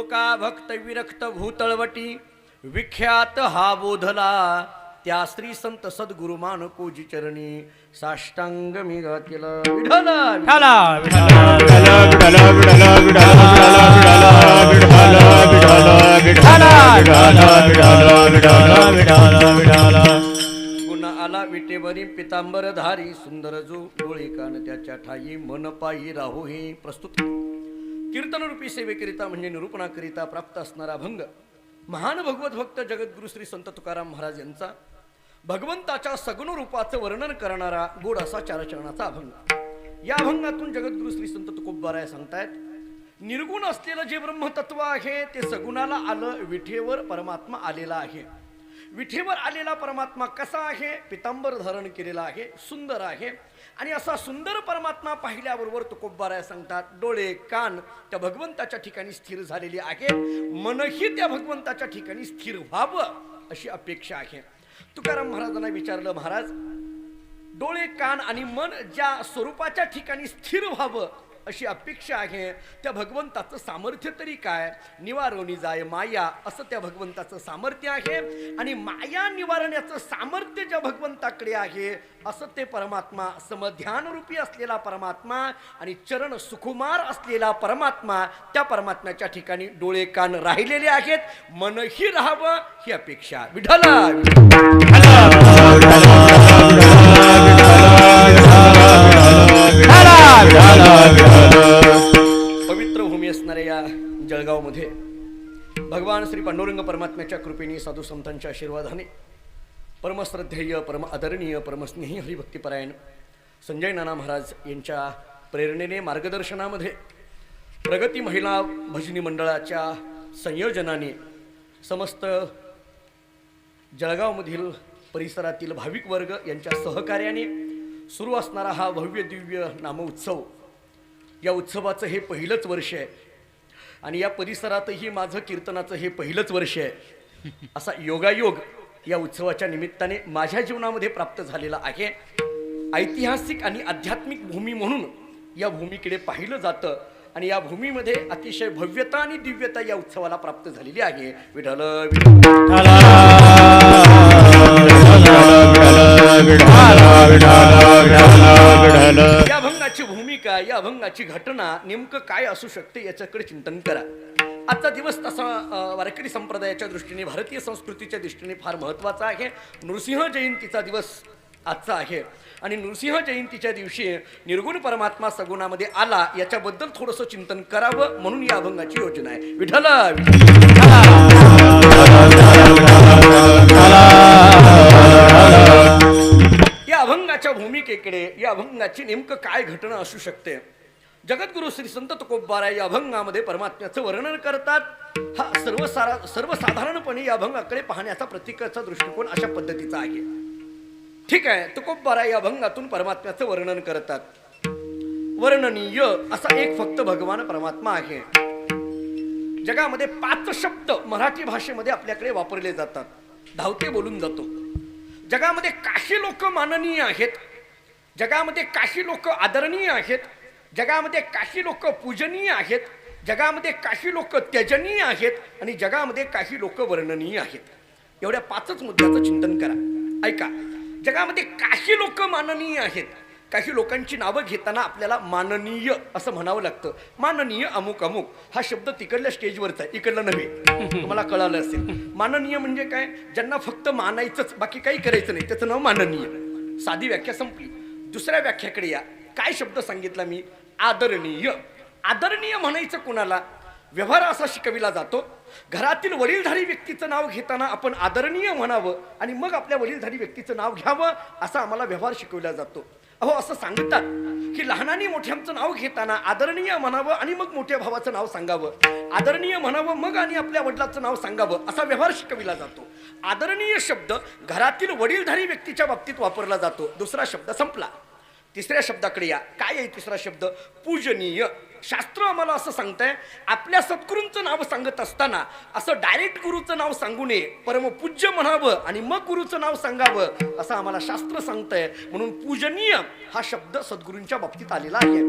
लोका भक्त विरक्त भूतळवटी विख्यात हा बोधला त्या श्री संत सद्गुरु मानकोजी चरणी साष्टांग मी घातील विठ्ठल पुन्हा आला विटेवरी पितांबरधारी सुंदर जो डोळे कान त्याच्या ठाई मन पायी राहू हे प्रस्तुत कीर्तन रूपी सेवेकरिता म्हणजे निरूपणाकरिता प्राप्त असणारा भंग महान भगवत भक्त जगद्गुरु श्री संत तुकाराम महाराज यांचा भगवंताच्या सगुण रूपाचं वर्णन करणारा गोड असा चारचरणाचा अभंग। या अभंगातून जगद्गुरु श्री संत तुकोबाराय सांगतायत निर्गुण असलेलं जे ब्रह्मतत्व आहे ते सगुणाला आलं विठेवर परमात्मा आलेला आहे। विठेवर आलेला परमात्मा कसा आहे? पितांबर धारण केलेला आहे, सुंदर आहे आणि असा सुंदर परमात्मा पाहिल्याबरोबर तुकोबाराय सांगतात डोळे कान त्या भगवंताच्या ठिकाणी स्थिर झालेली आहे, मनही त्या भगवंताच्या ठिकाणी स्थिर व्हावं अशी अपेक्षा आहे। तुकाराम महाराजांना विचारलं, महाराज डोळे कान आणि मन ज्या स्वरूपाच्या ठिकाणी स्थिर व्हावं अशी अपेक्षा आहे त्या भगवंताचं सामर्थ्य तरी काय? निवारोनी जाय माया असं त्या भगवंताचं सामर्थ्य आहे आणि माया निवारण्याचं सामर्थ्य ज्या भगवंताकडे आहे असं ते परमात्मा समध्यान रूपी असलेला परमात्मा आणि चरण सुकुमार असलेला परमात्मा त्या परमात्म्याच्या ठिकाणी डोळे कान राहिलेले आहेत, मनही राहावं ही अपेक्षा। विठ्ठला पवित्र भूमी असणाऱ्या या जळगावमध्ये भगवान श्री पांडुरंग परमात्म्याच्या कृपेने साधू संतांच्या आशीर्वादाने परमश्रद्धेय परम आदरणीय परमस्नेही हरिभक्तीपरायण संजय नाना महाराज यांच्या प्रेरणेने मार्गदर्शनामध्ये प्रगती महिला भजनी मंडळाच्या संयोजनाने समस्त जळगावमधील परिसरातील भाविक वर्ग यांच्या सहकार्याने सुरू असणारा हा भव्य दिव्य नामोत्सव, या उत्सवाचं हे पहिलंच वर्ष आहे आणि या परिसरातही माझं कीर्तनाचं हे पहिलंच वर्ष आहे। असा योगायोग या उत्सवाच्या निमित्ताने माझ्या जीवनामध्ये प्राप्त झालेला आहे। ऐतिहासिक आणि आध्यात्मिक भूमी म्हणून या भूमीकडे पाहिलं जातं आणि या भूमीमध्ये अतिशय भव्यता आणि दिव्यता या उत्सवाला प्राप्त झालेली आहे। विठ्ठल या अभंगाची भूमिका, या अभंगाची घटना नेमकं काय असू शकते याच्याकडे चिंतन करा। आजचा दिवस तसा वारकरी संप्रदायाच्या दृष्टीने भारतीय संस्कृतीच्या दृष्टीने फार महत्त्वाचा आहे। नृसिंह जयंतीचा दिवस आजचा आहे आणि नृसिंह जयंतीच्या दिवशी निर्गुण परमात्मा सगुणामध्ये आला याच्याबद्दल थोडंसं चिंतन करावं म्हणून या अभंगाची योजना आहे। विठ्ठल या अभंगाच्या भूमिकेकडे, या अभंगाची नेमकं काय घटना असू शकते? जगद्गुरु श्री संत तुकोबाराय या अभंगामध्ये परमात्म्याचं वर्णन करतात। हा सर्वसाधारणपणे या अभंगाकडे पाहण्याचा प्रत्येकाचा दृष्टिकोन अशा पद्धतीचा आहे। ठीक आहे, तुकोबाराय या अभंगातून परमात्म्याचं वर्णन करतात। वर्णनीय असा एक फक्त भगवान परमात्मा आहे। जगामध्ये 5 शब्द मराठी भाषेमध्ये आपल्याकडे वापरले जातात, धावते बोलून जातो। जगामध्ये काही लोक माननीय आहेत, जगामध्ये काही लोक आदरणीय आहेत, जगामध्ये काही लोक पूजनीय आहेत, जगामध्ये काही लोक त्यजनीय आहेत आणि जगामध्ये काही लोक वर्णनीय आहेत। एवढ्या 5च मुद्द्याचं चिंतन करा। ऐका, जगामध्ये काही लोक माननीय आहेत, काही लोकांची नावं घेताना आपल्याला माननीय असं म्हणावं लागतं। माननीय अमुक अमुक हा शब्द तिकडल्या स्टेजवरचा आहे, इकडला नव्हे, तुम्हाला कळालं असेल। माननीय म्हणजे काय? ज्यांना फक्त मानायचंच, बाकी काही करायचं नाही, त्याचं नाव माननीय। साधी व्याख्या संपली। दुसऱ्या व्याख्याकडे या। काय शब्द सांगितला मी? आदरणीय। आदरणीय म्हणायचं कोणाला? व्यवहार असा शिकविला जातो, घरातील वडीलधारी व्यक्तीचं नाव घेताना आपण आदरणीय म्हणावं आणि मग आपल्या वडीलधारी व्यक्तीचं नाव घ्यावं असा आम्हाला व्यवहार शिकविला जातो। अहो, असं सांगतात की लहानांनी मोठ्यांचं नाव घेताना आदरणीय म्हणावं आणि मग मोठ्या भावाचं नाव सांगावं, आदरणीय म्हणावं मग आणि आपल्या वडिलाचं नाव सांगावं असा व्यवहार शिकविला जातो। आदरणीय शब्द घरातील वडीलधारी व्यक्तीच्या बाबतीत वापरला जातो। दुसरा शब्द संपला। तिसऱ्या शब्दाकडे या। काय आहे तिसरा शब्द? पूजनीय। शास्त्र आम्हाला असं सांगतंय, आपल्या सद्गुरूंचं नाव सांगत असताना असं डायरेक्ट गुरुचं नाव सांगू नये, परमपूज्य म्हणावं आणि मग गुरुचं नाव सांगावं असं आम्हाला शास्त्र सांगतंय। म्हणून पूजनीय हा शब्द सद्गुरूंच्या बाबतीत आलेला आहे।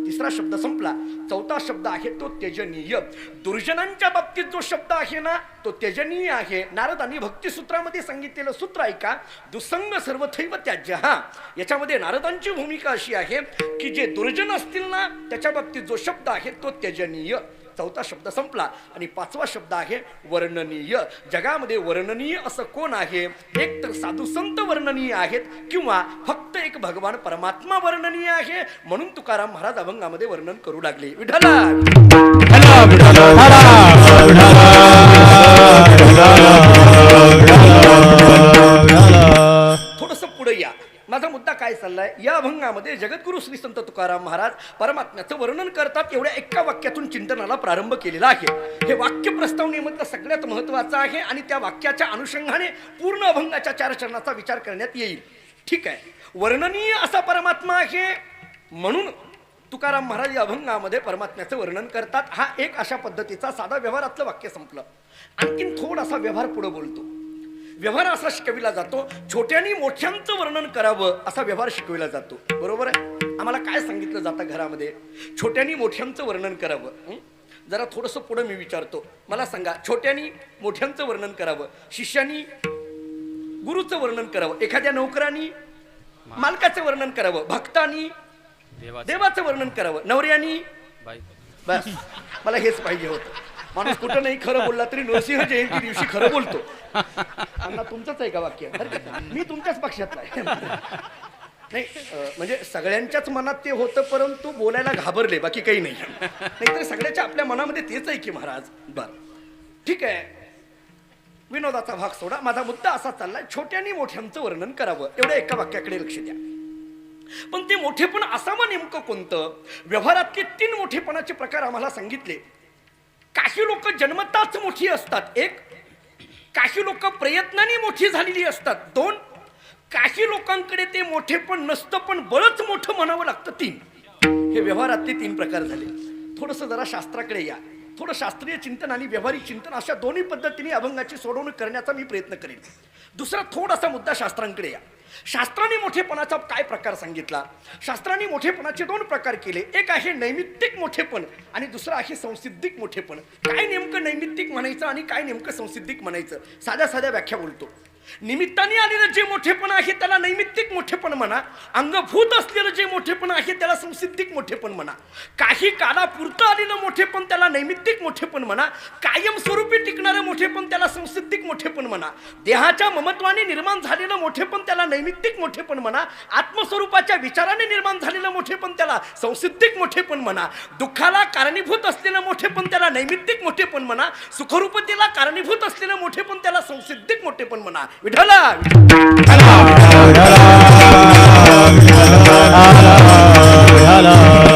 तिसरा शब्द संपला. चौथा शब्द आहे तो त्यजनीय. दुर्जनांच्या बाबतीत जो शब्द आहे ना तो त्यजनीय आहे. नारदांनी भक्तिसूत्रामध्ये सांगितलेलं सूत्र ऐका, दुसंग सर्वथैव त्याज्य. हा, याच्यामध्ये नारदांची भूमिका अशी आहे की जे दुर्जन असतील ना त्याच्या बाबतीत जो शब्द आहे तो त्यजनीय. चौथा शब्द संपला आणि पाचवा शब्द आहे वर्णनीय. जगामध्ये वर्णनीय असं कोण आहे? एक तर साधू संत वर्णनीय आहेत किंवा फक्त एक भगवान परमात्मा वर्णनीय आहे. म्हणून तुकाराम महाराज अभंगामध्ये वर्णन करू लागले. विठ्ठला थोडस पुढे या. माझा मुद्दा काय चाललाय, या अभंगामध्ये जगद्गुरु श्री संत तुकाराम महाराज परमात्म्याचं वर्णन करतात. एवढ्या एका वाक्यातून चिंतनाला प्रारंभ केलेला आहे. हे वाक्य प्रस्तावनेमधलं सगळ्यात महत्वाचं आहे आणि त्या वाक्याच्या अनुषंगाने पूर्ण अभंगाच्या 4 चरणाचा विचार करण्यात येईल. ठीक आहे, वर्णनीय असा परमात्मा आहे म्हणून तुकाराम महाराज या अभंगामध्ये परमात्म्याचं वर्णन करतात. हा एक अशा पद्धतीचा साधा व्यवहारातलं वाक्य संपलं. आणखीन थोडासा व्यवहार पुढे बोलतो. व्यवहार असा शिकविला जातो, छोट्यानी मोठ्यांचं वर्णन करावं असा व्यवहार शिकविला जातो. बरोबर आहे? आम्हाला काय सांगितलं जातं घरामध्ये? छोट्यानी मोठ्यांचं वर्णन करावं. जरा थोडंसं पुढं मी विचारतो, मला सांगा, छोट्यानी मोठ्यांचं वर्णन करावं, शिष्यानी गुरुचं वर्णन करावं, एखाद्या नोकरानी मालकाचं वर्णन करावं, भक्तानी देवाचं वर्णन करावं, नवऱ्यानी, बस मला हेच पाहिजे होतं. माणूस कुठं नाही खरं बोलला तरी नरसिंह जयंती दिवशी खरं बोलतो. अण्णा तुमचंच आहे का वाक्य? मी तुमच्याच पक्षातला आहे. नाही म्हणजे सगळ्यांच्याच मनात ते होतं परंतु बोलायला घाबरले, बाकी काही नाही. नाहीतर सगळ्याच्या आपल्या मनामध्ये तेच आहे की महाराज. बर ठीक आहे, विनोदाचा भाग सोडा. माझा मुद्दा असा चाललाय, छोट्यानी मोठ्यांचं वर्णन करावं. एवढ्या एका वाक्याकडे लक्ष द्या. पण ते मोठेपण असावं नेमकं कोणतं? व्यवहारातले 3 मोठेपणाचे प्रकार आम्हाला सांगितले. काही लोक जन्मताच मोठी असतात, 1. काही लोक प्रयत्नाने मोठी झालेली असतात, 2. काही लोकांकडे ते मोठेपण नसतं पण बळच मोठं म्हणावं लागतं, 3. हे व्यवहारातले 3 प्रकार झाले. थोडस जरा शास्त्राकडे या. थोडं शास्त्रीय चिंतन आणि व्यावहारिक चिंतन अशा दोन्ही पद्धतीने अभंगाची सोडवणूक करण्याचा मी प्रयत्न करेन. दुसरा थोडासा मुद्दा शास्त्रांकडे या. शास्त्राने मोठेपणाचा काय प्रकार सांगितला? शास्त्राने मोठेपणाचे 2 प्रकार केले. एक आहे नैमित्तिक मोठेपण आणि दुसरं आहे संसिद्धिक मोठेपण. काय नेमकं नैमित्तिक म्हणायचं आणि काय नेमकं संसिद्धिक म्हणायचं? साध्या व्याख्या बोलतो. निमित्ताने आलेलं जे मोठेपण आहे त्याला नैमित्तिक मोठेपण म्हणा. अंगभूत असलेलं जे मोठेपण आहे त्याला संसिद्धिक मोठेपण म्हणा. काही कालापुरतं आलेलं मोठेपण त्याला नैमित्तिक मोठेपण म्हणा. कायमस्वरूपी टिकणारं मोठेपण त्याला संसिद्धिक मोठेपण म्हणा. देहाच्या ममत्वाने निर्माण झालेलं मोठेपण त्याला नैमित्तिक मोठेपण म्हणा. आत्मस्वरूपाच्या विचाराने निर्माण झालेलं मोठेपण त्याला संसिद्धिक मोठेपण म्हणा. दुःखाला कारणीभूत असलेलं मोठेपण त्याला नैमित्तिक मोठेपण म्हणा. सुखरूपतेला कारणीभूत असलेलं मोठेपण त्याला संसिद्धिक मोठेपण म्हणा. विठ्ठला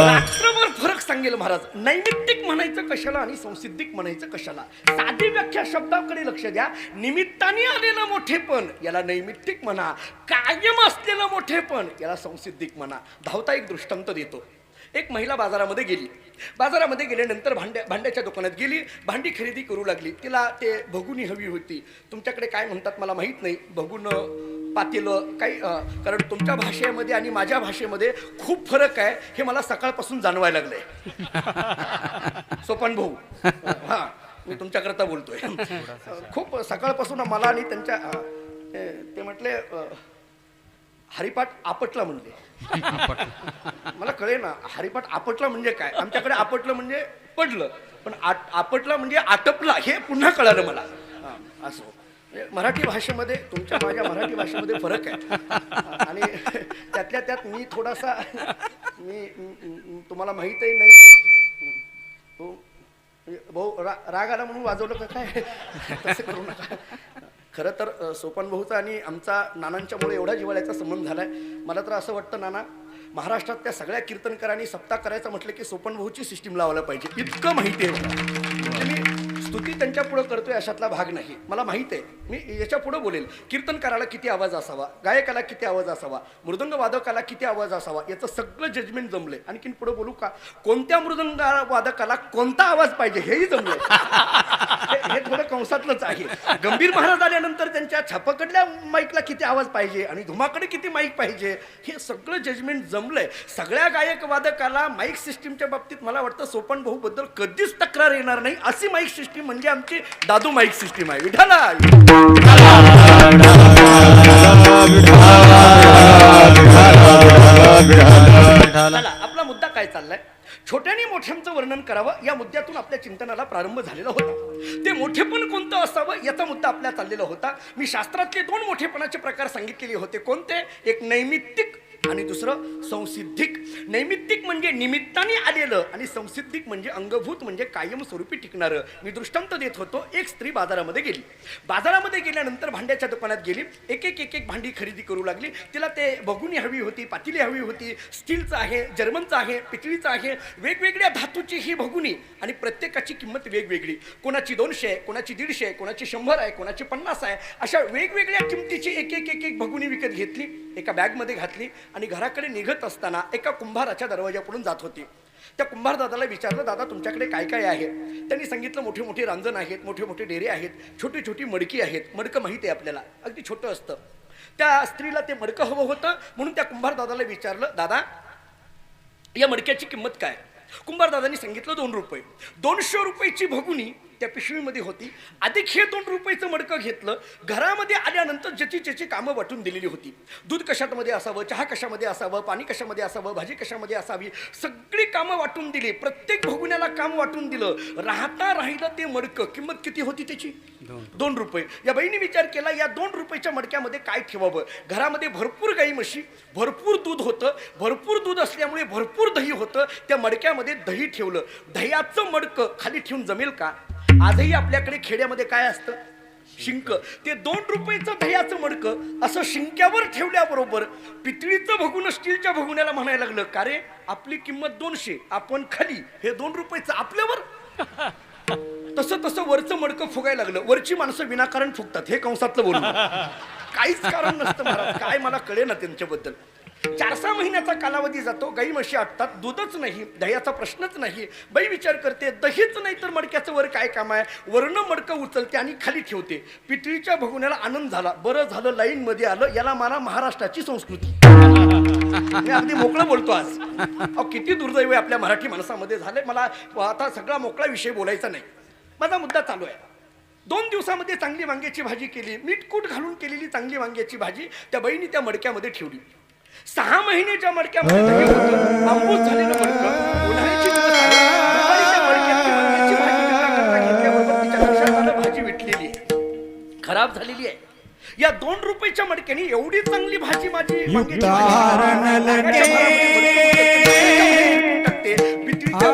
रात्रभर फरक सांगेल महाराज. नैमित्तिक म्हणायचं कशाला आणि संसिद्धिक म्हणायचं कशाला? साधी व्याख्या शब्दाकडे लक्ष द्या. निमित्ताने आलेलं मोठेपण याला नैमित्तिक म्हणा. कायम असलेलं मोठेपण याला संसिद्धिक म्हणा. धावता एक दृष्टांत देतो. एक महिला बाजारामध्ये गेली. बाजारामध्ये गेल्यानंतर भांड्याच्या दुकानात गेली. भांडी खरेदी करू लागली. तिला ते भगुनी हवी होती. तुमच्याकडे काय म्हणतात मला माहीत नाही, भगुन पातेलं काही, कारण तुमच्या भाषेमध्ये आणि माझ्या भाषेमध्ये खूप फरक आहे हे मला सकाळपासून जाणवायला लागलंय. सोपान भाऊ, हां मी तुमच्याकरता बोलतोय. खूप सकाळपासून मला आणि त्यांच्या ते म्हटले हरिपाठ आपटला म्हणले. मला कळे ना हरिपाठ आपटला म्हणजे काय. आमच्याकडे आपटलं म्हणजे पडलं, पण आपटला म्हणजे आटपला हे पुन्हा कळालं मला. असं मराठी भाषेमध्ये तुमच्या माझ्या मराठी भाषेमध्ये फरक आहे आणि त्यातल्या त्यात मी थोडासा मी तुम्हाला माहीतही नाही भाऊ राग आला म्हणून वाजवलं का काय, तसं करू नका. खरं तर सोपान भाऊचा आणि आमचा नानांच्यामुळे एवढा जिव्हाळ्याचा संबंध झालाय. मला तर असं वाटतं नाना, महाराष्ट्रातल्या सगळ्या कीर्तनकारांनी सप्ताह करायचं म्हटलं की सोपान भाऊची सिस्टीम लावायला पाहिजे, इतकं माहिती आहे मला. म्हणजे मी स्तुती त्यांच्या पुढे करतोय अशातला भाग नाही. मला माहित आहे, मी याच्या पुढे बोलेल. कीर्तनकाराला किती आवाज असावा, गायकाला किती आवाज असावा, मृदंग वादकाला किती आवाज असावा, याचं सगळं जजमेंट जमलंय. आणखीन पुढे बोलू का, कोणत्या मृदंग वादकाला कोणता आवाज पाहिजे हेही जमलंय. हे थोडं कंसातलंच आहे. गंभीर महाराज आल्यानंतर त्यांच्या छापाकडल्या माईकला किती आवाज पाहिजे आणि धुमाकडे किती माईक पाहिजे हे सगळं जजमेंट जमलंय. सगळ्या गायक वादकाला माईक सिस्टीमच्या बाबतीत मला वाटतं सोपन भाऊ बद्दल कधीच तक्रार येणार नाही. अशी माईक सिस्टीम म्हणजे आमची दादू माईक सिस्टीम आहे. विठाला आपला मुद्दा काय चाललाय, छोट्याने मोठ्यांचं वर्णन करावं या मुद्द्यातून आपल्या चिंतनाला प्रारंभ झालेला होता. ते मोठेपण कोणतं असावं याचा मुद्दा आपल्या चाललेला होता. मी शास्त्रातले 2 मोठेपणाचे प्रकार सांगितलेले होते. कोणते, एक नैमित्तिक आणि दुसरं संसिद्धिक. नैमित्तिक म्हणजे निमित्ताने आलेलं आणि संसिद्धिक म्हणजे अंगभूत म्हणजे कायमस्वरूपी टिकणारं. मी दृष्टांत देत होतो. एक स्त्री बाजारामध्ये गेली. बाजारामध्ये गेल्यानंतर भांड्याच्या दुकानात गेली. एक एक भांडी खरेदी करू लागली. तिला ते बघुनी हवी होती, पातेली हवी होती. स्टीलचं आहे, जर्मनचं आहे, पितळीचं आहे, वेगवेगळ्या धातूची ही बघुनी आणि प्रत्येकाची किंमत वेगवेगळी. कोणाची 200 आहे, कोणाची 150 आहे, कोणाची 100 आहे, कोणाची 50 आहे. अशा वेगवेगळ्या किमतीची एक एक बघुनी विकत घेतली, एका बॅगमध्ये घातली आणि घराकडे निघत असताना एका कुंभाराच्या दरवाजाकडून जात होती. त्या कुंभार दादाला विचारलं, दादा तुमच्याकडे काय काय आहे? त्यांनी सांगितलं, मोठे मोठे रांजण आहेत, मोठे मोठे डेरे आहेत, छोटी छोटी मडकी आहेत. मडकं माहिती आहे आपल्याला, अगदी छोटं असतं. त्या स्त्रीला ते मडकं हवं होतं म्हणून त्या कुंभार दादाला विचारलं, दादा या मडक्याची किंमत काय? कुंभार दादांनी सांगितलं 2 रुपये. 200 रुपयाची भगुनी त्या पिशवीमध्ये होती. अधिक हे 2 रुपयाचं मडकं घेतलं. घरामध्ये आल्यानंतर ज्याची ज्याची कामं वाटून दिलेली होती. दूध कशामध्ये असावं, चहा कशामध्ये असावं, पाणी कशामध्ये असावं, भाजी कशामध्ये असावी, सगळी कामं वाटून दिली. प्रत्येक भगुन्याला काम वाटून दिलं. राहिलं ते मडकं. किंमत किती होती त्याची? 2 रुपये. या बाईने विचार केला, या 2 रुपयाच्या मडक्यामध्ये काय ठेवावं. घरामध्ये भरपूर गाई म्हशी, भरपूर दूध होतं. भरपूर दूध असल्यामुळे भरपूर दही होतं. त्या मडक्यामध्ये दही ठेवलं. दह्याचं मडकं खाली ठेवून जमेल का? आजही आपल्याकडे खेड्यामध्ये काय असतं, शिंक. ते 2 रुपयाचं दह्याचं मडकं असं शिंक्यावर ठेवल्याबरोबर पितळीचं भगुन स्टीलच्या भगुन्याला म्हणायला लागलं, का रे आपली किंमत 200, आपण खाली, हे 2 रुपयाचं आपल्यावर. तसं तसं वरचं मडकं फुगायला लागलं. वरची माणसं विनाकारण फुगतात, हे कंसातलं बोलून काहीच कारण नसतं महाराज. काय मला कळे ना त्यांच्याबद्दल. 4-6 महिन्याचा कालावधी जातो. गाई म्हशी आटतात, दूधच नाही, दह्याचा प्रश्नच नाही. बाई विचार करते, दहीच नाही तर मडक्याचं वर काय काम आहे. वरनं मडकं उचलते आणि खाली ठेवते. पितळीच्या भगुन्याला आनंद झाला. बरं झालं लाईन मध्ये आलं. याला मला महाराष्ट्राची संस्कृती. मी अगदी मोकळं बोलतो आज. किती दुर्दैव आहे आपल्या मराठी माणसामध्ये झालंय. मला आता सगळा मोकळा विषय बोलायचा नाही. माझा मुद्दा चालू आहे. 2 दिवसामध्ये चांगली वांग्याची भाजी केली, मीठ कूट घालून केलेली चांगली वांग्याची भाजी त्या बाईने त्या मडक्यामध्ये ठेवली. 6 महिन्याच्या मडक्यामध्ये दही होतं, आंबूस झालेलं मडकं. उन्हाळ्याची दिवस आले, दुपारी त्या मडक्यातली वांग्याची भाजी करता घेतल्याबरोबर तिच्या लक्षात आलं, भाजी विटलेली आहे, खराब झालेली आहे. या 2 रुपयाच्या मडक्याने एवढी चांगली भाजी माझी वांग्याची टाकते. पितळीच्या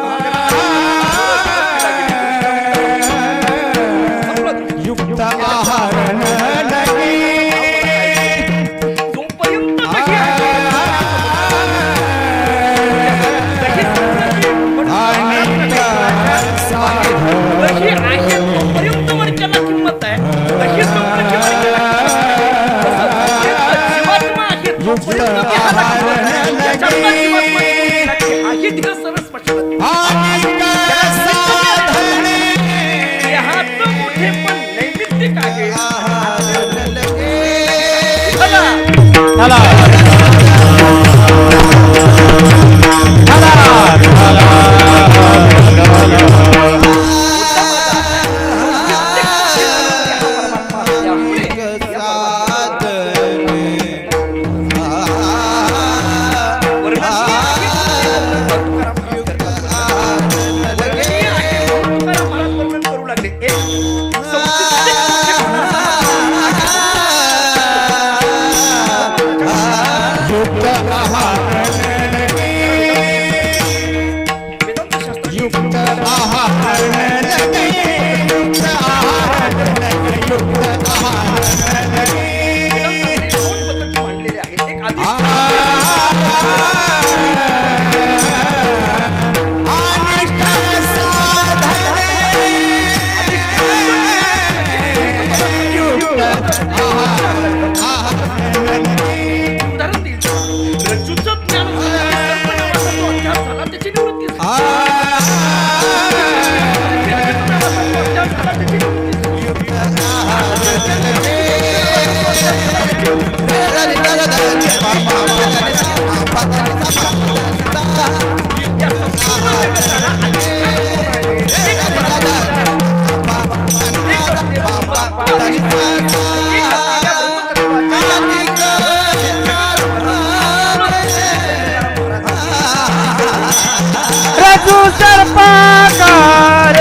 सर्पाकार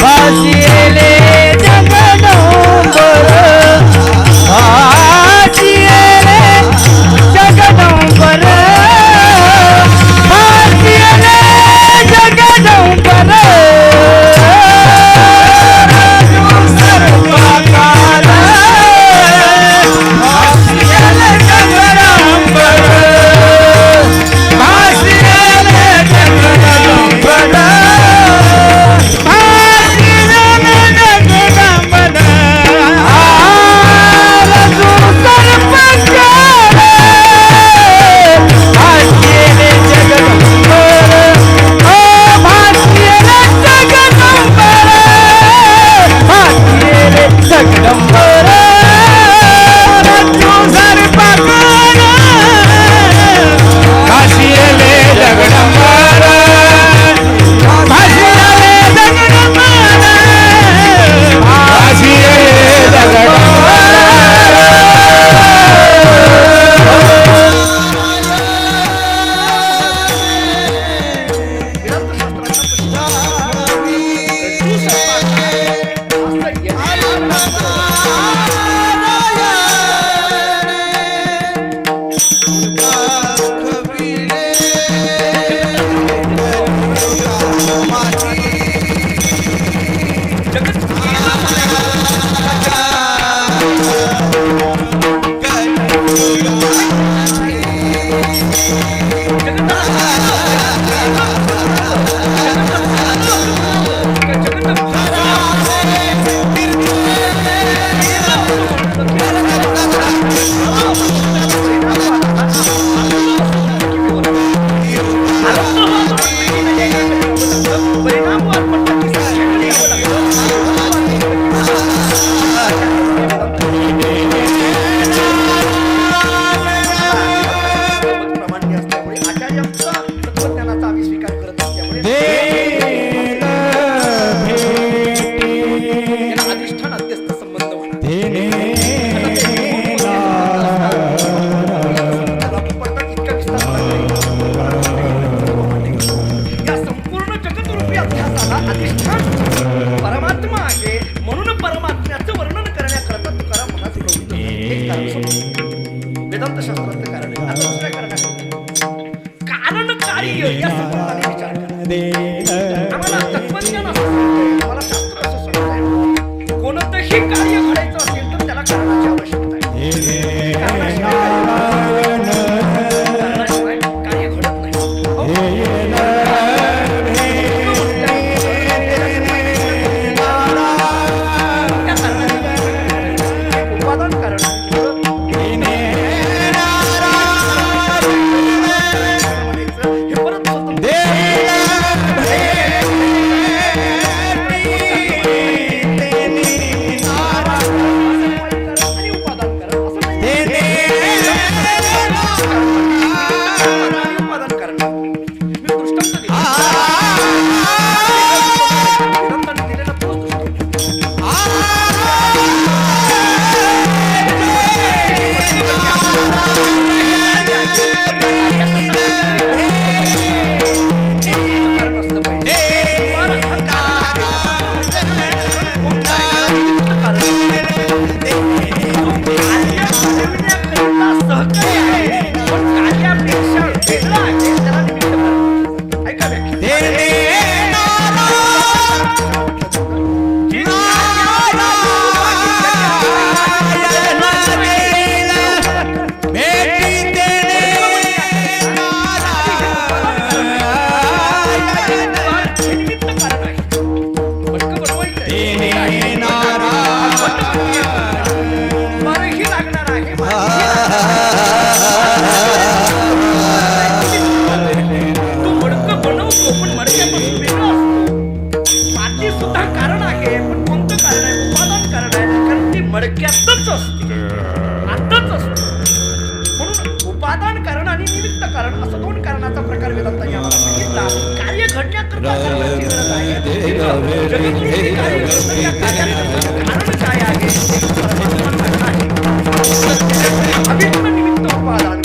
भासिले जगदंबर भासिले जगदंबर भासिले जगदंबर सर्पाकार भासिले जगदंबर वेदांत शास्त्रातलं कारण आहे. आता दुसऱ्या कारणाकडे कारण कार्य या संबंधाने विचार करा. आम्हाला तत्वज्ञान असं सांगतंय, आम्हाला शास्त्र असं सांगतंय, कोणतंही कार्य घडायचं असेल तर त्याला कारणाची आवश्यकता आहे. कारणाशिवाय कार्य घडत नाही. उपादान कारण मडक्यातच असते, आताच असते. म्हणून उपादान कारण आणि निमित्त कारण असं दोन कारणाचा प्रकार वेदांतांनी आम्हाला सांगितला. कार्य घडण्याकरता कारणाची गरज आहे. जगदृष्टी कार्य घडतं, त्या कार्याचं कारण काय आहे अभिन्न निमित्त उपादान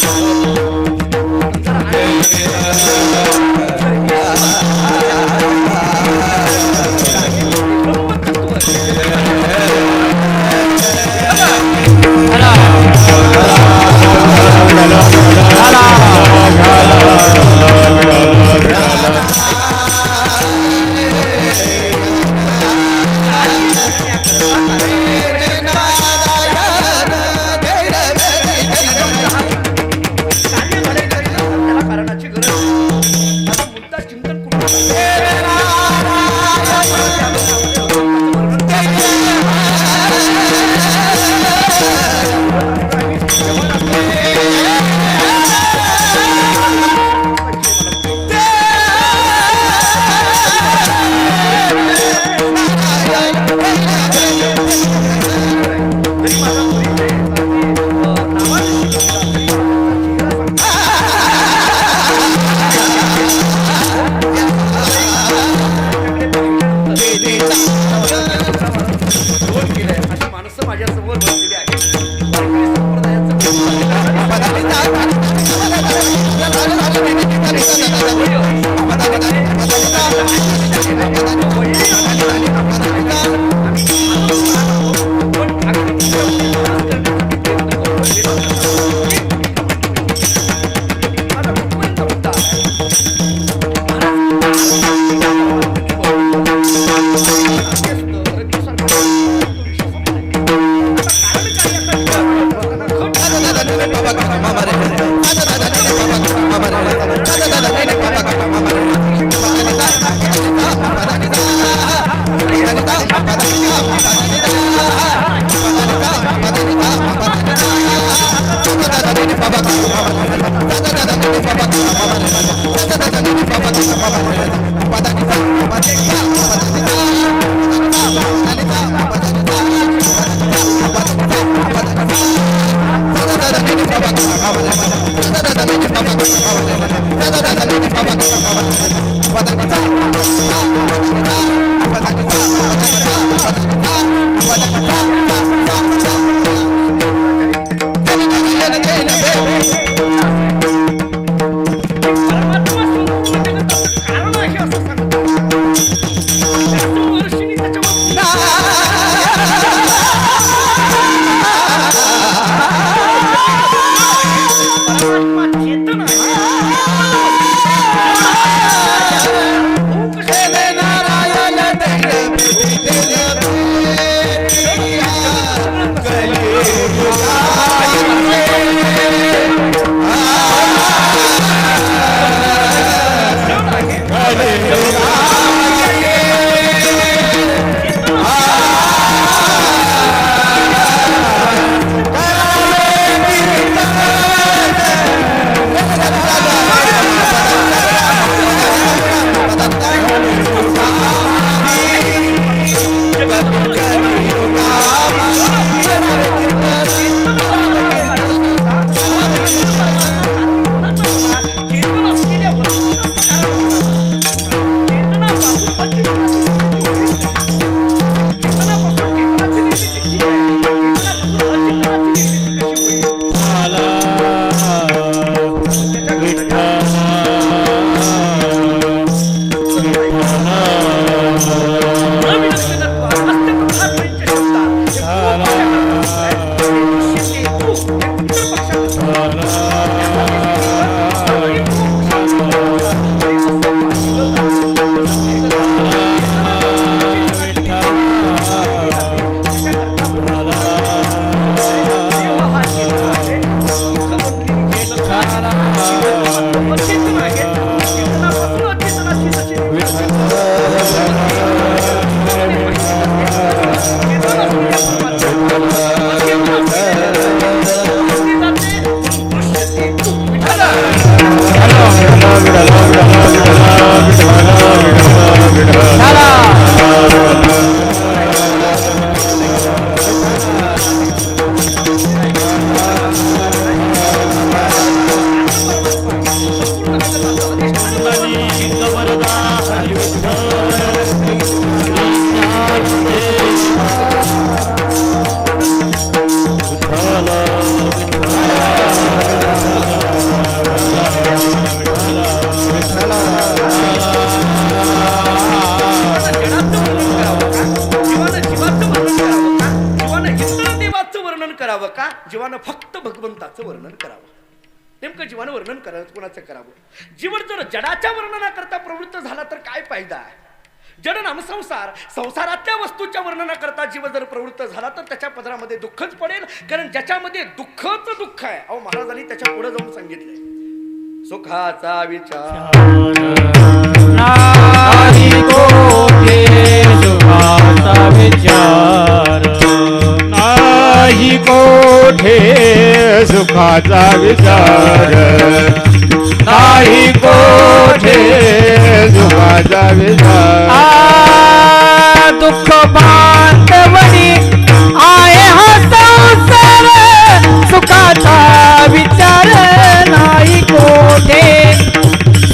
करावं का जीवानं फक्त भगवंताचं वर्णन करावं. नेमकं जीवानं वर्णन करायचं कोणाचं करावं. जीवन जर जडाच्या वर्णनाकरता प्रवृत्त झाला तर काय फायदा. जड नामसंसार संसारातल्या वस्तूच्या वर्णनाकरता जीव जर प्रवृत्त झाला तर त्याच्या पदरामध्ये दुःखच पडेल. कारण ज्याच्यामध्ये दुःखच दुःख आहे. अहो महाराजांनी त्याच्या पुढे जाऊन सांगितलंय सुखाचा विचार नाही कोठे सुखाचा विचार नाही कोठे सुखाचा विचार नाही कोठे सुखाचा विचार दुःख बांधवणी आहे हा संसार सुखाचा विचार नाही कोठे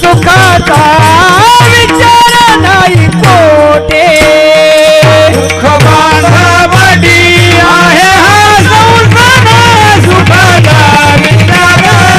सुखाचा विचार नाही कोठे दुःख बांधवणी आहे हा संसार सुखाचा विचार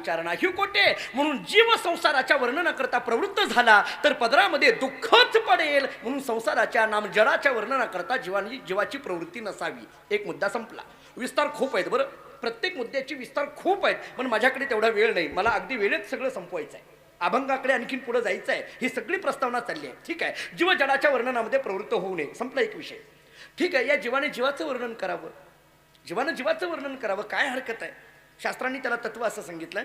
विचारणा ही कोठे. म्हणून जीव संसाराच्या वर्णनाकरता प्रवृत्त झाला तर पदरामध्ये दुःखच पडेल. म्हणून संसाराच्या नाम जडाच्या वर्णनाकरता जीवाची प्रवृत्ती नसावी. एक मुद्दा संपला. विस्तार खूप आहेत बरं, प्रत्येक मुद्द्याची विस्तार खूप आहेत, पण माझ्याकडे तेवढा वेळ नाही. मला अगदी वेळेत सगळं संपवायचं आहे. अभंगाकडे आणखीन पुढे जायचं आहे. ही सगळी प्रस्तावना चालली आहे. ठीक आहे, जीव जडाच्या वर्णनामध्ये प्रवृत्त होऊ नये, संपला एक विषय. ठीक आहे, या जीवाने जीवाचं वर्णन करावं, जीवानं जीवाचं वर्णन करावं, काय हरकत आहे? शास्त्रांनी त्याला तत्व असं सांगितलंय.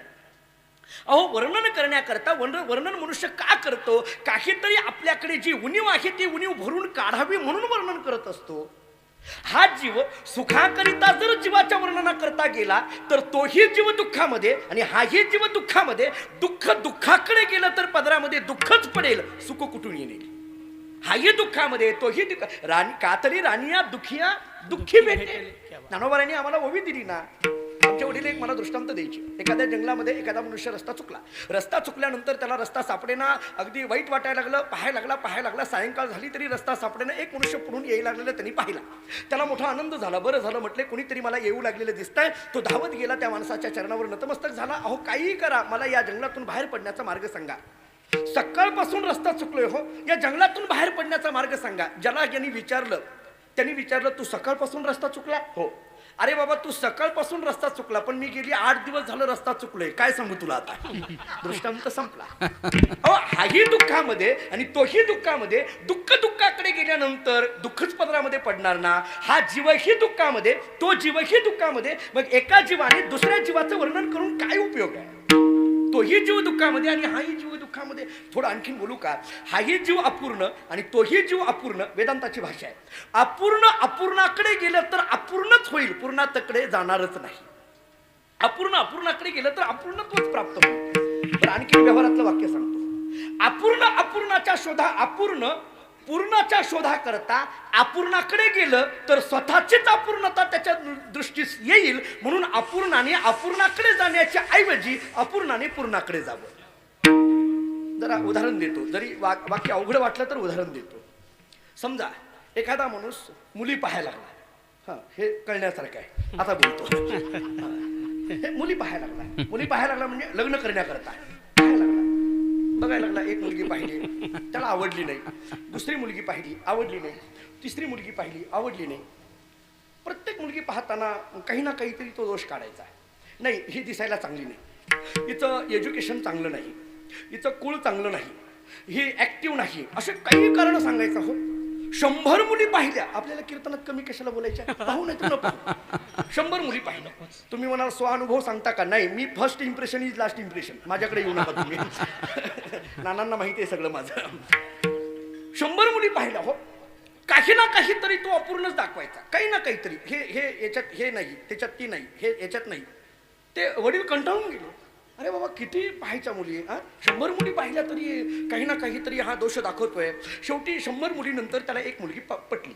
अहो, वर्णन करण्याकरता वर्णन मनुष्य का करतो? काहीतरी आपल्याकडे जी उणीव आहे ती उणीव भरून काढावी म्हणून वर्णन करत असतो. हा जीव सुखाकरिता जर जीवाच्या वर्णनाकरता गेला तर तोही जीव दुःखामध्ये, आणि हाही जीव दुःखामध्ये. दुःखाकडे गेलं तर पदरामध्ये दुःखच पडेल, सुख कुठून येईल? हाही दुःखामध्ये, तोही राणी का तरी राणीया दुखिया दुःखी भेटेल. ज्ञानोबारांनी आम्हाला ओवी दिली ना. आमच्या वडील एक मला दृष्टांत द्यायची. एखाद्या जंगलामध्ये एखादा मनुष्य रस्ता चुकल्यानंतर त्याला रस्ता सापडेना, अगदी वाईट वाटायला लागलं, पाहायला लागला. सायंकाळ झाली तरी रस्ता सापडेना. एक मनुष्य पुढून यायला लागलेलं त्यांनी पाहिला. त्याला मोठा आनंद झाला. बरं झालं म्हटले, कोणीतरी मला येऊ लागलेलं दिसतंय. तो धावत गेला, त्या माणसाच्या चरणावर नतमस्तक झाला. अहो, काहीही करा, मला या जंगलातून बाहेर पडण्याचा मार्ग सांगा. सकाळपासून रस्ता चुकलोय, हो, या जंगलातून बाहेर पडण्याचा मार्ग सांगा. ज्याला त्यांनी विचारलं तू सकाळपासून रस्ता चुकला? हो. अरे बाबा, तू सकाळपासून रस्ता चुकला, पण मी गेली 8 दिवस झालं रस्ता चुकलोय, काय सांगू तुला आता? दृष्टांत संपला. अहो, हाही दुःखामध्ये आणि तोही दुःखामध्ये. दुःखाकडे गेल्यानंतर दुःखच पदरामध्ये पडणार ना. हा जीवही दुःखामध्ये, तो जीवही दुःखामध्ये. मग एका जीवाने दुसऱ्या जीवाचं वर्णन करून काय उपयोग आहे? तोही जीव दुःखामध्ये आणि हाही जीव दुःखामध्ये. थोडं आणखीन बोलू का? हाही जीव अपूर्ण आणि तोही जीव अपूर्ण, वेदांताची भाषा आहे. अपूर्णाकडे गेलं तर अपूर्णच होईल, पूर्णाकडे जाणारच नाही. अपूर्णाकडे गेलं तर अपूर्णत्वच प्राप्त होईल. तर आणखीन व्यवहारातलं वाक्य सांगतो. अपूर्ण पूर्णाच्या शोधा करता अपूर्णाकडे गेलं तर स्वतःचीच अपूर्णता त्याच्या दृष्टीस येईल. म्हणून अपूर्णाने अपूर्णाकडे जाण्याच्या ऐवजी अपूर्णाने पूर्णाकडे जावं. जरा उदाहरण देतो, जरी वाक्य अवघड वाटलं तर उदाहरण देतो. समजा एखादा माणूस मुली पाहायला लागला. हे कळण्यासारखं आहे, आता बोलतो. हे मुली पाहायला लागला म्हणजे लग्न करण्याकरता पाहायला लागला. बघायला लागला, एक मुलगी पाहिली, त्याला आवडली नाही. दुसरी मुलगी पाहिली, आवडली नाही. तिसरी मुलगी पाहिली, आवडली नाही. प्रत्येक मुलगी पाहताना काही ना काहीतरी तो दोष काढायचा. नाही, ही दिसायला चांगली नाही, हिचं एज्युकेशन चांगलं नाही, हिचं कुळ चांगलं नाही, ही ऍक्टिव्ह नाही, असे काही कारण सांगायचं. हो, 100 मुली पाहिल्या, आपल्याला कीर्तनात कमी कशाला बोलायच्या? पाहू नाही तर पाहू. 100 मुली पाहिल्या. तुम्ही म्हणाल स्वानुभव सांगता का? नाही, मी first impression is last impression. माझ्याकडे येऊ नका तुम्ही. नानांना माहिती आहे सगळं माझं. 100 मुली पाहिल्या. हो, काही ना काहीतरी तो अपूर्णच दाखवायचा, काही ना काहीतरी. हे याच्यात हे नाही, त्याच्यात ती नाही, हे याच्यात नाही. ते वडील कंटाळून गेले. अरे बाबा, किती पाहायच्या मुली, 100 मुली पाहिल्या तरी काही ना काहीतरी हा दोष दाखवतोय. शेवटी 100 मुलीनंतर त्याला एक मुलगी पटली,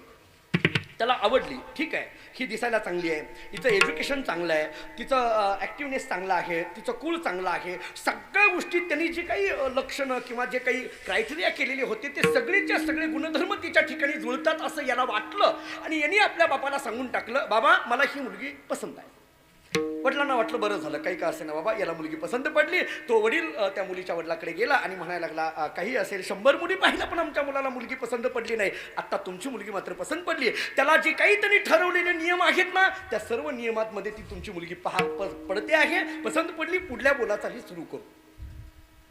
त्याला आवडली. ठीक आहे, ही दिसायला चांगली आहे, हिचं एज्युकेशन चांगलं आहे, तिचं ॲक्टिव्हनेस चांगला आहे, तिचं कुळ चांगलं आहे. सगळ्या गोष्टी त्यांनी जे काही लक्षणं किंवा जे काही क्रायटेरिया केलेले होते ते सगळेच्या सगळे गुणधर्म तिच्या ठिकाणी जुळतात असं याला वाटलं. आणि यांनी आपल्या बापाला सांगून टाकलं, बाबा मला ही मुलगी पसंत आहे. वडिलांना वाटलं बरं झालं, काही का असे ना बाबा, याला मुलगी पसंत पडली. तो वडील त्या मुलीच्या वडिलाकडे गेला आणि म्हणायला लागला, काही असेल 100 मुली पाहिल्या पण आमच्या मुलाला मुलगी पसंत पडली नाही. आता तुमची मुलगी मात्र पसंत पडली. त्याला जे काही त्यांनी ठरवलेले नियम आहेत ना, त्या सर्व नियमांमध्ये ती तुमची मुलगी पडते आहे, पसंत पडली, पुढल्या बोलाचाही सुरू करू.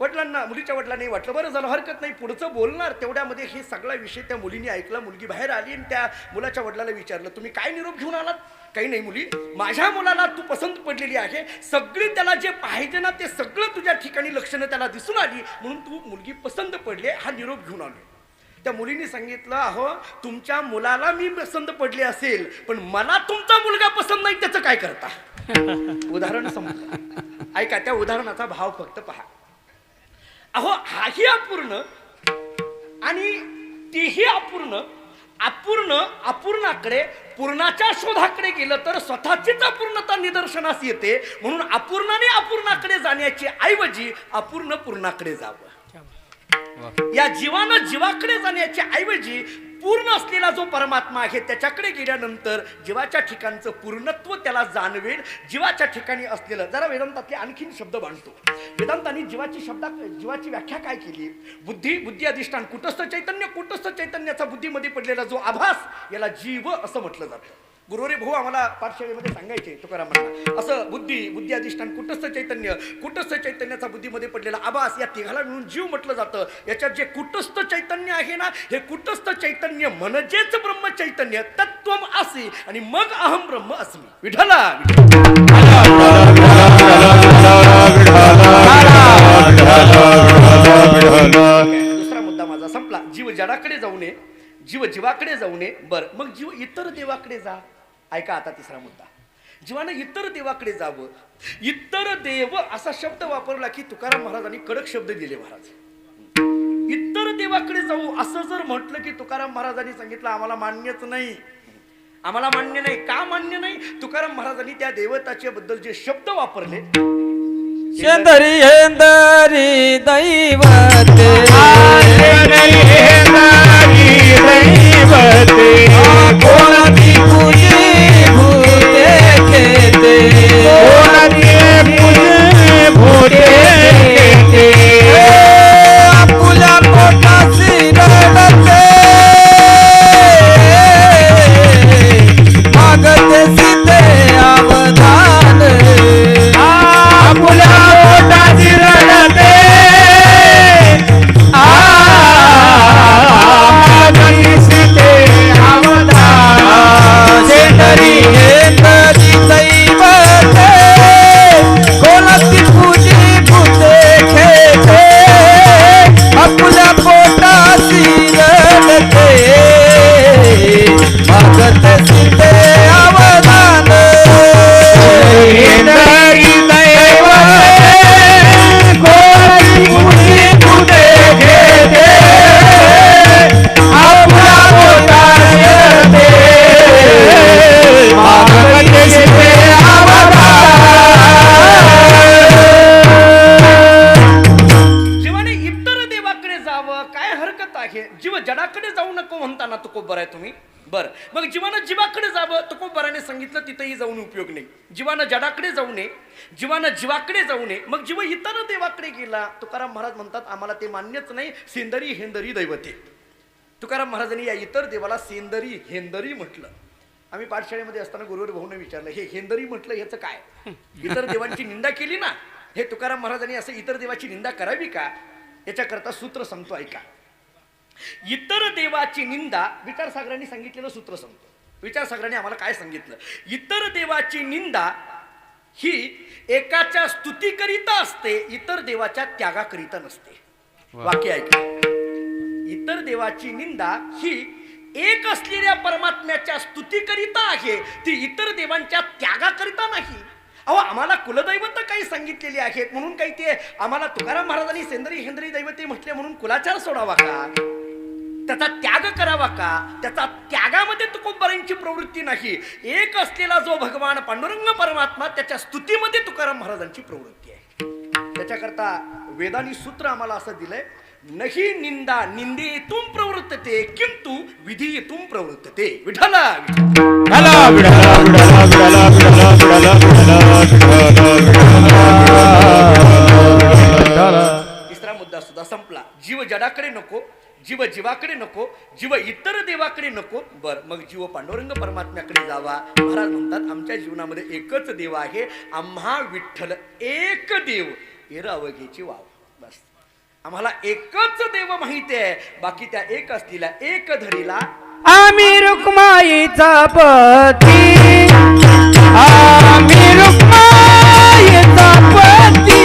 मुलीच्या वडिलांनी वाटलं बरं झालं, हरकत नाही, पुढचं बोलणार. तेवढ्यामध्ये हे सगळा विषय त्या मुलीने ऐकला. मुलगी बाहेर आली आणि त्या मुलाच्या वडिलाला विचारलं, तुम्ही काय निरोप घेऊन आलात? काही नाही मुली, माझ्या मुलाला तू पसंत पडलेली आहे, सगळी त्याला जे पाहिजे ना ते सगळं तुझ्या ठिकाणी लक्षणं त्याला दिसून आली, म्हणून तू मुलगी पसंत पडले, हा निरोप घेऊन आलो. त्या मुलीने सांगितलं, अहो तुमच्या मुलाला मी पसंत पडले असेल पण मला तुमचा मुलगा पसंत नाही, त्याचं काय करता? उदाहरण समजलं. ऐका, त्या उदाहरणाचा भाव फक्त पहा. अहो, हाही अपूर्ण आणि तीही अपूर्ण. अपूर्णाकडे पूर्णाच्या शोधाकडे गेलं तर स्वतःचीच अपूर्णता निदर्शनास येते. म्हणून अपूर्णाने अपूर्णाकडे जाण्याची ऐवजी अपूर्ण पूर्णाकडे जावं. या जीवानं जीवाकडे जाण्याच्या ऐवजी पूर्ण असलेला जो परमात्मा आहे त्याच्याकडे गेल्यानंतर जीवाच्या ठिकाणचं पूर्णत्व त्याला जाणवेल. जीवाच्या ठिकाणी असलेलं जरा वेदांतातले आणखीन शब्द बांधतो. वेदांतांनी जीवाची व्याख्या काय केली? बुद्धी अधिष्ठान कुटस्थ चैतन्य, कुटस्थ चैतन्याचा बुद्धीमध्ये पडलेला जो आभास याला जीव असं म्हटलं जातं. गुरुरे भाऊ आम्हाला पाठशाळेमध्ये सांगायचे तुकारामांना असं बुद्धी अधिष्ठान कुटस्थ चैतन्याचा बुद्धीमध्ये पडलेला आभास या तिघाला मिळून जीव म्हटलं जातं. याच्यात जे कुटस्थ चैतन्य आहे ना, हे कुटस्थ चैतन्य म्हणजेच ब्रह्म चैतन्य तत्वम असी आणि मग अहम ब्रह्म अस्मी. विठला दुसरा मुद्दा माझा संपला. जीव जडाकडे जाऊ नये, जीव जीवाकडे जाऊ नये. बर मग जीव इतर देवाकडे जा. ऐका आता तिसरा मुद्दा. जीवानं इतर देवाकडे जावं. इतर देव असा शब्द वापरला की तुकाराम महाराजांनी कडक शब्द दिले. महाराज इतर देवाकडे जाऊ असं जर म्हटलं की तुकाराम महाराजांनी सांगितलं आम्हाला मान्यच नाही, आम्हाला मान्य नाही. का मान्य नाही? तुकाराम महाराजांनी त्या देवताच्या बद्दल जे शब्द वापरले, शेंदरी हेंदरी दैवते कोणाची पूजे भूते खेते, आपुल्या पोटासी रडते मागते सीते अवधान, आपुल्या पोटासी रडते मागते सीते अवधान. शेंदरी हेंदरी दैवते कोणाची पूजी भूते खेते, आपुल्या पोटासी रडते मागते सीते अवधान. हेंदरी दैवते कोणाची पूजी भूते खेते, आपुल्या पोटासी रडते मागते सीते अवधान. जीवाने इतर देवाकडे जावं काय हरकत आहे? जीव जडाकडे जाऊ नको म्हणताना तुकोबर आहे तुम्ही. बर मग जीवानं जीवाकडे जावं तुकोबराने सांगितलं तिथेही जाऊन उपयोग नाही. जीवानं जडाकडे जाऊ नये, जीवानं जीवाकडे जाऊ नये. मग जीव इतर देवाकडे गेला. तुकाराम महाराज म्हणतात आम्हाला ते मान्यच नाही. सेंदरी हेंदरी दैवते. तुकाराम महाराजांनी या इतर देवाला सेंदरी हेंदरी म्हटलं. आम्ही पाठशाळेमध्ये असताना गुरुवर भाऊने विचारलं हे हेंदरी म्हटलं याचं काय? इतर देवांची निंदा केली ना. हे तुकाराम महाराजांनी असं इतर देवाची निंदा करावी का? याच्याकरता सूत्र सांगतो ऐका. इतर देवाची निंदा विचारसागरांनी सांगितलेलं सूत्र सांगतो. विचारसागरांनी आम्हाला काय सांगितलं? इतर देवाची निंदा ही एकाच्या स्तुतीकरिता असते, इतर देवाच्या त्यागाकरिता नसते. वाक्य ऐका. इतर देवाची निंदा ही एक असलेल्या परमात्म्याच्या स्तुतीकरिता आहे, ती इतर देवांच्या त्यागाकरिता नाही. अहो आम्हाला कुलदैवत काही सांगितलेली आहेत म्हणून काही ते आम्हाला तुकाराम महाराजांनी सेंदरी हेंदरी दैवते म्हटले म्हणून कुलाचार सोडावा का? त्याचा त्याग करावा का? त्याचा त्यागामध्ये तुकोबरांची प्रवृत्ती नाही. एक असलेला जो भगवान पांडुरंग परमात्मा त्याच्या स्तुतीमध्ये तुकाराम महाराजांची प्रवृत्ती आहे. त्याच्याकरता वेदानी सूत्र आम्हाला असं दिलंय नहीं निंदा निंदेतून प्रवृत्तते किंतु विधीतून प्रवृत्तते. विठला तिसरा मुद्दा सुद्धा संपला. जीव जडाकडे नको, जीव जीवाकडे नको, जीव इतर देवाकडे नको. बर मग जीव पांडुरंग परमात्म्याकडे जावा. महाराज म्हणतात आमच्या जीवनामध्ये एकच देव आहे, आम्हा विठ्ठल एक देव एरावगेची वाव. बस आम्हाला एकच देव माहिती आहे. बाकी त्या एक असलेला एक धरीला आम्ही रुक्माईचा पती, आम्ही रुक्माईचा पती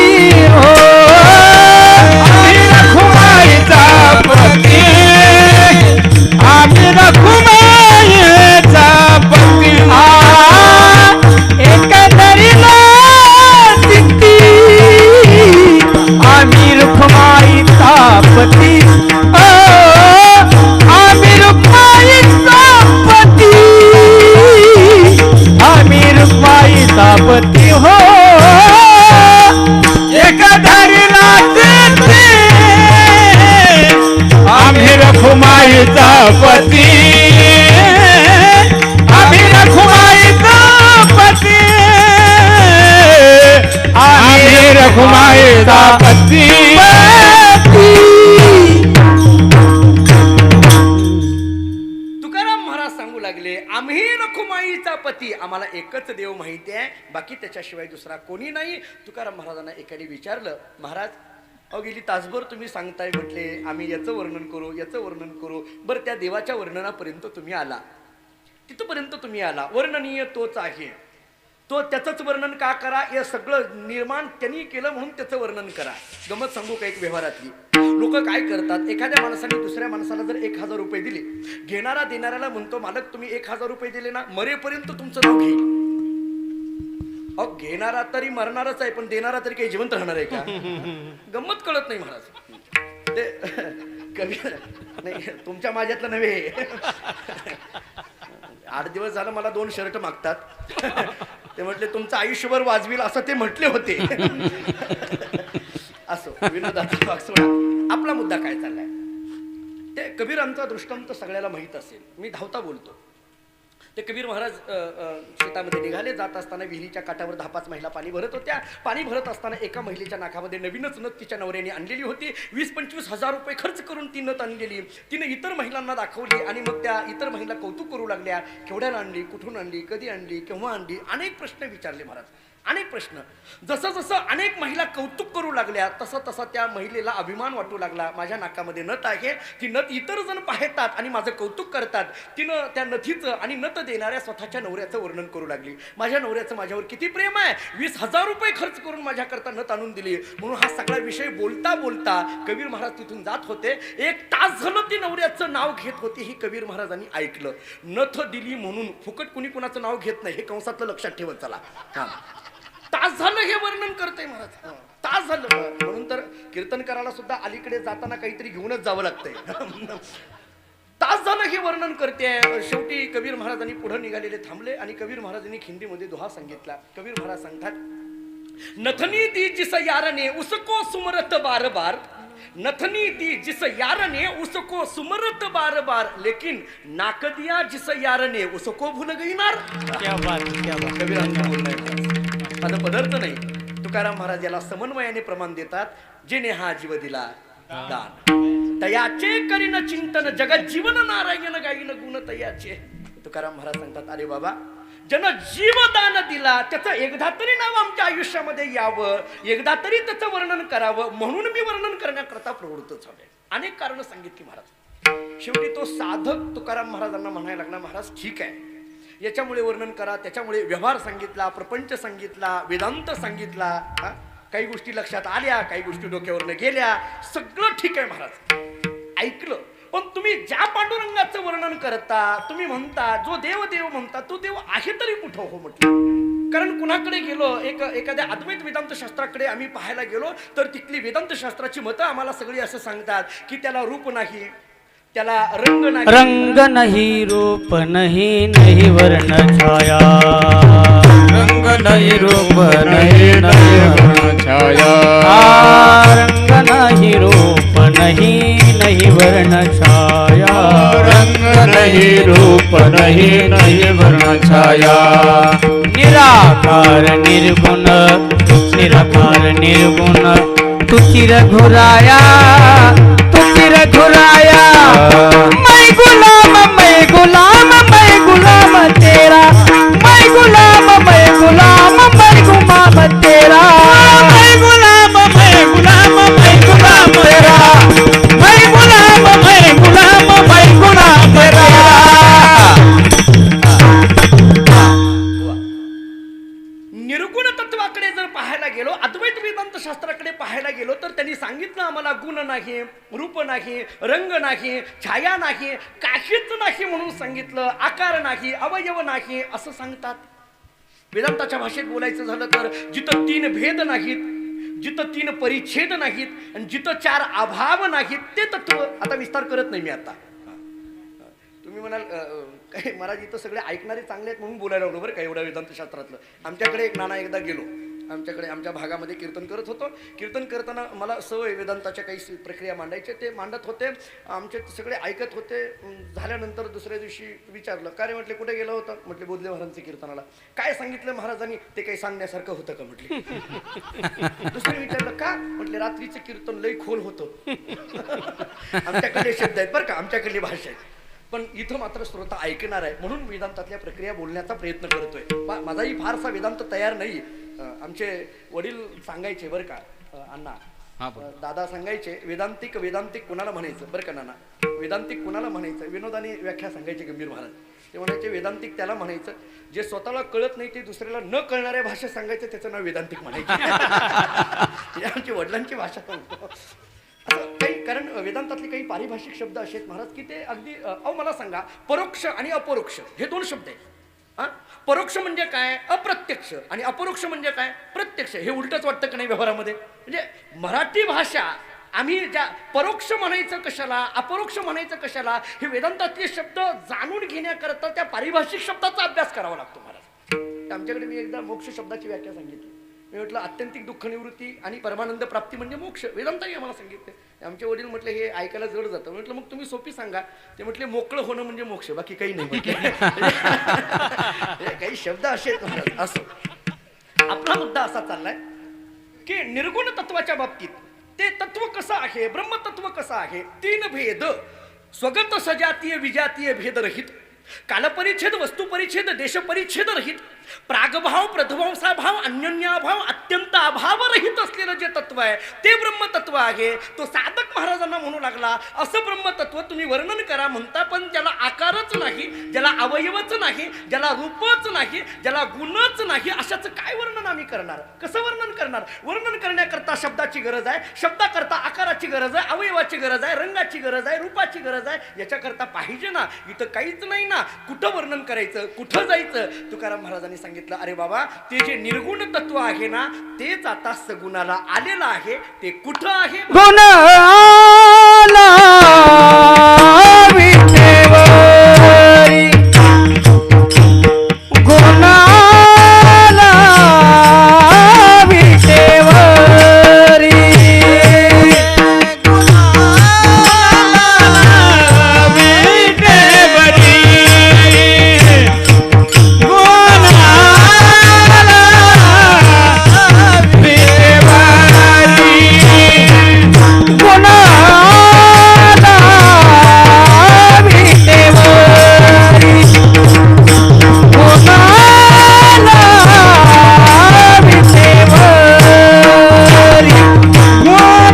हो, आम्ही रुक्माईचा पती, आम्ही रुक्माईचा पती. एक धरीला सिद्धी, आम्ही रुक्माईचा पती, आम्ही रुक्माईचा पती. एकच देव माहिती आहे, बाकी त्याच्याशिवाय दुसरा कोणी नाही. तुकाराम महाराजांना एकाने विचारलं, महाराज अहो गेली तासभर तुम्ही सांगताय म्हटले आम्ही याचं वर्णन करू याचं वर्णन करू, बरं त्या देवाच्या वर्णनापर्यंत तुम्ही आला, तिथपर्यंत तुम्ही आला, वर्णनीय तोच आहे, तो त्याचंच वर्णन का करा, हे सगळं निर्माण त्यांनी केलं म्हणून त्याचं वर्णन करा. गमत सांगू का एक व्यवहारातली, लोक काय करतात, एखाद्या माणसाने दुसऱ्या माणसाला जर 1000 रुपये दिले, घेणारा देणाऱ्याला म्हणतो मालक तुम्ही 1000 रुपये दिले ना, मरेपर्यंत तुमचं नाव घेईल. अहो घेणारा तरी मरणारच आहे, पण देणारा तरी काही जिवंत राहणार आहे का? गंमत कळत नाही महाराज. ते कवी नाही तुमच्या माझ्यातलं नव्हे. 8 दिवस झालं मला 2 शर्ट मागतात. ते म्हटले तुमचं आयुष्यभर वाजवील असं ते म्हटले होते. असो विनोदाचा भाग सोडा, आपला मुद्दा काय चाललाय. ते कबीरांचा दृष्टांत सगळ्याला माहित असेल, मी धावता बोलतो. ते कबीर महाराज शेतामध्ये निघाले, जात असताना विहिरीच्या काठावर 10-5 महिला पाणी भरत होत्या. पाणी भरत असताना एका महिलेच्या नाकामध्ये नवीनच नथ तिच्या नवऱ्याने आणलेली होती. 20-25 हजार रुपये खर्च करून ती नथ आणलेली. तिने इतर महिलांना दाखवली आणि मग त्या इतर महिला कौतुक करू लागल्या, केवढ्याला आणली, कुठून आणली, कधी आणली, केव्हा आणली, अनेक प्रश्न विचारले महाराज, अनेक प्रश्न. जसं जसं अनेक महिला कौतुक करू लागल्या तसं तसा त्या महिलेला अभिमान वाटू लागला, माझ्या नाकामध्ये नथ आहे, ती नथ इतर जण पाहतात आणि माझं कौतुक करतात. तिनं त्या नथीचं आणि नथ देणाऱ्या स्वतःच्या नवऱ्याचं वर्णन करू लागली. माझ्या नवऱ्याचं माझ्यावर किती प्रेम आहे, 20,000 रुपये खर्च करून माझ्याकरता नथ आणून दिली. म्हणून हा सगळा विषय बोलता बोलता कबीर महाराज तिथून जात होते. 1 तास झालं ती नवऱ्याचं नाव घेत होती. ही कबीर महाराजांनी ऐकलं. नथ दिली म्हणून फुकट कुणी कुणाचं नाव घेत नाही, हे कंसातलं लक्षात ठेवत चला. तास झालं हे वर्णन करते महाराज, तास झालं. म्हणून तर कीर्तन करायला सुद्धा अलीकडे जाताना काहीतरी घेऊनच जावं लागतंय. तास झालं हे वर्णन करते. शेवटी कबीर महाराजांनी पुढे निघालेले थांबले आणि कबीर महाराजांनी खिंडीमध्ये दोहा सांगितला. कबीर महाराज सांगतात, नथनी दी जिस यारने उसको सुमरत बार बार, नथनी दी जिस यारने उसको सुमरत बार बार, लेकिन नाक दिया जिस यारने उसको भूल गई नार. क्या बात, क्या बात. कबीरांचं बोलणं आहे. माझा पदार्थ नाही. तुकाराम महाराज याला समन्वयाने प्रमाण देतात, जेने हा जीव दिला दान, तयाचे करीन चिंतन जगत जीवन नारायण गाईन गुण तयाचे. तुकाराम महाराज सांगतात, अरे बाबा जन जीवदान दिला त्याचं एकदा तरी नाव आमच्या आयुष्यामध्ये यावं, एकदा तरी त्याचं वर्णन करावं, म्हणून मी वर्णन करण्याकरता प्रवृत्तच हवे. अनेक कारण सांगितली महाराज. शेवटी तो साधक तुकाराम महाराजांना म्हणायला लागला, महाराज ठीक आहे, याच्यामुळे वर्णन करा, त्याच्यामुळे व्यवहार सांगितला, प्रपंच सांगितला, वेदांत सांगितला, काही गोष्टी लक्षात आल्या, काही गोष्टी डोक्यावरनं गेल्या, सगळं ठीक आहे महाराज, ऐकलं. पण तुम्ही ज्या पांडुरंगाचं वर्णन करता, तुम्ही म्हणता जो देव देव म्हणता, तो देव आहे तरी कुठं हो म्हटलं. कारण कुणाकडे गेलो, एखाद्या अद्वैत वेदांत शास्त्राकडे आम्ही पाहायला गेलो तर तिथली वेदांत शास्त्राची मतं आम्हाला सगळी असं सांगतात की त्याला रूप नाही, त्याला रंग नाही, रंग नहीं रूप नहीं नहीं वर्ण छाया, रंग नहीं रूप नहीं नहीं वर्ण छाया, रंग नहीं रूप नहीं नहीं वर्ण छाया, रंग नहीं रूप नहीं नहीं वर्ण छाया, निराकार निर्गुण निराकार निर्गुण तुझी रघुराया तुझी रघुराया, मैं गुलाम मैं गुलाम मैं गुलाम तेरा, मैं गुलाम मैं गुलाम मैं गुलाम तेरा, मैं गुलाम मैं गुलाम मैं गुलाम तेरा, मैं गुलाम मैं गुलाम मैं गुलाम तेरा. निर्गुण तत्वाकडे जर पाहायला गेलो, अद्वैत वेदांत शास्त्राकडे पाहायला गेलो तर त्यांनी सांगितलं आम्हाला गुण नाही, रूप नाही, रंग नाही, छाया नाही, काहीच नाही म्हणून सांगितलं, आकार नाही, अवयव नाही असं सांगतात. वेदांताच्या भाषेत बोलायचं झालं तर जिथं 3 भेद नाहीत, जिथं 3 परिच्छेद नाहीत आणि जिथं 4 अभाव नाहीत ते तत्व. आता विस्तार करत नाही मी. आता तुम्ही म्हणाल काय महाराज इथं सगळे ऐकणारे चांगले आहेत म्हणून बोलायला लागलो बरं का एवढ्या वेदांत शास्त्रातलं. आमच्याकडे एक नाना एकदा गेलो, आमच्याकडे आमच्या भागामध्ये कीर्तन करत होतो. कीर्तन करताना मला सवय वेदांताच्या काही प्रक्रिया मांडायच्या, ते मांडत होते, आमचे सगळे ऐकत होते. झाल्यानंतर दुसऱ्या दिवशी विचारलं, काय रे म्हटले कुठे गेलं होतं, म्हटले बोधले महाराजांचे कीर्तनाला. काय सांगितलं महाराजांनी, ते काही सांगण्यासारखं होतं का म्हटले. दुसरे विचारलं का, म्हटले रात्रीचं कीर्तन लई खोल होतं. आमच्याकडे शब्द आहेत बरं का, आमच्याकडली भाषा आहे. पण इथं मात्र श्रोता ऐकणार आहे म्हणून वेदांतातल्या प्रक्रिया बोलण्याचा प्रयत्न करतोय. माझाही फारसा वेदांत तयार नाही. आमचे वडील सांगायचे बरं का अण्णा, दादा सांगायचे वेदांतिक वेदांतिक कुणाला म्हणायचं बरं का नाना, वेदांतिक कुणाला म्हणायचं. विनोदाने व्याख्या सांगायचे गंभीर महाराज. ते म्हणायचे वेदांतिक त्याला म्हणायचं जे स्वतःला कळत नाही ते दुसऱ्याला न कळणाऱ्या भाषेत सांगायचं, त्याचं नाव वेदांतिक म्हणायचं. ही आमची वडिलांची भाषा सांगतो असं काही. कारण वेदांतातले काही पारिभाषिक शब्द असे आहेत महाराज की ते अगदी मला सांगा, परोक्ष आणि अपरोक्ष हे दोन शब्द आहेत. परोक्ष म्हणजे काय? अप्रत्यक्ष. आणि अपरोक्ष म्हणजे काय? प्रत्यक्ष. हे उलटच वाटतं का नाही व्यवहारामध्ये? म्हणजे मराठी भाषा आम्ही ज्या परोक्ष म्हणायचं कशाला, अपरोक्ष म्हणायचं कशाला, हे वेदांतातले शब्द जाणून घेण्याकरता त्या पारिभाषिक शब्दाचा अभ्यास करावा लागतो महाराज. आमच्याकडे मी एकदा मोक्ष शब्दाची व्याख्या सांगितली. मी म्हटलं आत्यंतिक दुःख निवृत्ती आणि परमानंद प्राप्ती म्हणजे मोक्ष. वेदांताही आम्हाला सांगितलं. आमचे वडील म्हटले हे ऐकायला जड जातं. म्हटलं मग तुम्ही सोपी सांगा. ते म्हटले मोकळं होणं म्हणजे मोक्ष, बाकी काही नाही. काही शब्द असे असो. आपला मुद्दा असा चाललाय की निर्गुण तत्वाच्या बाबतीत ते तत्व कसं आहे, ब्रह्मतत्व कसं आहे, तीन भेद, स्वगत सजातीय विजातीय भेदरहित, कालपरिच्छेद वस्तुपरिच्छेद देशपरिच्छेद रहित, प्रागभाव प्रध्वंसाभाव अन्योन्याभाव अत्यंत अभावरहित असलेलं जे तत्व आहे ते ब्रह्मतत्व आहे. तो साधक महाराजांना म्हणू लागला असं ब्रह्मतत्व तुम्ही वर्णन करा म्हणता, पण ज्याला आकारच नाही, ज्याला अवयवच नाही, ज्याला रूपच नाही, ज्याला गुणच नाही, अशाचं काय वर्णन आम्ही करणार? कसं वर्णन करणार? वर्णन करण्याकरता शब्दाची गरज आहे, शब्दाकरता आकाराची गरज आहे, अवयवाची गरज आहे, रंगाची गरज आहे, रूपाची गरज आहे. याच्याकरता पाहिजे ना. इथं काहीच नाही ना. कुठं वर्णन करायचं, कुठं जायचं? तुकाराम महाराजांनी सांगितलं अरे बाबा ते जे निर्गुण तत्व आहे ना तेच आता सगुणाला आलेलं आहे. ते कुठं आहे? गुण आला विटेवरी, गुण आला विटेवरी, गुण आला विटेवरी, गुण आला विटेवरी, गुण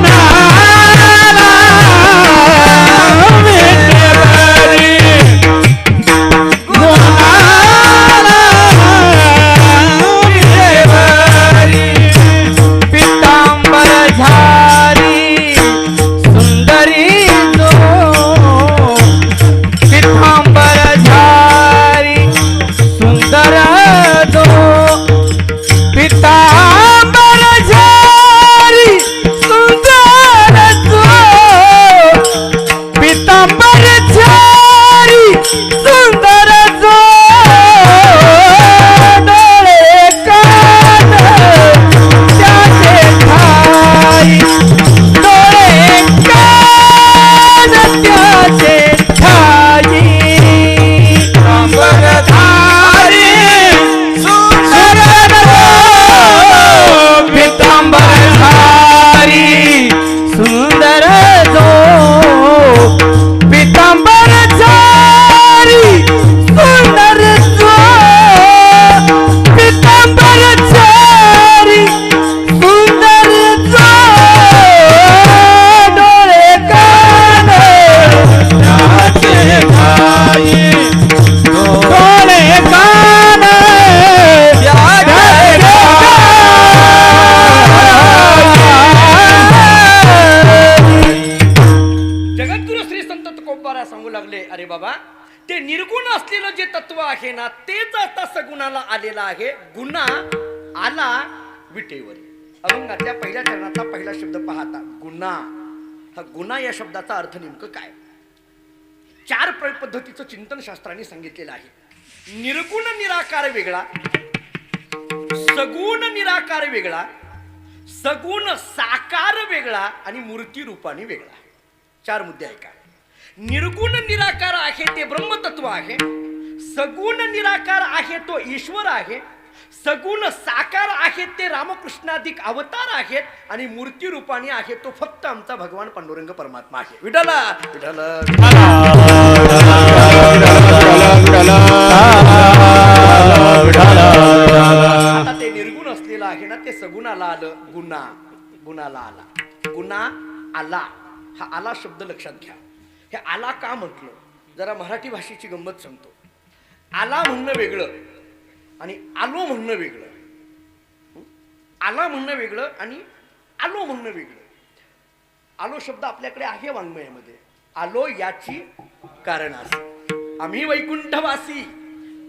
आलेला आहे. गुन्हा आला विटेवर. अभंगातल्या पहिल्या चरणातला पहिला शब्द पाहता गुन्हा. हा गुन्हा या शब्दाचा अर्थ नेमकं काय? चार पद्धतीचं चिंतन शास्त्रांनी सांगितलेलं आहे. निर्गुण निराकार वेगळा, सगुण निराकार वेगळा, सगुण साकार वेगळा आणि मूर्ती रूपाने वेगळा. चार मुद्दे आहे का? निर्गुण निराकार आहे ते ब्रह्मतत्व आहे, सगुण निराकार आहे तो ईश्वर आहे, सगुण साकार आहेत ते रामकृष्णाधिक अवतार आहेत आणि मूर्ती रूपाने आहे तो फक्त आमचा भगवान पांडुरंग परमात्मा आहे. विठ्ठला विठ्ठल आता ते निर्गुण असलेलं आहे ना, ते सगुणाला आलं, गुणाला आला, गुणा आला. हा आला शब्द लक्षात घ्या. हे आला का म्हटलं, जरा मराठी भाषेची गंमत सांगतो. आला म्हणणं वेगळं आणि आलो म्हणणं वेगळं. आला म्हणणं वेगळं आणि आलो म्हणणं वेगळं. आलो शब्द आपल्याकडे आहे वाङ्मयामध्ये. आलो याची कारण असे आम्ही वैकुंठवासी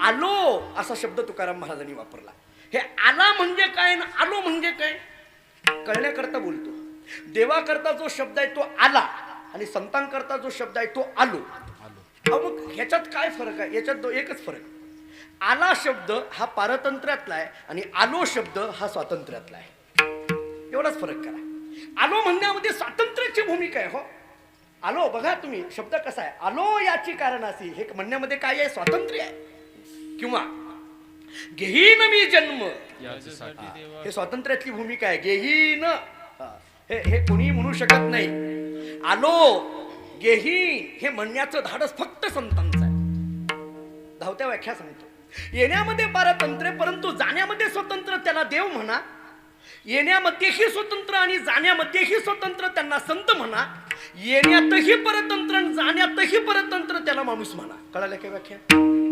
आलो असा शब्द तुकाराम महाराजांनी वापरला. हे आला म्हणजे काय ना आलो म्हणजे काय कळण्याकरता बोलतो. देवाकरता जो शब्द आहे तो आला आणि संतांकरता जो शब्द आहे तो आलो. मग ह्याच्यात काय फरक आहे? याच्यात एकच फरक. आला शब्द हा पारतंत्र्यातला आहे आणि आलो शब्द हा स्वातंत्र्यातला आहे. एवढाच फरक करा. आलो म्हणण्यामध्ये स्वातंत्र्याची भूमिका आहे. हो, आलो बघा तुम्ही शब्द कसा आहे, आलो याची कारण अशी, हे म्हणण्यामध्ये काय आहे? स्वातंत्र्य आहे. किंवा घेईन मी जन्म, हे स्वातंत्र्यातली भूमिका आहे. घेईन हे कोणी म्हणू शकत नाही. आलो घेईन हे म्हणण्याचं धाडस फक्त संतांचं आहे. धावत्या व्याख्या सांगतो. येण्यामध्ये पारतंत्र्य परंतु जाण्यामध्ये स्वतंत्र, त्याला देव म्हणा. येण्यामध्येही स्वतंत्र आणि जाण्यामध्येही स्वतंत्र, त्यांना संत म्हणा. येण्यातही परतंत्र जाण्यातही परतंत्र, त्याला माणूस म्हणा. कळालं काय व्याख्या?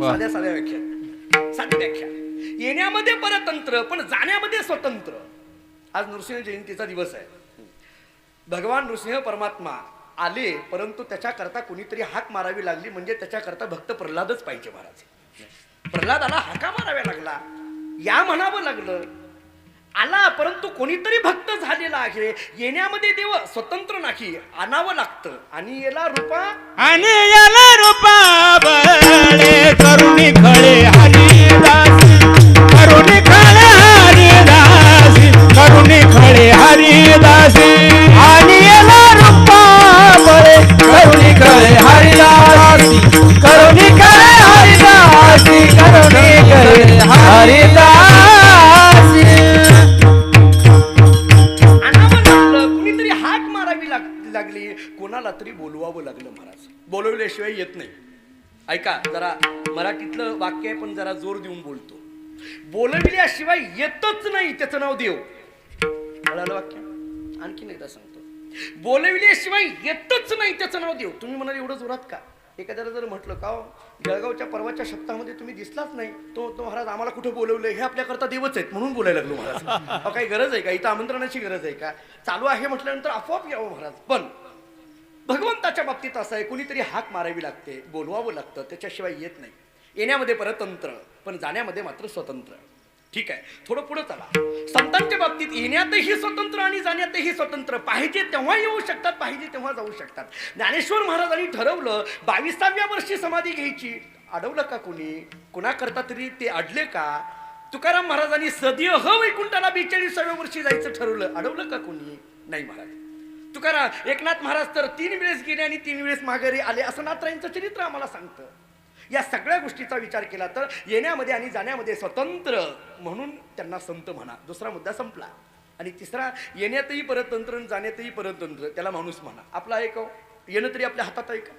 साध्या व्याख्या, साधी व्याख्या. येण्यामध्ये परतंत्र पण जाण्यामध्ये स्वतंत्र. आज नृसिंह जयंतीचा दिवस आहे. भगवान नृसिंह परमात्मा आले परंतु त्याच्याकरता कोणीतरी हाक मारावी लागली, म्हणजे त्याच्याकरता भक्त प्रल्हादच पाहिजे. महाराज प्रल्हादाला हाका माराव्या लागला, या म्हणावं लागलं. आला परंतु कोणीतरी भक्त झालेला आहे. येण्यामध्ये देव स्वतंत्र नाही, आणावं लागतं. आणि याला रूपा बळे करुणी खळे हरिदासी, करुणी खळे हरिदासी, करुणी खळे हरिदासी. आणि याला रूपा बळे करुणी खळे हरिदासी, करुणी खळे हरिदासी, करुणी खळे हरिदासी. कुणीतरी हाक मारावी लागली, कोणाला तरी बोलवावं लागलं. महाराज बोलवल्याशिवाय येत नाही. ऐका जरा, मराठीतलं वाक्य आहे पण जरा जोर देऊन बोलतो. बोलविल्याशिवाय येतच नाही, त्याचं नाव देव. कळालं वाक्य? आणखीन एकदा सांगतो. बोलविल्याशिवाय येतच नाही, त्याचं नाव देव. तुम्ही म्हणाल एवढं जोरात का? एखाद्याला जर म्हटलं का जळगावच्या परवाच्या शब्दामध्ये तुम्ही दिसलाच नाही, तो महाराज आम्हाला कुठं बोलवलं, हे आपल्याकरता देवच आहेत म्हणून बोलायला लागलो महाराज. काही गरज आहे का? इथं आमंत्रणाची गरज आहे का? चालू आहे म्हटल्यानंतर आपोआप यावं महाराज. पण भगवंताच्या बाबतीत असं आहे, कुणीतरी हाक मारावी लागते, बोलवावं लागतं, त्याच्याशिवाय येत नाही. येण्यामध्ये परतंत्र पण जाण्यामध्ये मात्र स्वतंत्र. ठीक आहे, थोडं पुढे चला. संतांच्या बाबतीत येण्यातही स्वतंत्र आणि जाण्यातही स्वतंत्र. पाहिजे तेव्हा येऊ शकतात, पाहिजे तेव्हा जाऊ शकतात. ज्ञानेश्वर महाराजांनी ठरवलं 22व्या वर्षी समाधी घ्यायची. अडवलं का कुणी? कुणाकरता तरी ते अडले का? तुकाराम महाराजांनी सदैव वैकुंठाला 42व्या वर्षी जायचं ठरवलं. अडवलं का कुणी? नाही महाराज. तुकाराम एकनाथ महाराज तर 3 वेळेस गेले आणि 3 वेळेस माघारी आले, असं नाथरायांचं चरित्र आम्हाला सांगतं. या सगळ्या गोष्टीचा विचार केला तर येण्यामध्ये आणि जाण्यामध्ये स्वतंत्र म्हणून त्यांना संत म्हणा. दुसरा मुद्दा संपला. आणि तिसरा, येण्यातही परतंत्र जाण्यातही परतंत्र, त्याला माणूस म्हणा. आपला एक येणं तरी आपल्या हातात आहे का?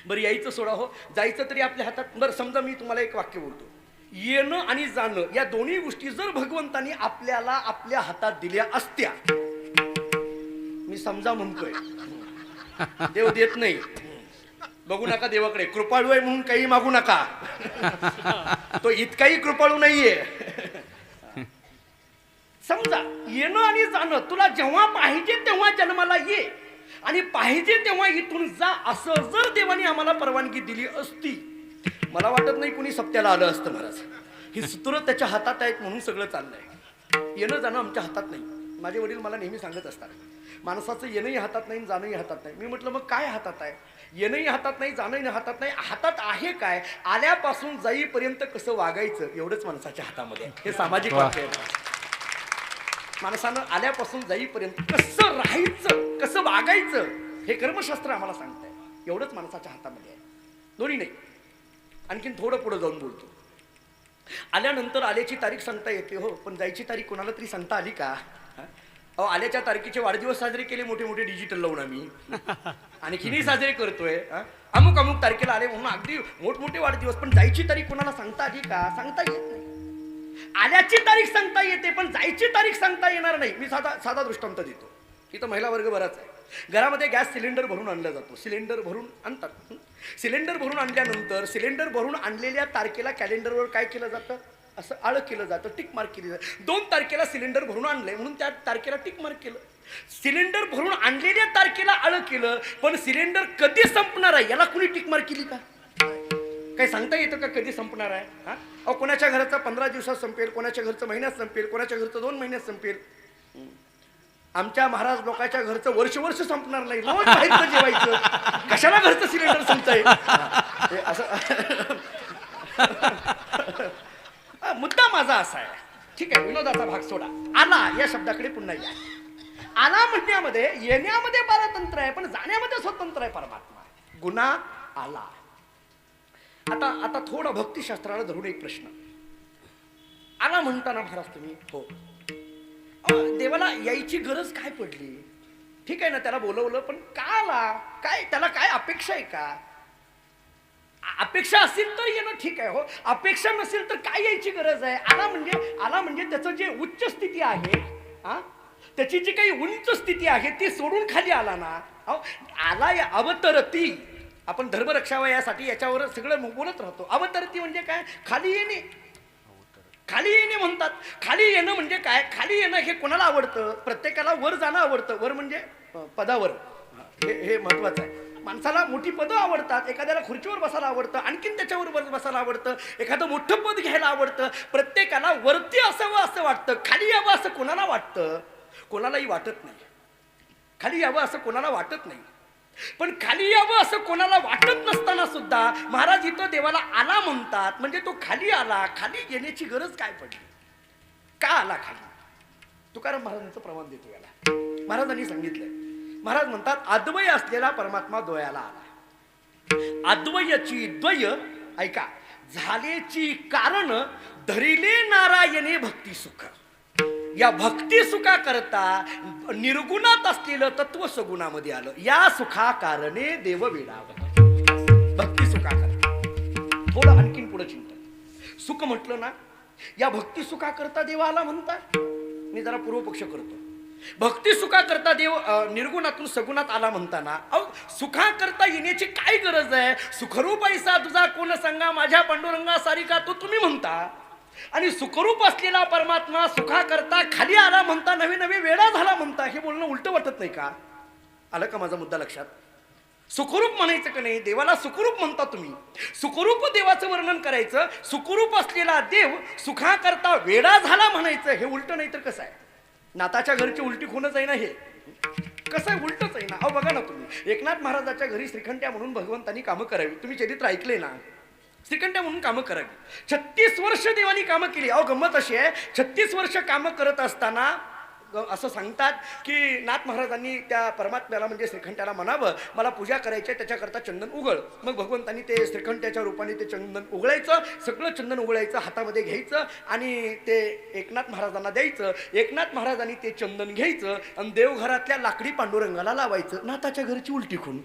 बरं यायचं सोडा, हो जायचं तरी आपल्या हातात. बरं समजा मी तुम्हाला एक वाक्य बोलतो. येणं आणि जाणं या दोन्ही गोष्टी जर भगवंतानी आपल्याला आपल्या हातात दिल्या असत्या, मी समजा म्हणतोय, देव देत नाही, बघू नका देवाकडे, कृपाळू आहे म्हणून काही मागू नका. तो इतकाही कृपाळू नाहीये. समजा येणं आणि जाणं, तुला जेव्हा पाहिजे तेव्हा जन्माला ये आणि पाहिजे तेव्हा इथून जा, असं जर देवाने आम्हाला परवानगी दिली असती, मला वाटत नाही कुणी सप्त्याला आलं असतं महाराज. ही सूत्र त्याच्या हातात आहेत म्हणून सगळं चाललंय. येणं जाणं आमच्या हातात नाही. माझे वडील मला नेहमी सांगत असतात, माणसाचं येणंही हातात नाही, जाणंही हातात नाही. मी म्हटलं मग काय हातात आहे? येणंही हातात नाही, जाणंही हातात नाही. हातात आहे काय? आल्यापासून जाईपर्यंत कसं वागायचं एवढंच माणसाच्या हातामध्ये. हे सामाजिक वाक्य आहे. माणसानं आल्यापासून जाईपर्यंत कसं राहायचं, कसं वागायचं, हे कर्मशास्त्र आम्हाला सांगतंय. एवढंच माणसाच्या हातामध्ये आहे, दोन्ही नाही. आणखीन थोडं पुढे जाऊन बोलतो. आल्यानंतर आल्याची तारीख सांगता येते हो, पण जायची तारीख कोणाला तरी सांगता आली का? हा? अहो, आल्याच्या तारखेचे वाढदिवस साजरे केले मोठे मोठे डिजिटल लावून आम्ही, आणि किती साजरे करतोय. अमुक अमुक तारखेला आले म्हणून अगदी मोठमोठे वाढदिवस, पण जायची तारीख कोणाला सांगता आली का? सांगता येत नाही. आल्याची तारीख सांगता येते, पण जायची तारीख सांगता येणार नाही. मी साधा दृष्टांत देतो. इथं महिला वर्ग बराच आहे. घरामध्ये गॅस सिलेंडर भरून आणला जातो. सिलेंडर भरून आणतात. सिलेंडर भरून आणल्यानंतर सिलेंडर भरून आणलेल्या तारखेला कॅलेंडरवर काय केलं जातं? असं आळ केलं जातं, टिक मार्क केली जाते. 2 तारखेला सिलेंडर भरून आणलंय म्हणून त्या तारखेला टिक मार्क केलं. सिलेंडर भरून आणलेल्या तारखेला आळ केलं, पण सिलेंडर कधी संपणार आहे याला कुणी टिक मार्क केली का? काही सांगता येतं का कधी संपणार आहे? हा, अहो, कोणाच्या घराचं 15 दिवसात संपेल, कोणाच्या घरचं महिन्यात संपेल, कोणाच्या घरचं 2 महिन्यात संपेल. आमच्या महाराज लोकांच्या घरचं वर्ष संपणार नाही. रोज बाहेरचं जेवायचं, कशाला घरचं सिलेंडर संपतंय? असं मुद्दा माझा असा आहे. ठीक आहे, विनोदाचा भाग सोडा. आला या शब्दाकडे पुन्हा या. आला म्हणण्यामध्ये येण्यामध्ये पारतंत्र आहे, पण जाण्यामध्ये स्वतंत्र आहे परमात्मा. गुन्हा आला. आता थोडं भक्तिशास्त्राला धरून एक प्रश्न. आला म्हणताना महाराज तुम्ही हो, देवाला यायची गरज काय पडली? ठीक आहे ना, त्याला बोलवलं, पण का आला? काय त्याला काय अपेक्षा आहे का? अपेक्षा असेल तर येणं ठीक आहे हो, अपेक्षा नसेल तर काय यायची गरज आहे? आला म्हणजे त्याचं जे उच्च स्थिती आहे, त्याची जी काही उंच स्थिती आहे ती सोडून खाली आला ना. आला या अवतरती. आपण धर्म रक्षावा यासाठी याच्यावर सगळं बोलत राहतो. अवतरती म्हणजे काय? खाली येणे. खाली येणे म्हणतात. खाली येणं म्हणजे काय? खाली येणं हे कोणाला आवडतं? प्रत्येकाला वर जाणं आवडतं. वर म्हणजे पदावर, हे महत्वाचं आहे. माणसाला मोठी पदं आवडतात, एखाद्याला खुर्चीवर बसायला आवडतं, आणखीन त्याच्यावर बसायला आवडतं, एखादं मोठं पद घ्यायला आवडतं. प्रत्येकाला वरती असावं असं वाटतं, खाली यावं असं कोणाला वाटतं? कोणालाही वाटत नाही. खाली यावं असं कोणाला वाटत नाही. पण खाली यावं असं कोणाला वाटत नसताना सुद्धा महाराज इथं देवाला आला म्हणतात. म्हणजे तो खाली आला. खाली येण्याची गरज काय पडली? का आला खाली? तुकाराम महाराजांचं प्रमाण देतो याला. महाराजांनी सांगितलंय, महाराज म्हणतात अद्वय असलेला परमात्मा द्वयाला आला. अद्वयची द्वय ऐका झालेची कारण धरिले नारायणे भक्ती सुख. या भक्ती सुखा करता निर्गुणात असलेलं तत्व सगुणामध्ये आलं. या सुखा कारणे देव वेडावं. भक्ती सुखा करता. थोडं आणखीन पुढे चिंतन. सुख म्हटलं ना, या भक्ती सुखा करता देव आला म्हणतात. मी जरा पूर्वपक्ष करतो. भक्ती सुखा करता देव निर्गुणातून सगुणात आला म्हणताना, सुखा करता येण्याची काय गरज आहे? सुखरूप ऐसा तुझा कोण सांगा, माझ्या पांडुरंगा सारिका तो तुम्ही म्हणता. आणि सुखरूप असलेला परमात्मा सुखा करता खाली आला म्हणता, नवे नवे वेडा झाला म्हणता. हे बोलणं उलट वाटत नाही का? आलं का माझा मुद्दा लक्षात? सुखरूप म्हणायचं का नाही? देवाला सुखरूप म्हणता तुम्ही. सुखरूप देवाचं वर्णन करायचं. सुखरूप असलेला देव सुखा करता वेडा झाला म्हणायचं. हे उलट नाही तर कसं आहे? नाताच्या घरची उलटी खूनच आहे ना. हे कसं आहे? उलटच आहे ना. अहो बघा ना तुम्ही, एकनाथ महाराजाच्या घरी श्रीखंड्या म्हणून भगवंतांनी कामं करावी. तुम्ही चरित्र ऐकले ना? श्रीखंड्या म्हणून कामं करावी. 36 वर्ष देवानी कामं केली. अहो गंमत अशी आहे, 36 वर्ष कामं करत असताना असं सांगतात की नाथ महाराजांनी त्या परमात्म्याला म्हणजे श्रीखंड्याला म्हणावं, मला पूजा करायची आहे, त्याच्याकरता चंदन उघळ. मग भगवंतांनी ते श्रीखंड्याच्या रूपाने ते चंदन उघळायचं. सगळं चंदन उघळायचं, हातामध्ये घ्यायचं आणि ते एकनाथ महाराजांना द्यायचं. एकनाथ महाराजांनी ते चंदन घ्यायचं आणि देवघरातल्या लाकडी पांडुरंगाला लावायचं. नाथाच्या घरची उलटी खून.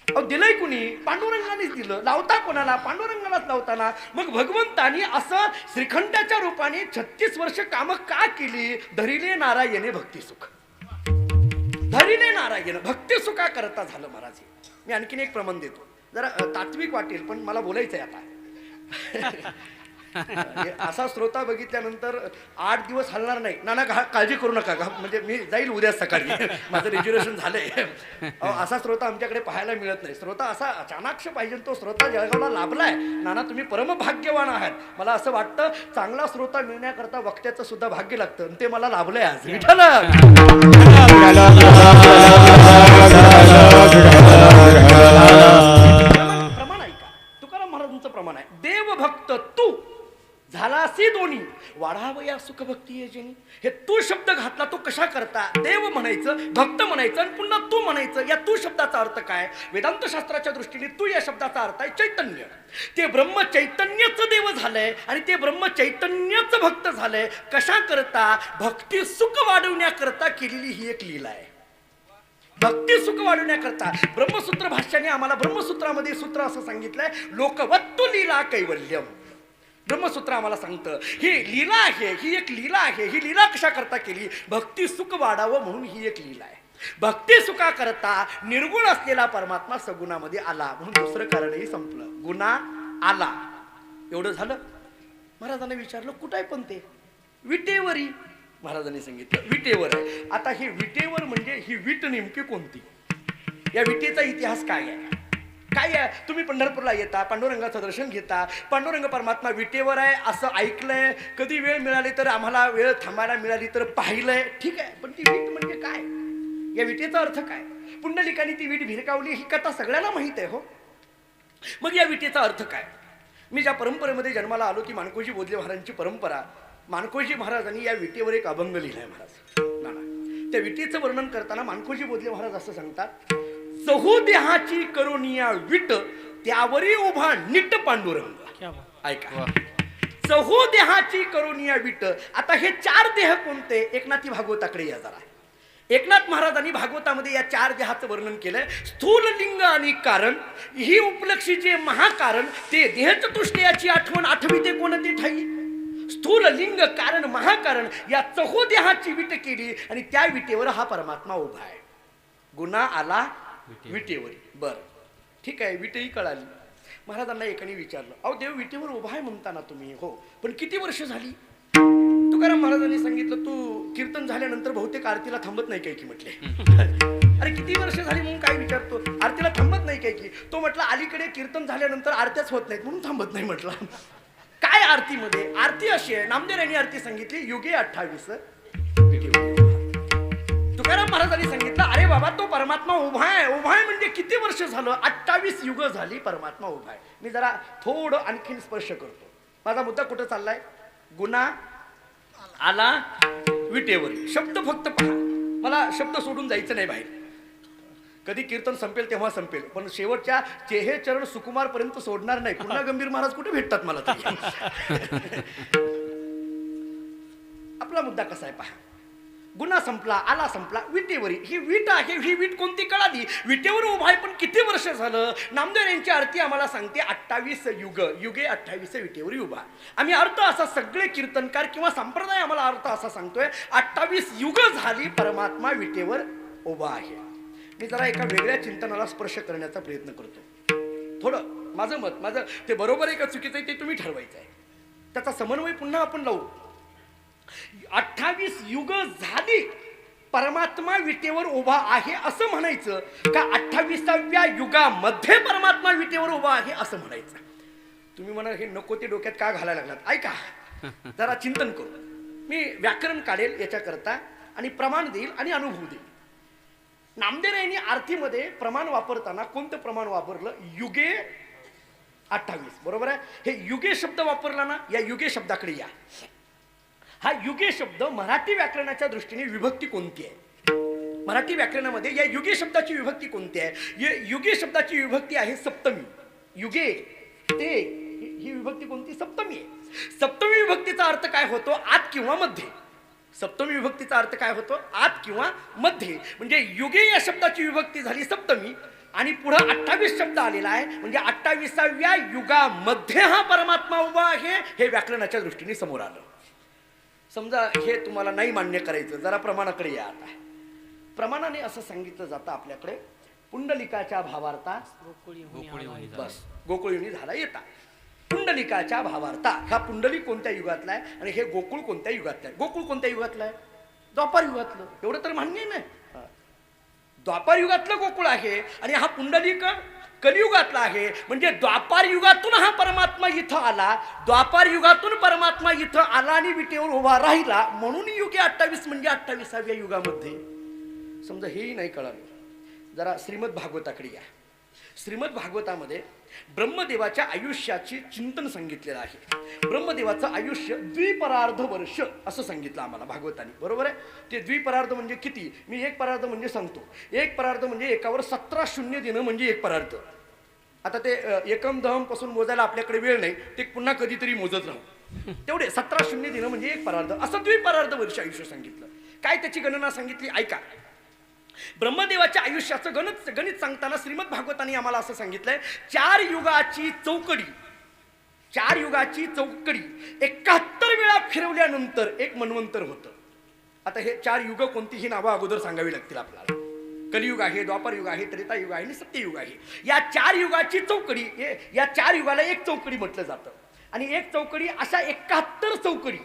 अहो दिलंय कुणी? पांडुरंगानेच दिलं. लावता कोणाला? पांडुरंगालाच लावताना. मग भगवंतानी असं श्रीखंडाच्या रूपाने 36 वर्ष कामं का केली? धरिले नारायणे भक्ती सुख. धरिले नारायण भक्ती सुखा करता झालं महाराज. मी आणखीन एक प्रमाण देतो, जरा तात्विक वाटेल पण मला बोलायचं आहे आता. असा श्रोता बघितल्यानंतर 8 दिवस हलणार नाही. नाना काळजी करू नका, म्हणजे मी जाईल उद्या सकाळी, माझं रिजर्वेशन झालंय. असा श्रोता आमच्याकडे पाहायला मिळत नाही. श्रोता असा अचानक पाहिजे. तो श्रोता जळगावला लाभलाय. नाना तुम्ही परमभाग्यवान आहात. मला असं वाटतं चांगला श्रोता मिळण्याकरता वक्त्याचं सुद्धा भाग्य लागतं. ते मला लाभलंय आज. विठ्ठल प्रमाण ऐका. तुकाराम महाराजांचं प्रमाण आहे, देवभक्त तू झालासी दोन्ही वाढावया सुख भक्ती योजनी. हे तू शब्द घातला तो कशा करता? देव म्हणायचं, भक्त म्हणायचं आणि पुन्हा तू म्हणायचं. या तू शब्दाचा अर्थ काय? वेदांत शास्त्राच्या दृष्टीने तू या शब्दाचा अर्थ आहे चैतन्य. ते ब्रह्म चैतन्यच देव झालंय आणि ते ब्रह्म चैतन्यच भक्त झालंय. कशा करता? भक्ती सुख वाढवण्याकरता केलेली ही एक लीला आहे. भक्ती सुख वाढवण्याकरता ब्रह्मसूत्र भाष्याने आम्हाला ब्रह्मसूत्रामध्ये सूत्र असं सांगितलंय, लोकवत्तु लीला कैवल्यम. ब्रह्मसूत्र आम्हाला सांगतं ही लीला आहे, ही एक लीला आहे. ही लीला कशा करता केली? भक्ती सुख वाढावं म्हणून ही एक लीला आहे. भक्ती सुखा करता निर्गुण असलेला परमात्मा सगुणामध्ये आला म्हणून दुसरं कारणही संपलं. गुणा आला. एवढं झालं. महाराजांनी विचारलं कुठं आहे? पण ते विटेवरी. महाराजांनी सांगितलं विटेवर आहे. आता ही विटेवर म्हणजे ही विट नेमकी कोणती? या विटेचा इतिहास काय आहे? काय आहे? तुम्ही पंढरपूरला येता, पांडुरंगाचं दर्शन घेता, पांडुरंग परमात्मा विटेवर आहे असं ऐकलंय. कधी वेळ मिळाली तर आम्हाला वेळ थांबायला मिळाली तर पाहिलंय, ठीक आहे. पण ती वीट म्हणजे काय? या विटेचा अर्थ काय? पुंडलिकाने ती वीट भिरकावली ही कथा सगळ्यांना माहित आहे हो. मग या विटेचा अर्थ काय? मी ज्या परंपरेमध्ये जन्माला आलो ती माणकोजी बोधले महाराजांची परंपरा. माणकोजी महाराजांनी या विटेवर एक अभंग लिहिलाय महाराज. ना त्या विटेचं वर्णन करताना माणकोजी बोधले महाराज असं सांगतात, चहुदेहाची करुणिया विट त्यावरी उभा निट पांडुरंग. ऐका, चहुदेहाची करुणिया विट. आता हे चार देह कोणते? एकनाथी भागवताकडे या जरा. एकनाथ महाराजांनी भागवतामध्ये या चार देहाचं वर्णन केलंय. स्थूल लिंग आणि कारण ही उपलक्षी जे महाकारण ते देहचतुष्टयाची आठवण आठविते कोणते ठाई. स्थूल लिंग कारण महाकारण या चहुदेहाची विट केली आणि त्या विटेवर हा परमात्मा उभा आहे. गुन्हा आला विटेवर. बर ठीक आहे, विटेही कळाली. महाराजांना एकाने विचारलं, अहो देव विटेवर उभा आहे म्हणता ना तुम्ही? हो, पण किती वर्ष झाली? तुकाराम महाराजांनी सांगितलं, तू कीर्तन झाल्यानंतर बहुतेक आरतीला थांबत नाही काय की म्हटले. अरे किती वर्ष झाली म्हणून काय विचारतो? आरतीला थांबत नाही काय की? तो म्हटलं अलीकडे कीर्तन झाल्यानंतर आरत्याच होत नाहीत म्हणून थांबत नाही म्हटलं. काय आरतीमध्ये? आरती अशी आहे, नामदेव यांनी आरती सांगितली युगे 28. तुकाराम महाराजांनी सांगितलं, अरे बाबा तो परमात्मा उभा आहे. उभा आहे म्हणजे किती वर्ष झालं? 28 युग झाली परमात्मा उभा आहे. मी जरा थोडं आणखीन स्पर्श करतो. माझा मुद्दा कुठं चाललाय? गुन्हा आला विटेवर. शब्द फक्त पहा, मला शब्द सोडून जायचं नाही बाहेर. कधी कीर्तन संपेल तेव्हा संपेल, पण शेवटच्या चेहे चरण सुकुमार पर्यंत सोडणार नाही. पुन्हा गंभीर महाराज कुठे भेटतात मला तरी. आपला मुद्दा कसा आहे पहा. गुन्हा संपला, आला संपला, विटेवरी. ही वीट आहे. ही वीट कोणती कळाली? विटेवर उभा आहे, पण किती वर्ष झालं? नामदेव यांची आरती आम्हाला सांगते 28 युग. युगे 28 विटेवरी उभा. आम्ही अर्थ असा, सगळे कीर्तनकार किंवा संप्रदाय आम्हाला अर्थ असा सांगतोय, 28 युग झाली परमात्मा विटेवर उभा आहे. मी जरा एका वेगळ्या चिंतनाला स्पर्श करण्याचा प्रयत्न करतो. थोडं माझं मत, माझं ते बरोबर आहे का चुकीचं आहे ते तुम्ही ठरवायचं आहे. त्याचा समन्वय पुन्हा आपण लावू. 28 युग झाली परमात्मा विटेवर उभा आहे असं म्हणायचं का 28व्या युगामध्ये परमात्मा विटेवर उभा आहे असं म्हणायचं? तुम्ही म्हणा हे नको ते डोक्यात का घालायला लागलात? ऐका, जरा चिंतन करू. मी व्याकरण काढेल याच्याकरता आणि प्रमाण देईल आणि अनुभव देईल. नामदेव यांनी आरतीमध्ये प्रमाण वापरताना कोणतं प्रमाण वापरलं? युगे 28. बरोबर आहे. हे युगे शब्द वापरला ना, या युगे शब्दाकडे या. हा युगे शब्द मराठी व्याकरणाच्या दृष्टीने विभक्ती कोणती आहे? मराठी व्याकरणामध्ये या युगे शब्दाची विभक्ती कोणती आहे? युगे शब्दाची विभक्ती आहे सप्तमी. युगे ते ही विभक्ती कोणती? सप्तमी आहे. सप्तमी विभक्तीचा अर्थ काय होतो? आत किंवा मध्ये. सप्तमी विभक्तीचा अर्थ काय होतो? आत किंवा मध्ये. म्हणजे युगे या शब्दाची विभक्ती झाली सप्तमी आणि पुढे 28 शब्द आलेला आहे म्हणजे 28व्या युगामध्ये हा परमात्मा उभा आहे. हे व्याकरणाच्या दृष्टीने समोर आलं. समजा हे तुम्हाला नाही मान्य करायचं, जरा प्रमाणाकडे या. आता प्रमाणाने असं सांगितलं जातं आपल्याकडे, पुंडलिकाच्या भावार्था बस गोकुळयुनी झाला येता. पुंडलिकाच्या भावार्था. हा पुंडलिक कोणत्या युगातला आहे आणि हे गोकुळ कोणत्या युगातलं आहे? गोकुळ कोणत्या युगातलं आहे? द्वापार युगातलं. एवढं तर मान्य आहे ना. द्वापार युगातलं गोकुळ आहे आणि हा पुंडलिक कलियुगातला आहे. म्हणजे द्वापार युगातून हा परमात्मा इथं आला. द्वापार युगातून परमात्मा इथं आला आणि विटेवर उभा राहिला म्हणून युगे 28 म्हणजे 28व्या युगामध्ये. समजा हेही नाही कळालं, जरा श्रीमद भागवताकडे या. श्रीमद भागवतामध्ये ब्रह्मदेवाच्या आयुष्याचे चिंतन सांगितलेलं आहे. ब्रह्मदेवाचं आयुष्य द्विपरार्ध वर्ष असं सांगितलं आम्हाला भागवताने, बरोबर आहे. ते द्विपरार्ध म्हणजे किती, मी एक परार्ध म्हणजे सांगतो. एक परार्ध म्हणजे एकावर 17 शून्य देणं म्हणजे एक परार्ध. आता ते एकम दहम पासून मोजायला आपल्याकडे वेळ नाही, ते पुन्हा कधीतरी मोजत राहू. तेवढे 17 शून्य देणं म्हणजे एक परार्ध, असं द्विपरार्ध वर्ष आयुष्य सांगितलं. काय त्याची गणना सांगितली ऐका. ब्रह्मदेवाच्या आयुष्याचं गणित सांगताना श्रीमद भागवताने आम्हाला असं सांगितलंय, 4 युगाची चौकडी 71 वेळा फिरवल्यानंतर एक मन्वंतर होतं. आता हे 4 युग कोणतीही नावं अगोदर सांगावी लागतील आपल्याला. कलियुग आहे, द्वापर युग आहे, त्रेतायुग आहे आणि सत्ययुग आहे. या 4 युगाची चौकडी, या 4 युगाला एक चौकडी म्हटलं जातं. आणि एक चौकडी अशा 71 चौकडी,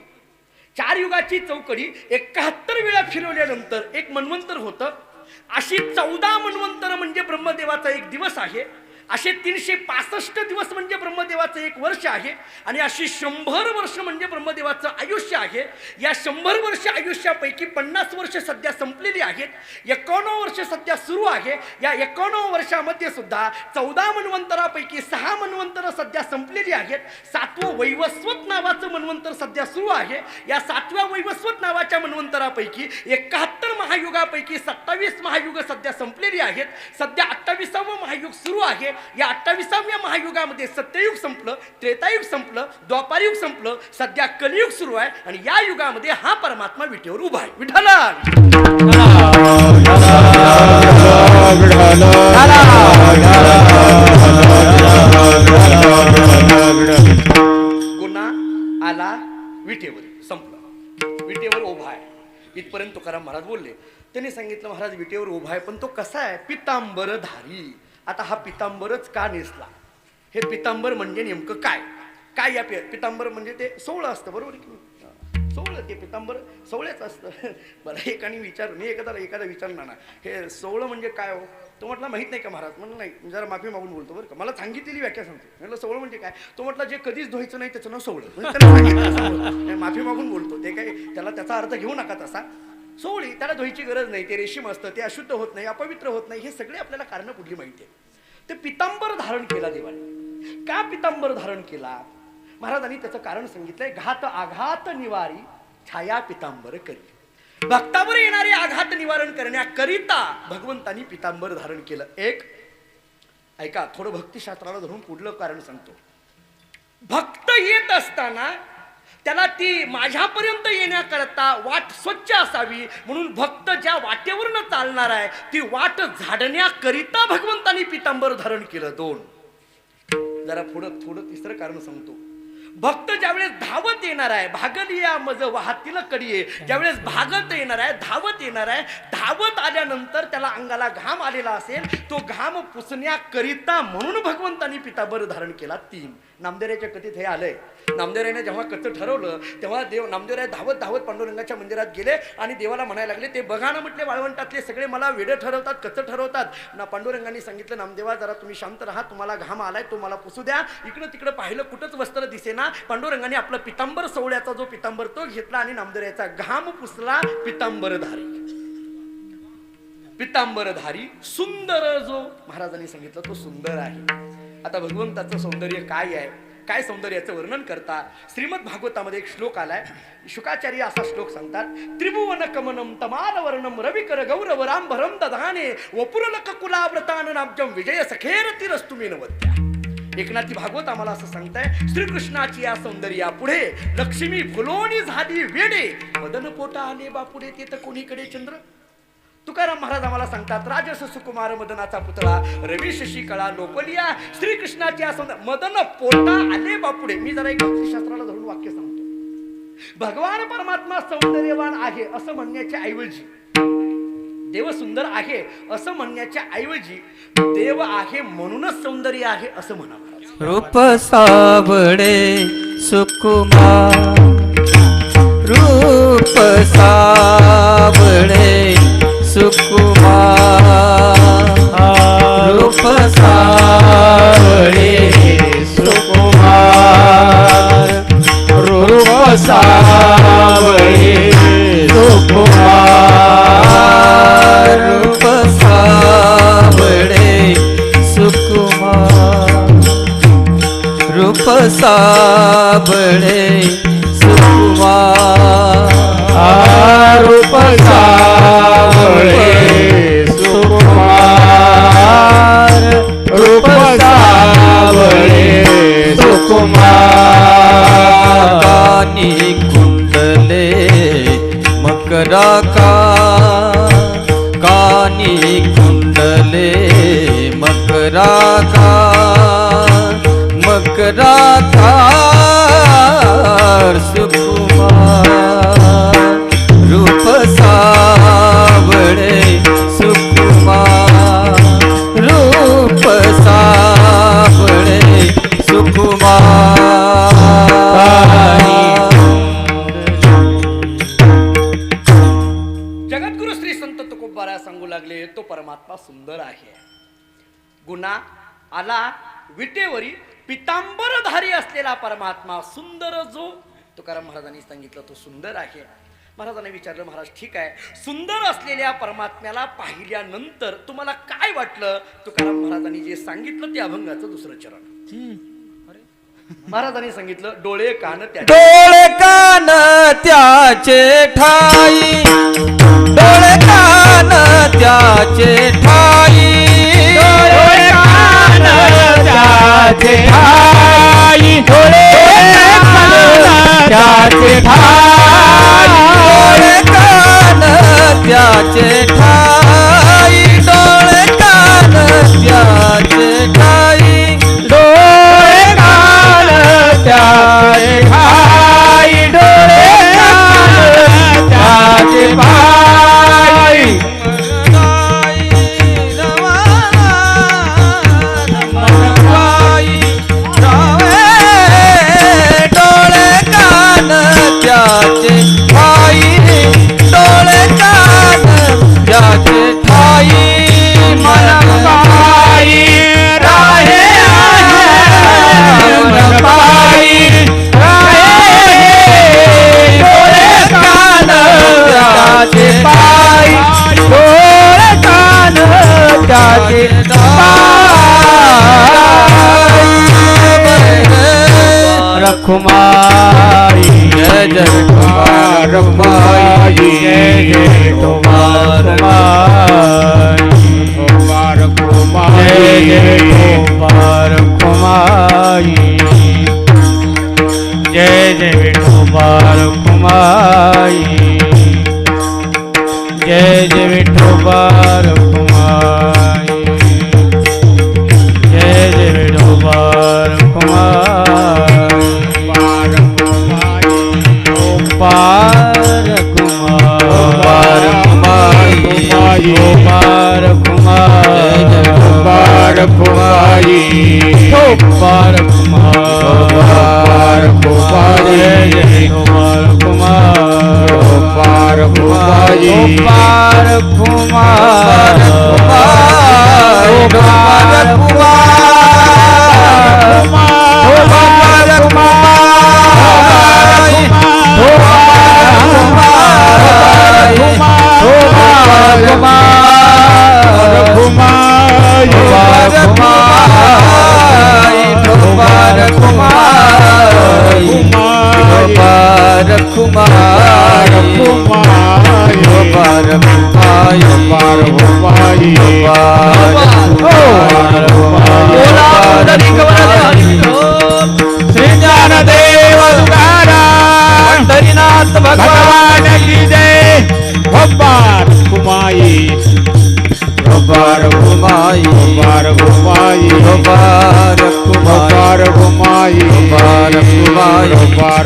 4 युगाची चौकडी 71 वेळा फिरवल्यानंतर एक मन्वंतर होतं. अशी 14 मन्वंतर म्हणजे ब्रह्मदेवाचा एक दिवस आहे. असे 365 दिवस म्हणजे ब्रह्मदेवाचं एक वर्ष आहे. आणि अशी 100 वर्ष म्हणजे ब्रह्मदेवाचं आयुष्य आहे. या 100 वर्ष आयुष्यापैकी 50 वर्ष सध्या संपलेली आहेत. 51 वर्ष सध्या सुरू आहे. या 51 वर्षामध्ये सुद्धा 14 मन्वंतरापैकी 6 मन्वंतर सध्या संपलेली आहेत. 7वं वैवस्वत नावाचं मन्वंतर सध्या सुरू आहे. या 7व्या वैवस्वत नावाच्या मन्वंतरापैकी 71 महायुगापैकी 27 महायुग सध्या संपलेली आहेत. सध्या 28वं महायुग सुरू आहे. या 28व्या महायुगामध्ये सत्ययुग संपलं, त्रेतायुग संपलं, द्वापारयुग संपलं, सध्या कलियुग सुरू आहे. आणि या युगामध्ये हा परमात्मा विटेवर उभा आहे. विठ्ठला गुन्हा आला विटेवर, संपलं, विटेवर उभा आहे. इथपर्यंत तुकाराम महाराज बोलले. त्यांनी सांगितलं, महाराज विटेवर उभा आहे, पण तो कसा आहे, पितांबरधारी. आता हा पितांबरच का नेसला, हे पितांबर म्हणजे नेमकं काय, काय या पितांबर म्हणजे ते सोवळं असतं, बरोबर की सोवळं, ते पितांबर सोवळ्याच असतं. मला एकाने मी एखादा विचारला ना, हे सोवळं म्हणजे काय हो, तो म्हटला माहित नाही का महाराज. म्हणलं नाही, जरा माफी मागून बोलतो बरं का, मला सांगितलेली व्याख्या सांगतो. म्हटलं सोवळं म्हणजे काय, तो म्हटलं जे कधीच धुवायचं नाही त्याचं नाव सोवळं. माफी मागून बोलतो, ते काय त्याला त्याचा अर्थ घेऊ नका तसा. सोवळी, त्याला धुवायची गरज नाही, ते रेशीम असतं, ते अशुद्ध होत नाही, अपवित्र होत नाही, हे सगळे आपल्याला कारण कुठली माहिती आहे. ते पितांबर धारण केला देवाने. का पितांबर धारण केला, महाराजांनी त्याचं कारण सांगितलंय. घात आघात निवारी छाया पितांबर करी. भक्तावर येणारे आघात निवारण करण्याकरिता भगवंतानी पितांबर धारण केलं. एक ऐका, थोडं भक्तिशास्त्राला धरून पुढलं कारण सांगतो. भक्त येत असताना त्याला ती माझ्यापर्यंत येण्याकरता वाट स्वच्छ असावी, म्हणून भक्त ज्या वाटेवरनं चालणार आहे ती वाट झाडण्याकरिता भगवंतानी पितांबर धारण केलं. 2 जरा थोडं तिसरं कारण सांगतो. भक्त ज्यावेळेस धावत येणार आहे, भागलिया मज वाहतील कडीये, ज्यावेळेस भागत येणार आहे, धावत येणार आहे, धावत आल्यानंतर त्याला अंगाला घाम आलेला असेल, तो घाम पुसण्याकरिता म्हणून भगवंतानी पितांबर धारण केला. 3 नामदेवरायाच्या कथेत हे आलंय. नामदेवरायाने जेव्हा कथं ठरवलं तेव्हा नामदेवराय धावत पांडुरंगाच्या मंदिरात गेले आणि देवाला म्हणायला लागले, ते बघा ना म्हटले, वाळवंटातले सगळे मला वेडे ठरवतात, कथं ठरवतात ना. पांडुरंगाने सांगितलं, नामदेवा जरा तुम्ही शांत राहा, तुम्हाला घाम आलाय तो मला पुसू द्या. इकडं तिकडं पाहिलं, कुठंच वस्त्र दिसेना. पांडुरंगाने आपलं पितांबर, सोवळ्याचा जो पितांबर तो घेतला आणि नामदेवरायाचा घाम पुसला. पितांबरधारी सुंदर जो महाराजांनी सांगितलं तो सुंदर आहे. आता भगवंताचं सौंदर्य काय आहे, काय सौंदर्याचं वर्णन करता श्रीमद भागवतामध्ये एक श्लोक आलाय. शुकाचार्य असा श्लोक सांगतात. त्रिभुवन कमनम तमाल वर्णम रविकर गौरव रामभरम दधाने वपुरलक कुलाव्रतान नाब्जम विजय सखेरतिरस्तुमेन वद्या. एकनाथी भागवत आम्हाला असं सांगताय, श्रीकृष्णाची या सौंदर्या पुढे लक्ष्मी फुलोनी झाली वेडे, मदन पोटा आले बापुडे ते तर कोणीकडे चंद्र. तुकाराम महाराज आम्हाला सांगतात, राजस सुकुमार मदनाचा पुतळा रवी शशी कळा लोपलिया. श्रीकृष्णाची या सौंदर्य मदन पोटा आले बापुडे. मी जरा एक भक्तिशास्त्राला धरून वाक्य सांगतो. भगवान परमात्मा सौंदर्यवान आहे असं म्हणण्याच्या ऐवजी, देव सुंदर आहे असं म्हणण्याच्या ऐवजी, देव आहे म्हणूनच सौंदर्य आहे असं म्हणा. रूप साबळे सुकुमार, रूप साबळे सुकुमार, रूप साबळे सुकुमार, रूप सावळे सुकुमार, रूप साबळे सुकुमार. साबळे सुकुमार रूप सावळे सुकुमार रूप सावळे सुकुमार कानी कुंडले मकराका कानी कुंडले मकराका मकराकार सुकुमार रूप सावळे सुकुमार रूप सावळे सुकुमार जगद्गुरु श्री संत तुकोबारा सांगू लागले तो परमात्मा सुंदर आहे. गुन्हा आला विटेवरी पितांबरधारी असलेला परमात्मा सुंदर जो तुकाराम महाराजांनी सांगितलं तो सुंदर आहे. महाराजांनी विचारलं, महाराज ठीक आहे, सुंदर असलेल्या परमात्म्याला पाहिल्यानंतर तुम्हाला काय वाटलं? तुकाराम महाराजांनी जे सांगितलं ते अभंगाचं दुसरं चरण. महाराजांनी सांगितलं, डोळे कान त्याचे डोळे कान त्याचे ठाई डोळे कान त्याचे ठाई डोळे कान त्याचे ठाई डोळे कान त्याचे ठाई डोळे कान त्याचे ठाई डोळे कान त्याचे ठाई डोळे कान त्याचे ठाई डोळे कान त्याचे ठाई डोळे कान त्याचे ठाई डोळे कान त्याचे ठाई मन पाई राहे मन पाई राहे डोळे कान त्याचे पाई डोळे कान त्याचे पाई रखुमाई जय जय कुमार कुमारी जय जय कुमार कुमारी कुमार कुमारी जय जय कुमार कुमारी जय जय कुमार कुमारी जय जय कुमार कुमारी पार कुमार कुमारी पार कुमार पार कुमारी पार कुमार कुमारी जय कुमार कुमार पार कुमारी पार कुमार कुमार श्री ज्ञानदेव तुकाराम पंढरीनाथ भगवान की जय भगवान कुमाई बार घुमाई बार घुमाई बार बार घुमाई बार घुमाई बार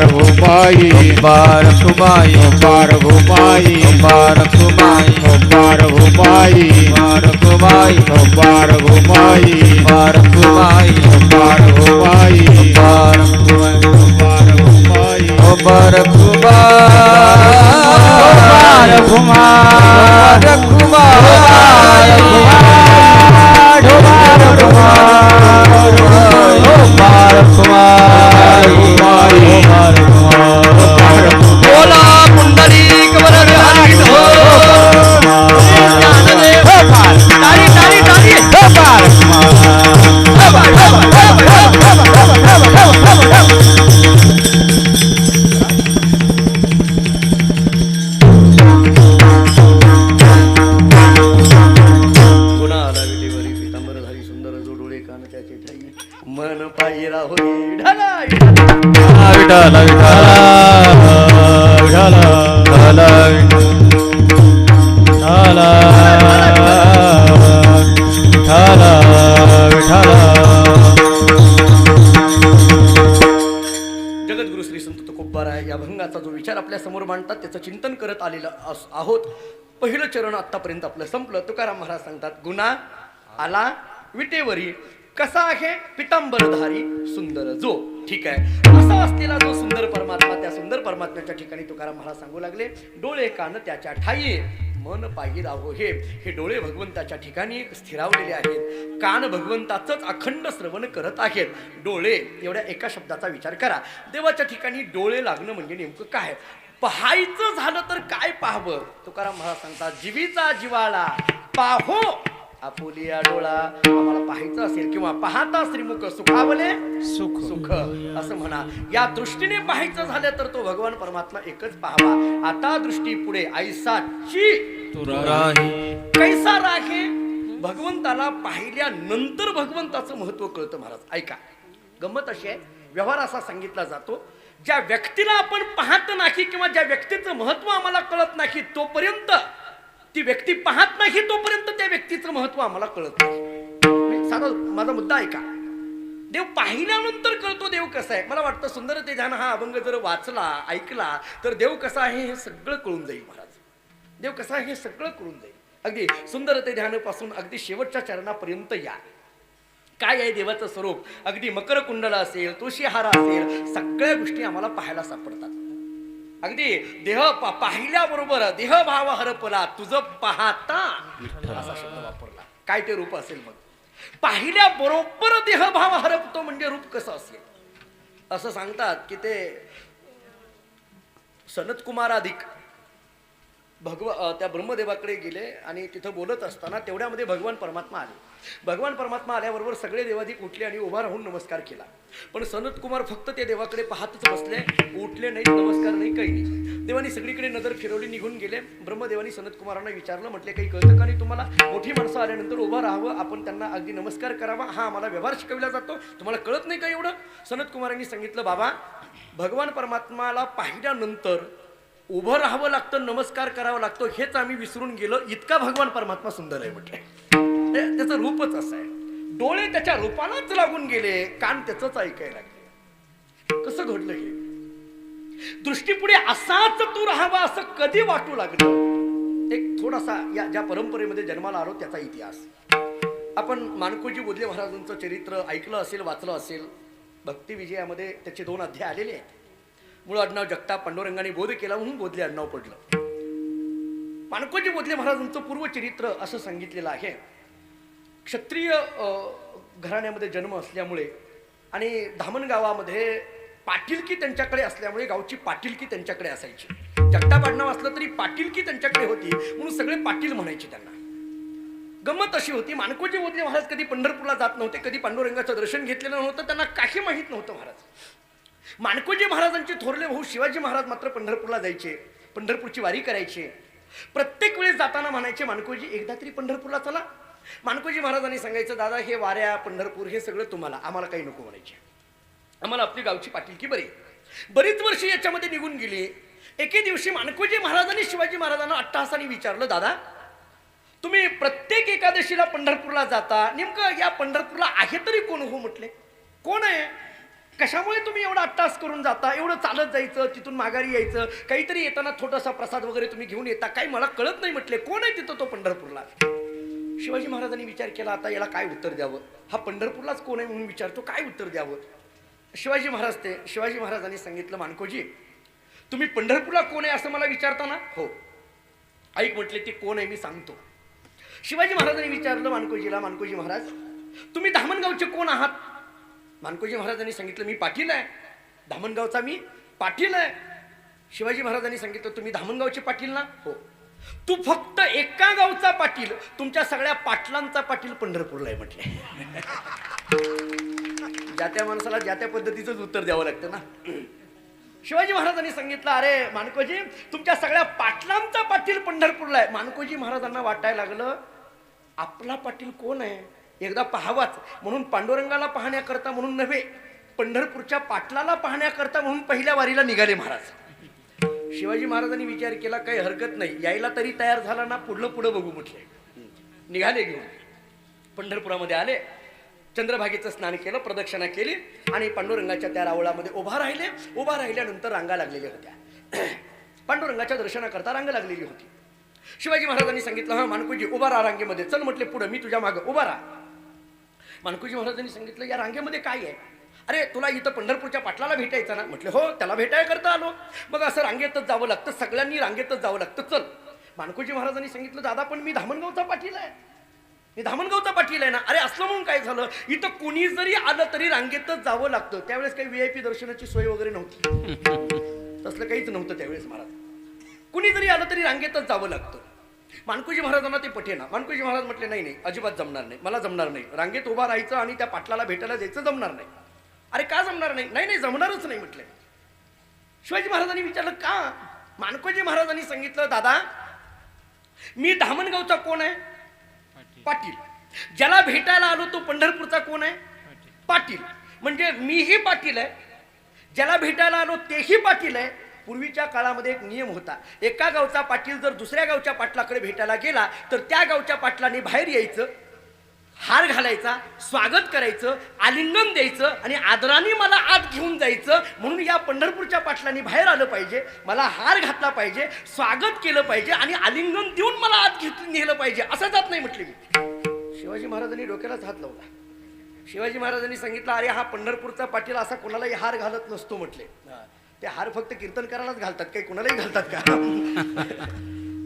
घुमाई बार घुमाई बार घुमाई बार घुमाई बार घुमाई बार घुमाई बार घुमाई बार घुमाई बार घुमाई बार घुमाई बार घुमाई बार घुमाई बार घुमाई बोला पुंडलिक वरविहारी टाळी टाळी टाळी हो पायी राहो विठ्ठला विठ्ठला. विठ्ठल विठ्ठल जगद्गुरु श्री संत तुकोबाराय या अभंगाचा जो विचार आपल्या समोर मांडतात त्याचं चिंतन करत आलेलं आहोत. पहिलं चरण आतापर्यंत आपलं संपलं. तुकाराम महाराज सांगतात, गुन्हा आला विटेवरी कसा आहे पितांबरधारी सुंदर जो. ठीक आहे, असा असलेला जो सुंदर परमात्मा, त्या सुंदर परमात्म्याच्या ठिकाणी तुकाराम महाराज सांगू लागले, डोळे कान त्याच्या ठाई मन पायी राहो. हे डोळे भगवंताच्या ठिकाणी स्थिरावलेले आहेत, कान भगवंताचंच अखंड श्रवण करत आहेत. डोळे एवढ्या एका शब्दाचा विचार करा. देवाच्या ठिकाणी डोळे लागणं म्हणजे नेमकं काय? पाहायचं झालं तर काय पाहावं? तुकाराम महाराज सांगतात, जीवीचा जिवाळा पाहो आपुलिया डोळा. आम्हाला पाहायचं असेल किंवा पाहता श्रीमुख सुखावले सुख सुख असं म्हणा. या दृष्टीने पाहायचं झालं तर तो भगवान परमात्मा एकच पाहावा. आता दृष्टी पुढे ऐसाची कैसा राखे. भगवंताला पाहिल्यानंतर भगवंताचं महत्व कळतं. महाराज ऐका, गंमत अशी आहे, व्यवहार असा सांगितला जातो, ज्या व्यक्तीला आपण पाहत नाही किंवा ज्या व्यक्तीचं महत्व आम्हाला कळत नाही तोपर्यंत, ती व्यक्ती पाहत नाही तोपर्यंत त्या व्यक्तीचं महत्व आम्हाला कळत नाही. साधा माझा मुद्दा ऐका, देव पाहिल्यानंतर कळतो देव कसा आहे. मला वाटतं सुंदर ते ध्यान हा अभंग जर वाचला ऐकला तर देव कसा आहे हे सगळं कळून जाईल. महाराज, देव कसा आहे हे सगळं कळून जाईल. अगदी सुंदर ते ध्यानापासून अगदी शेवटच्या चरणापर्यंत या. काय आहे देवाचं स्वरूप? अगदी मकर कुंडला असेल, तुळशीहारा असेल, सगळ्या गोष्टी आम्हाला पाहायला सापडतात. अगदी देह पाहिल्याबरोबर देह भाव हरपला तुझं पाहता असा शब्द वापरला. काय ते रूप असेल? मग पाहिल्याबरोबर देह भाव हरपतो म्हणजे रूप कसं असेल? असं सांगतात की ते सनत कुमाराधिक त्या ब्रह्मदेवाकडे गेले आणि तिथं बोलत असताना तेवढ्यामध्ये भगवान परमात्मा आले. भगवान परमात्मा आल्याबरोबर सगळे देवाधिक उठले आणि उभा राहून नमस्कार केला. पण सनत कुमार फक्त त्या देवाकडे पाहतच बसले, उठले नाही, नमस्कार नाही, काही नाही. देवानी सगळीकडे नजर फिरवली, निघून गेले. ब्रह्मदेवानी सनत कुमारांना विचारलं, म्हटले काही कळतं का नाही तुम्हाला? मोठी माणसं आल्यानंतर उभं राहावं, आपण त्यांना अगदी नमस्कार करावा, हा आम्हाला व्यवहार शिकविला जातो, तुम्हाला कळत नाही का एवढं? सनत कुमारांनी सांगितलं, बाबा भगवान परमात्माला पाहिल्यानंतर उभं राहावं लागतं, नमस्कार करावा लागतो, हेच आम्ही विसरून गेलो. इतका भगवान परमात्मा सुंदर आहे म्हटले. त्याचं रूपच असं आहे. डोळे त्याच्या रूपालाच लागून गेले, कान त्याच ऐकायला लागले. कसं घडलं हे? दृष्टीपुढे असाच तू राहावा असं कधी वाटू लागलं? एक थोडासा या ज्या परंपरेमध्ये जन्माला आलो त्याचा इतिहास. आपण माणकोजी बोधले महाराजांचं चरित्र ऐकलं असेल, वाचलं असेल. भक्ती विजयामध्ये त्याचे 2 अध्याय आलेले आहेत. मूळ आडनाव जगताप, पांडुरंगाने बोध केला म्हणून बोधले आडनाव पडलं. माणकोजी बोधले महाराजांचं पूर्वचरित्र असं सांगितलेलं आहे. क्षत्रिय घराण्यामध्ये जन्म असल्यामुळे आणि धामण गावामध्ये पाटीलकी त्यांच्याकडे असल्यामुळे गावची पाटीलकी त्यांच्याकडे असायची. जगताप आडनाव असलं तरी पाटीलकी त्यांच्याकडे होती म्हणून सगळे पाटील म्हणायचे त्यांना. गंमत अशी होती, माणकोजी बोधले महाराज कधी पंढरपूरला जात नव्हते, कधी पांडुरंगाचं दर्शन घेतलेलं नव्हतं, त्यांना काही माहीत नव्हतं. महाराज माणकोजी महाराजांचे थोरले भाऊ शिवाजी महाराज मात्र पंढरपूरला जायचे, पंढरपूरची वारी करायचे. प्रत्येक वेळेस जाताना म्हणायचे, माणकोजी एकदा तरी पंढरपूरला चला. माणकोजी महाराजांनी सांगायचं, दादा हे वाऱ्या पंढरपूर हे सगळं तुम्हाला, आम्हाला काही नको म्हणायचे. आम्हाला आपली गावची पाटीलकी बरी. बरीच वर्षी याच्यामध्ये निघून गेली. एके दिवशी माणकोजी महाराजांनी शिवाजी महाराजांना अट्टहासाने विचारलं, दादा तुम्ही प्रत्येक एकादशीला पंढरपूरला जाता, नेमकं या पंढरपूरला आहे तरी कोण हो? म्हटले, कोण आहे? कशामुळे तुम्ही एवढा अट्टास करून जाता? एवढं चालत जायचं, तिथून माघारी यायचं, काहीतरी येताना थोडासा प्रसाद वगैरे तुम्ही घेऊन येता, काही मला कळत नाही. म्हटले, कोण आहे तिथं तो पंढरपूरला? शिवाजी महाराजांनी विचार केला, आता याला काय उत्तर द्यावं? हा पंढरपूरलाच कोण आहे म्हणून विचारतो, काय उत्तर द्यावं? शिवाजी महाराजांनी सांगितलं, माणकोजी तुम्ही पंढरपूरला कोण आहे असं मला विचारता ना? हो. ऐक म्हटले, ते कोण आहे मी सांगतो. शिवाजी महाराजांनी विचारलं माणकोजीला, माणकोजी महाराज तुम्ही धामणगावचे कोण आहात? माणकोजी महाराजांनी सांगितलं, मी पाटील आहे, धामणगावचा मी पाटील आहे. शिवाजी महाराजांनी सांगितलं, तुम्ही धामणगावचे पाटील ना? हो. तू फक्त एका गावचा पाटील, तुमच्या सगळ्या पाटलांचा पाटील पंढरपूरला आहे म्हटले. ज्या त्या माणसाला ज्या त्या पद्धतीचंच उत्तर द्यावं लागतं ना. शिवाजी महाराजांनी सांगितलं, अरे माणकोजी तुमच्या सगळ्या पाटलांचा पाटील पंढरपूरला आहे. माणकोजी महाराजांना वाटायला लागलं, आपला पाटील कोण आहे एकदा पाहावाच, म्हणून पांडुरंगाला पाहण्याकरता म्हणून नव्हे पंढरपूरच्या पाटलाला पाहण्याकरता म्हणून पहिल्या वारीला निघाले महाराज. शिवाजी महाराजांनी विचार केला काही हरकत नाही, यायला तरी तयार झाला ना, पुढं बघू म्हटले. निघाले घेऊन पंढरपुरामध्ये आले, चंद्रभागेचं स्नान केलं, प्रदक्षिणा केली आणि पांडुरंगाच्या त्या रावळामध्ये उभा राहिले. उभा राहिल्यानंतर रांगा लागलेल्या होत्या. पांडुरंगाच्या दर्शनाकरता रांग लागलेली होती. शिवाजी महाराजांनी सांगितलं, हा मानकोजी उभा राहा रांगेमध्ये. चल म्हटले पुढे, मी तुझ्या मागं उभा राहा. मानकोजी महाराजांनी सांगितलं, या रांगेमध्ये काय आहे? अरे तुला इथं पंढरपूरच्या पाटलाला भेटायचं ना? म्हटलं हो, त्याला भेटायला करता आलो. मग असं रांगेतच जावं लागतं, सगळ्यांनी रांगेतच जावं लागतं, चल. मानकोजी महाराजांनी सांगितलं, दादा पण मी धामणगावचा पाटील आहे, मी धामणगावचा पाटील आहे ना. अरे असलं म्हणून काय झालं, इथं कोणी जरी आलं तरी रांगेतच जावं लागतं. त्यावेळेस काही VIP दर्शनाची सोय वगैरे नव्हती, तसलं काहीच नव्हतं त्यावेळेस महाराज. कुणी जरी आलं तरी रांगेतच जावं लागतं. मानकोजी महाराजांना ते पटेना. मानकोजी महाराज म्हटले, नाही नाही, अजिबात जमणार नाही, मला जमणार नाही. रांगेत उभा राहायचं आणि त्या पाटलाला भेटायला जायचं जमणार नाही. अरे का जमणार नाही? नाही नाही, जमणारच नाही म्हटले. शिवाजी महाराजांनी विचारलं का? मानकोजी महाराजांनी सांगितलं, दादा मी धामणगावचा कोण आहे? पाटील. ज्याला भेटायला आलो तो पंढरपूरचा कोण आहे? पाटील. म्हणजे मीही पाटील आहे, ज्याला भेटायला आलो तेही पाटील आहे. पूर्वीच्या काळामध्ये एक नियम होता, एका गावचा पाटील जर दुसऱ्या गावच्या पाटलाकडे भेटायला गेला तर त्या गावच्या पाटलाने बाहेर यायचं, हार घालायचा, स्वागत करायचं, आलिंगन द्यायचं आणि आदराने मला आत घेऊन जायचं. म्हणून या पंढरपूरच्या पाटलांनी बाहेर आलं पाहिजे, मला हार घातला पाहिजे, स्वागत केलं पाहिजे आणि आलिंगन देऊन मला आत नेलं पाहिजे. असं जात नाही म्हटले मी. शिवाजी महाराजांनी डोक्यालाच हात लावला. शिवाजी महाराजांनी सांगितलं, अरे हा पंढरपूरचा पाटील असा कोणालाही हार घालत नसतो म्हटले. ते हार फक्त कीर्तन करायलाच घालतात, काही कोणालाही घालतात का?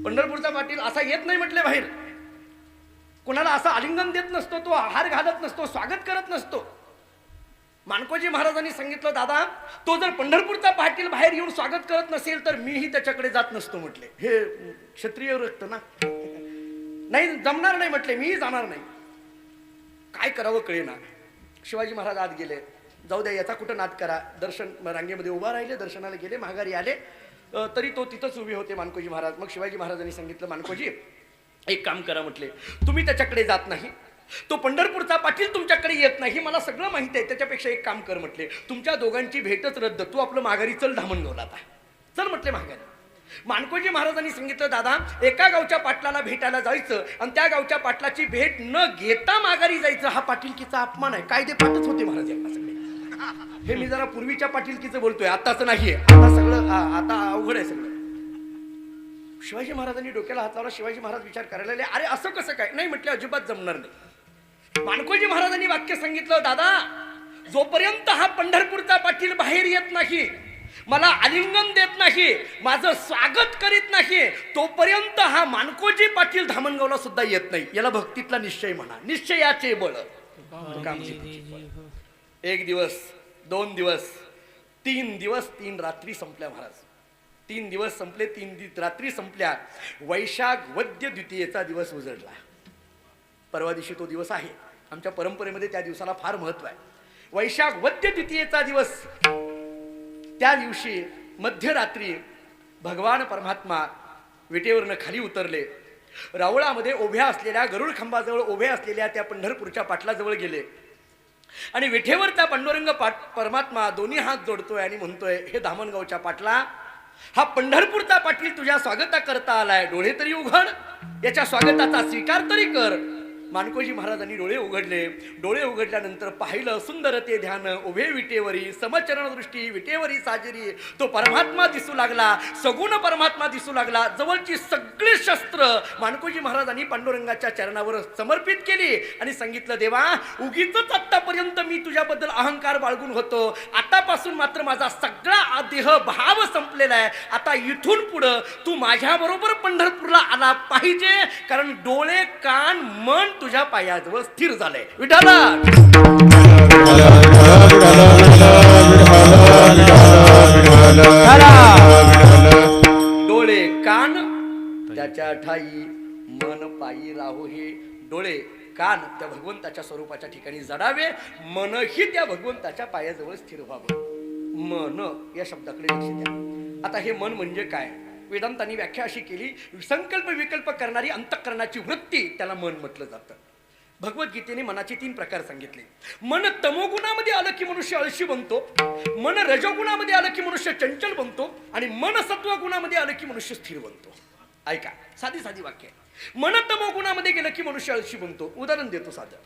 पंढरपूरचा पाटील असा येत नाही म्हटले बाहेर, कोणाला असं आलिंगन देत नसतो, तो हार घालत नसतो, स्वागत करत नसतो. मानकोजी महाराजांनी सांगितलं, दादा तो जर पंढरपूरचा पाटील बाहेर येऊन स्वागत करत नसेल तर मीही त्याच्याकडे जात नसतो म्हटले. हे क्षत्रिय रक्त ना, नाही जमणार नाही म्हटले, मीही जाणार नाही. काय करावं कळेना. शिवाजी महाराज आत गेले, जाऊ द्या याचा कुठं नाद करा. दर्शन रांगेमध्ये उभा राहिले, दर्शनाला गेले, माघारी आले तरी तो तिथंच उभे होते मानकोजी महाराज. मग शिवाजी महाराजांनी सांगितलं, मानकोजी एक काम करा म्हटले, तुम्ही त्याच्याकडे जात नाही, तो पंढरपूरचा पाटील तुमच्याकडे येत नाही, मला सगळं माहिती आहे. त्याच्यापेक्षा एक काम कर म्हटले, तुमच्या दोघांची भेटच रद्द, तू आपलं माघारी चल धामणगावला आता, चल म्हटले माघारी. मानकोजी महाराजांनी सांगितलं, दादा एका गावच्या पाटलाला भेटायला जायचं आणि त्या गावच्या पाटलाची भेट न घेता माघारी जायचं, हा पाटीलकीचा अपमान आहे. कायदे पाठच होते महाराज यांना सगळे. हे मी जरा पूर्वीच्या पाटीलकीचं बोलतोय, आताच नाहीये, आता सगळं आता अवघड आहे सगळं. शिवाजी महाराजांनी डोक्याला हात लावला. शिवाजी महाराज विचार करायला लागले, अरे असं कसं काय? नाही म्हटलं, अजिबात जमणार नाही. मानकोजी महाराजांनी वाक्य सांगितलं, दादा जोपर्यंत हा पंढरपूरचा पाटील बाहेर येत नाही, मला आलिंगन देत नाही, माझं स्वागत करीत नाही, तोपर्यंत हा मानकोजी पाटील धामणगावला सुद्धा येत नाही. याला भक्तीतला निश्चय म्हणा, निश्चयाचे बळ. एक दिवस, 2 दिवस, 3 दिवस 3 रात्री संपल्या महाराज. 3 दिवस संपले, 3 रात्री संपल्या. वैशाख वद्य द्वितीयेचा दिवस उजडला. परवा दिवशी तो दिवस आहे. आमच्या परंपरेमध्ये त्या दिवसाला फार महत्व आहे. वैशाख वद्य द्वितीयेचा दिवस. त्या दिवशी मध्यरात्री भगवान परमात्मा विटेवरनं खाली उतरले. रावळामध्ये उभ्या असलेल्या, गरुड खांबाजवळ उभ्या असलेल्या त्या पंढरपूरच्या पाटलाजवळ गेले आणि विठेवरचा पांडुरंग परमात्मा दोन्ही हात जोडतोय आणि म्हणतोय, हे धामणगावच्या पाटला, हा पंढरपूरचा पाटील तुझ्या स्वागता करता आलाय, डोळे तरी उघड, याच्या स्वागताचा स्वीकार तरी कर. मानकोजी महाराजांनी डोळे उघडले. डोळे उघडल्यानंतर पाहिलं, सुंदर ते ध्यान उभे विटेवरी, समचरण दृष्टी विटेवरी साजरी. तो परमात्मा दिसू लागला, सगुण परमात्मा दिसू लागला. जवळची सगळी शस्त्र मानकोजी महाराजांनी पांडुरंगाच्या चरणावर समर्पित केली आणि सांगितलं, देवा उगीच आतापर्यंत मी तुझ्याबद्दल अहंकार बाळगून होतो, आतापासून मात्र माझा सगळा देह भाव संपलेला आहे. आता इथून पुढं तू माझ्या बरोबर पंढरपूरला आला पाहिजे, कारण डोळे कान मन तुझ्या पायाजवळ स्थिर झालंय. विठाला डोळे कान त्याच्या ठाई, मन पायी राहो. हे डोळे कान त्या भगवंताच्या स्वरूपाच्या ठिकाणी जडावे, मनही त्या भगवंताच्या पायाजवळ स्थिर व्हावं. मन या शब्दाकडे लक्ष द्या. आता हे मन म्हणजे काय? वेदांतांनी व्याख्या अशी केली, संकल्प विकल्प करणारी अंतःकरणाची वृत्ती, त्याला मन म्हटलं जातं. भगवद्गीतेने मनाचे 3 प्रकार सांगितले. मन तमोगुणामध्ये आलं की मनुष्य आळशी बनतो, मन रजोगुणामध्ये आलं की मनुष्य चंचल बनतो, आणि मन सत्वगुणामध्ये आलं की मनुष्य स्थिर बनतो. ऐका, साधी साधी वाक्य आहे. मन तमोगुणामध्ये गेलं की मनुष्य आळशी बनतो. उदाहरण देतो साधं.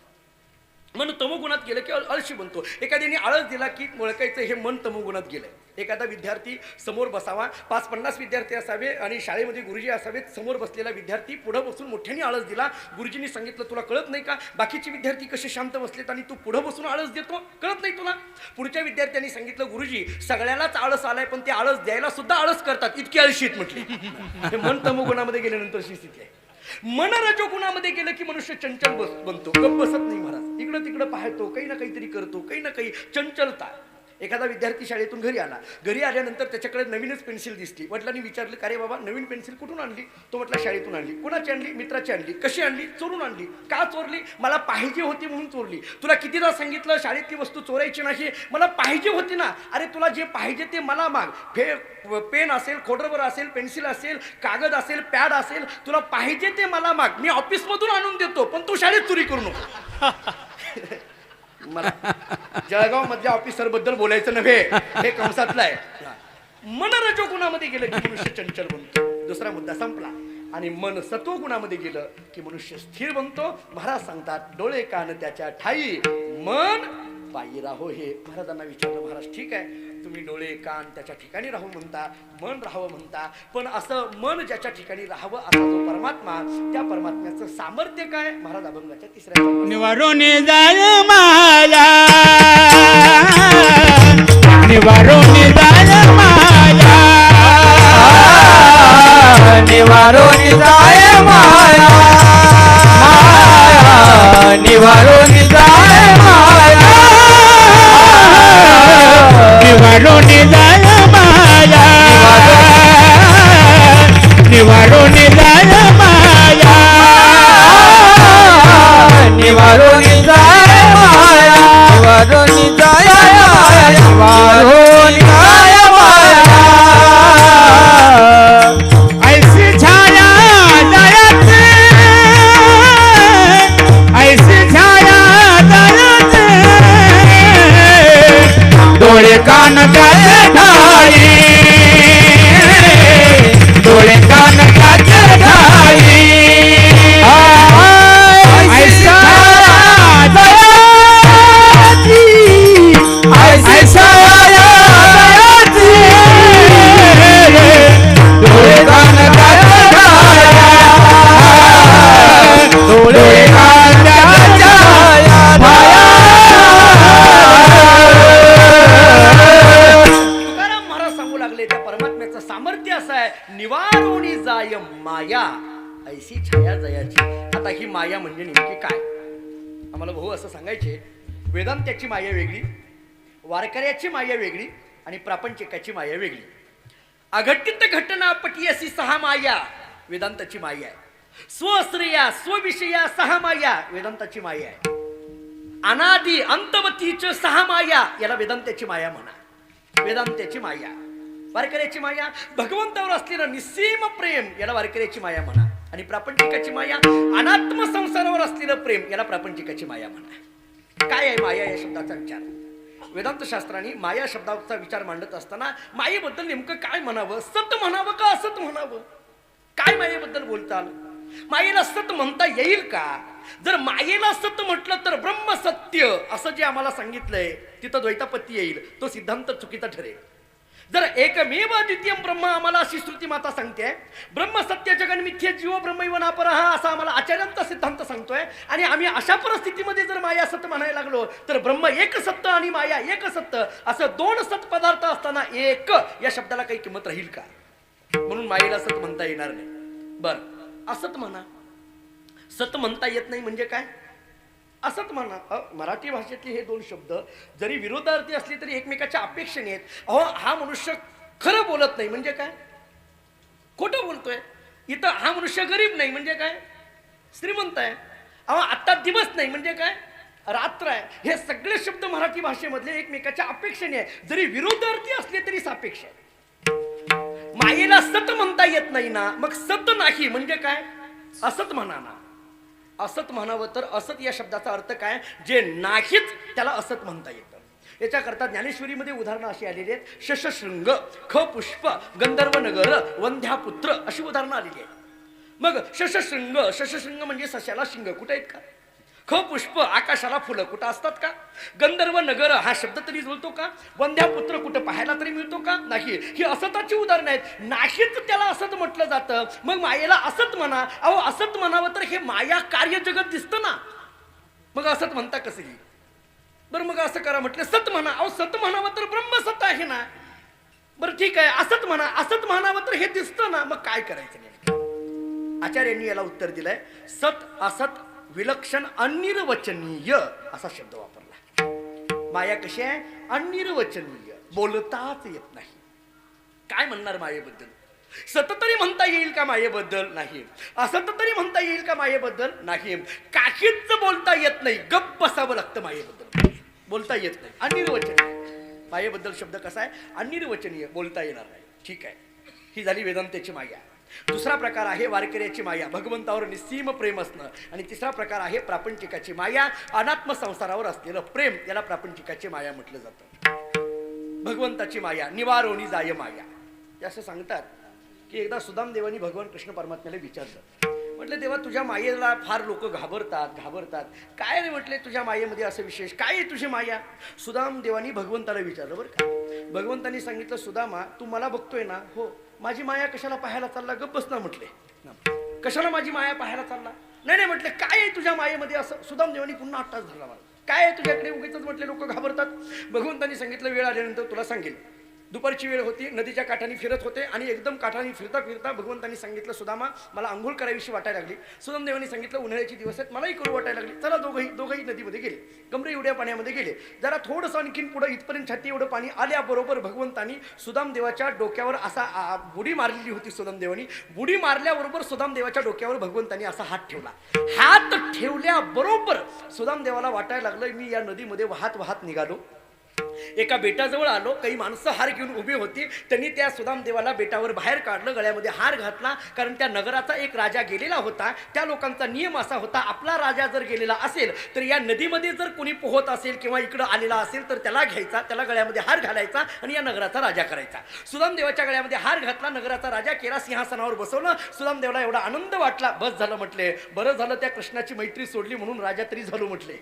मन तमोगुणात गेलं की आळशी बनतो. एखाद्याने आळस दिला की ओळखायचं हे मन तमोगुणात गेलंय. एखादा विद्यार्थी समोर बसावा, 5-50 विद्यार्थी असावे आणि शाळेमध्ये गुरुजी असावेत. समोर बसलेला विद्यार्थी पुढं बसून मोठ्याने आळस दिला. गुरुजींनी सांगितलं, तुला कळत नाही का बाकीचे विद्यार्थी कसे शांत बसलेत आणि तू पुढं बसून आळस देतो, कळत नाही तुला? पुढच्या विद्यार्थ्यांनी सांगितलं, गुरुजी सगळ्यालाच आळस आलाय पण ते आळस द्यायला सुद्धा आळस करतात, इतकी आळशी आहेत म्हटली. हे मन तमोगुणामध्ये गेल्यानंतरची स्थिती आहे. मन रजोगुणामध्ये गेलं की मनुष्य चंचल बनतो, गप्प बसत नाही महाराज. इकडं तिकडं पाहतो, काही ना काहीतरी करतो, काही ना काही चंचलता. एखादा विद्यार्थी शाळेतून घरी आला, घरी आल्यानंतर त्याच्याकडे नवीनच पेन्सिल दिसली. वडिलांनी विचारलं, का रे बाबा नवीन पेन्सिल कुठून आणली? तो म्हटला, शाळेतून आणली. कुणाची आणली? मित्राची आणली. कशी आणली? चोरून आणली. का चोरली? मला पाहिजे होती म्हणून चोरली. तुला कितीदा सांगितलं शाळेतली वस्तू चोरायची नाही? मला पाहिजे होती ना. अरे तुला जे पाहिजे ते मला माग. पेन असेल, खोडरबर असेल, पेन्सिल असेल, कागद असेल, पॅड असेल, तुला पाहिजे ते मला माग, मी ऑफिसमधून आणून देतो, पण तू शाळेत चोरी करू नको. मला जळगाव मधल्या ऑफिसर बद्दल बोलायचं नव्हे, हे कंसातलं आहे. मन रजोगुणामध्ये गेलं की मनुष्य चंचल बनतो. दुसरा मुद्दा संपला. आणि मन सत्वगुणामध्ये गेलं की मनुष्य स्थिर बनतो. महाराज सांगतात, डोळे कान त्याच्या ठाई, मन पायी राहो. हे महाराजांना विचारलं, महाराज ठीक आहे, तुम्ही डोळे कान त्याच्या ठिकाणी राहू म्हणता, मन राहावं म्हणता, पण असं मन ज्याच्या ठिकाणी राहावं असा जो परमात्मा, त्या परमात्म्याचं सामर्थ्य काय? महाराज अभंगाच्या 3ऱ्या निवारून जाय माया, निवारून जाय माया, निवारून जाय माया, निवारून जाय माया, निवारून जाय माया, निवारून जाय माया, निवारून जाय माया, निवारून जाय माया, निवारून जाय माया. ऐसी छाया दयाचे, ऐसी छाया दयाचे, डोळे कान त्याचे ठाई, डोळे कान त्याचे ठाई. ऐसी छाया दयाची, ऐसी छाया दयाची, डोळे कान त्याचे ठाई, डोळे कान त्याचे तुकाराम महाराज सांगू लागले, त्या परमात्म्याचं सामर्थ्य असं आहे, निवारोणी जाय माया, ऐशी छाया जयाची. आता ही माया म्हणजे नेमकी काय? आम्हाला भाऊ असं सांगायचे, वेदांत्याची माया वेगळी, वारकऱ्याची माया वेगळी आणि प्रापंचिकाची माया वेगळी. अघटित घटना पटी अशी 6 माया वेदांताची माया आहे. स्वश्रेया स्वविषया 6 माया वेदांताची माया आहे. अनादि अंतवतीच 6 माया, याला वेदांताची माया म्हणा. वेदांताची माया, वारकऱ्याची माया, भगवंतावर असलेलं निस्सीम प्रेम, याला वारकऱ्याची माया म्हणा. आणि प्रापंचिकाची माया, अनात्म संसारावर असलेलं प्रेम, याला प्रापंचिकाची माया म्हणा. काय आहे माया या शब्दाचा विचार? वेदांत शास्त्राने माया शब्दाचा विचार मांडत असताना मायेबद्दल नेमकं काय म्हणावं? सत म्हणावं का असत म्हणावं? काय मायेबद्दल बोलताल? मायेला सत म्हणता येईल का? जर मायेला सत म्हटलं तर ब्रह्म सत्य असं जे आम्हाला सांगितलंय तिथं द्वैतापत्ती येईल, तो सिद्धांत चुकीचा ठरेल. जर एकमेव द्वितीय ब्रह्म आम्हाला अशी श्रुती माता सांगते, ब्रह्म सत्य जगन मिथ्य जीव ब्रह्मैव नापरः असा आम्हाला आचार्यांचा सिद्धांत सांगतोय, आणि आम्ही अशा परिस्थितीमध्ये जर माया सत्य म्हणायला लागलो तर ब्रह्म एक सत्य आणि माया एक सत्य असं 2 सत पदार्थ असताना एक या शब्दाला काही किंमत राहील का? म्हणून मायेला सत म्हणता येणार नाही. बर, असत म्हणा. सत म्हणता येत नाही म्हणजे काय? असत म्हणा. मराठी भाषेतले हे 2 शब्द जरी विरोधार्थी असले तरी एकमेकाच्या अपेक्षेने आहेत. अहो, हा मनुष्य खरं बोलत नाही म्हणजे काय? खोटं बोलतोय. इथं हा मनुष्य गरीब नाही म्हणजे काय? श्रीमंत आहे. अहो, आता दिवस नाही म्हणजे काय? रात्र आहे. हे सगळे शब्द मराठी भाषेमधले एकमेकाच्या अपेक्षेने आहे, जरी विरोधार्थी असले तरी सापेक्ष आहे. मायेला सत म्हणता येत नाही ना, मग सत नाही म्हणजे काय? असत म्हणा ना. असत म्हणावं तर असत या शब्दाचा अर्थ काय, जे नाहीच त्याला असत म्हणता येतं. याच्याकरता ज्ञानेश्वरीमध्ये उदाहरणं अशी आलेली आहेत. शशशृंग, ख पुष्प, गंधर्व नगर, वंध्यापुत्र अशी उदाहरणं आलेली आहेत. मग शशशृंग म्हणजे सशाला शिंग कुठे आहेत का? ख पुष्प आकाशाला फुलं कुठं असतात का? गंधर्व नगर हा शब्द तरी जुळतो का? वंध्यापुत्र कुठं पाहायला तरी मिळतो का? नाही. ही असताची उदाहरणं आहेत. नाहीच त्याला असत म्हटलं जातं. मग मायेला असत म्हणा. अहो असत म्हणावं तर हे माया कार्य जगत दिसतं ना, मग असत म्हणता कसं येईल? बरं मग असं करा म्हटलं सत म्हणा. अहो सत म्हणावं तर ब्रह्म सत आहे ना. बरं ठीक आहे, असत म्हणा. असत म्हणावं तर हे दिसतं ना, मग काय करायचं नेमकं? आचार्यांनी याला उत्तर दिलंय. सत असत विलक्षण अनिर्वचनीय असा शब्द वापरला. माया कशी आहे? अनिर्वचनीय, बोलताच येत नाही. काय म्हणणार मायेबद्दल? सत तरी म्हणता येईल का मायेबद्दल? नाही. असत तरी म्हणता येईल का मायेबद्दल? नाही. काहीच बोलता येत नाही. गप्प बसावं लागतं मायेबद्दल, बोलता येत नाही. अनिर्वचनीय मायेबद्दल शब्द कसा आहे? अनिर्वचनीय, बोलता येणार नाही. ठीक आहे, ही झाली वेदांताची माया. दुसरा प्रकार आहे वारकऱ्याची माया, भगवंतावर निस्सीम प्रेम असणं. आणि तिसरा प्रकार आहे प्रापंचिकाची माया, अनात्म संसारावर असलेलं प्रेम. याला प्रापंचिकाची माया म्हटलं जातं. भगवंताची माया, निवारोनी जाय माया. ते असं सांगतात की एकदा सुदाम देवानी भगवान कृष्ण परमात्म्याला विचारलं, म्हटलं देवा तुझ्या मायेला फार लोक घाबरतात. काय रे म्हटले तुझ्या मायेमध्ये असं विशेष काय आहे तुझी माया? सुदाम देवानी भगवंताला विचारलं बरं का. भगवंतानी सांगितलं, सुदामा तू मला बघतोय ना? हो. माझी माया कशाला पाहायला चालला? गप्प बस ना म्हटले. कशाला माझी माया पाहायला चालला? नाही म्हटले काय आहे तुझ्या मायेमध्ये असं? सुदाम देवानी पुन्हा अट्टास धरला मला. काय आहे तुझ्याकडे? उगीच म्हटले लोक घाबरतात. भगवंतानी सांगितलं वेळ आल्यानंतर तुला सांगेल. दुपारची वेळ होती, नदीच्या काठाने फिरत होते आणि एकदम काठाने फिरता फिरता भगवंतांनी सांगितलं, सुदामा मला आंघोळ करावीशी वाटायला लागली. सुदाम देवानी सांगितलं उन्हाळ्याची दिवस आहेत, मलाही करू वाटायला लागली. चला दोघंही नदीमध्ये गेले. कमरे एवढ्या पाण्यामध्ये गेले. जरा थोडंसं आणखीन पुढे इथपर्यंत छाती एवढं पाणी आल्याबरोबर भगवंतांनी सुदाम देवाच्या डोक्यावर असा बुडी मारलेली होती. सुदाम देवानी बुडी मारल्याबरोबर सुदाम देवाच्या डोक्यावर भगवंतांनी असा हात ठेवला. हात ठेवल्याबरोबर सुदाम देवाला वाटायला लागलं मी या नदीमध्ये वाहत निघालो. एका बेटाजवळ आलो. काही माणसं हार घेऊन उभी होती. त्यांनी त्या सुदाम देवाला बेटावर बाहेर काढलं, गळ्यामध्ये हार घातला. कारण त्या नगराचा एक राजा गेलेला होता. त्या लोकांचा नियम असा होता, आपला राजा जर गेलेला असेल तर या नदीमध्ये जर कोणी पोहत असेल किंवा इकडं आलेला असेल तर त्याला घ्यायचा, त्याला गळ्यामध्ये हार घालायचा आणि या नगराचा राजा करायचा. सुदाम देवाच्या गळ्यामध्ये हार घातला, नगराचा राजा केला, सिंहासनावर बसवलं. सुदाम देवाला एवढा आनंद वाटला. बस झालं म्हटले, बरं झालं त्या कृष्णाची मैत्री सोडली म्हणून राजा तरी झालो म्हटले.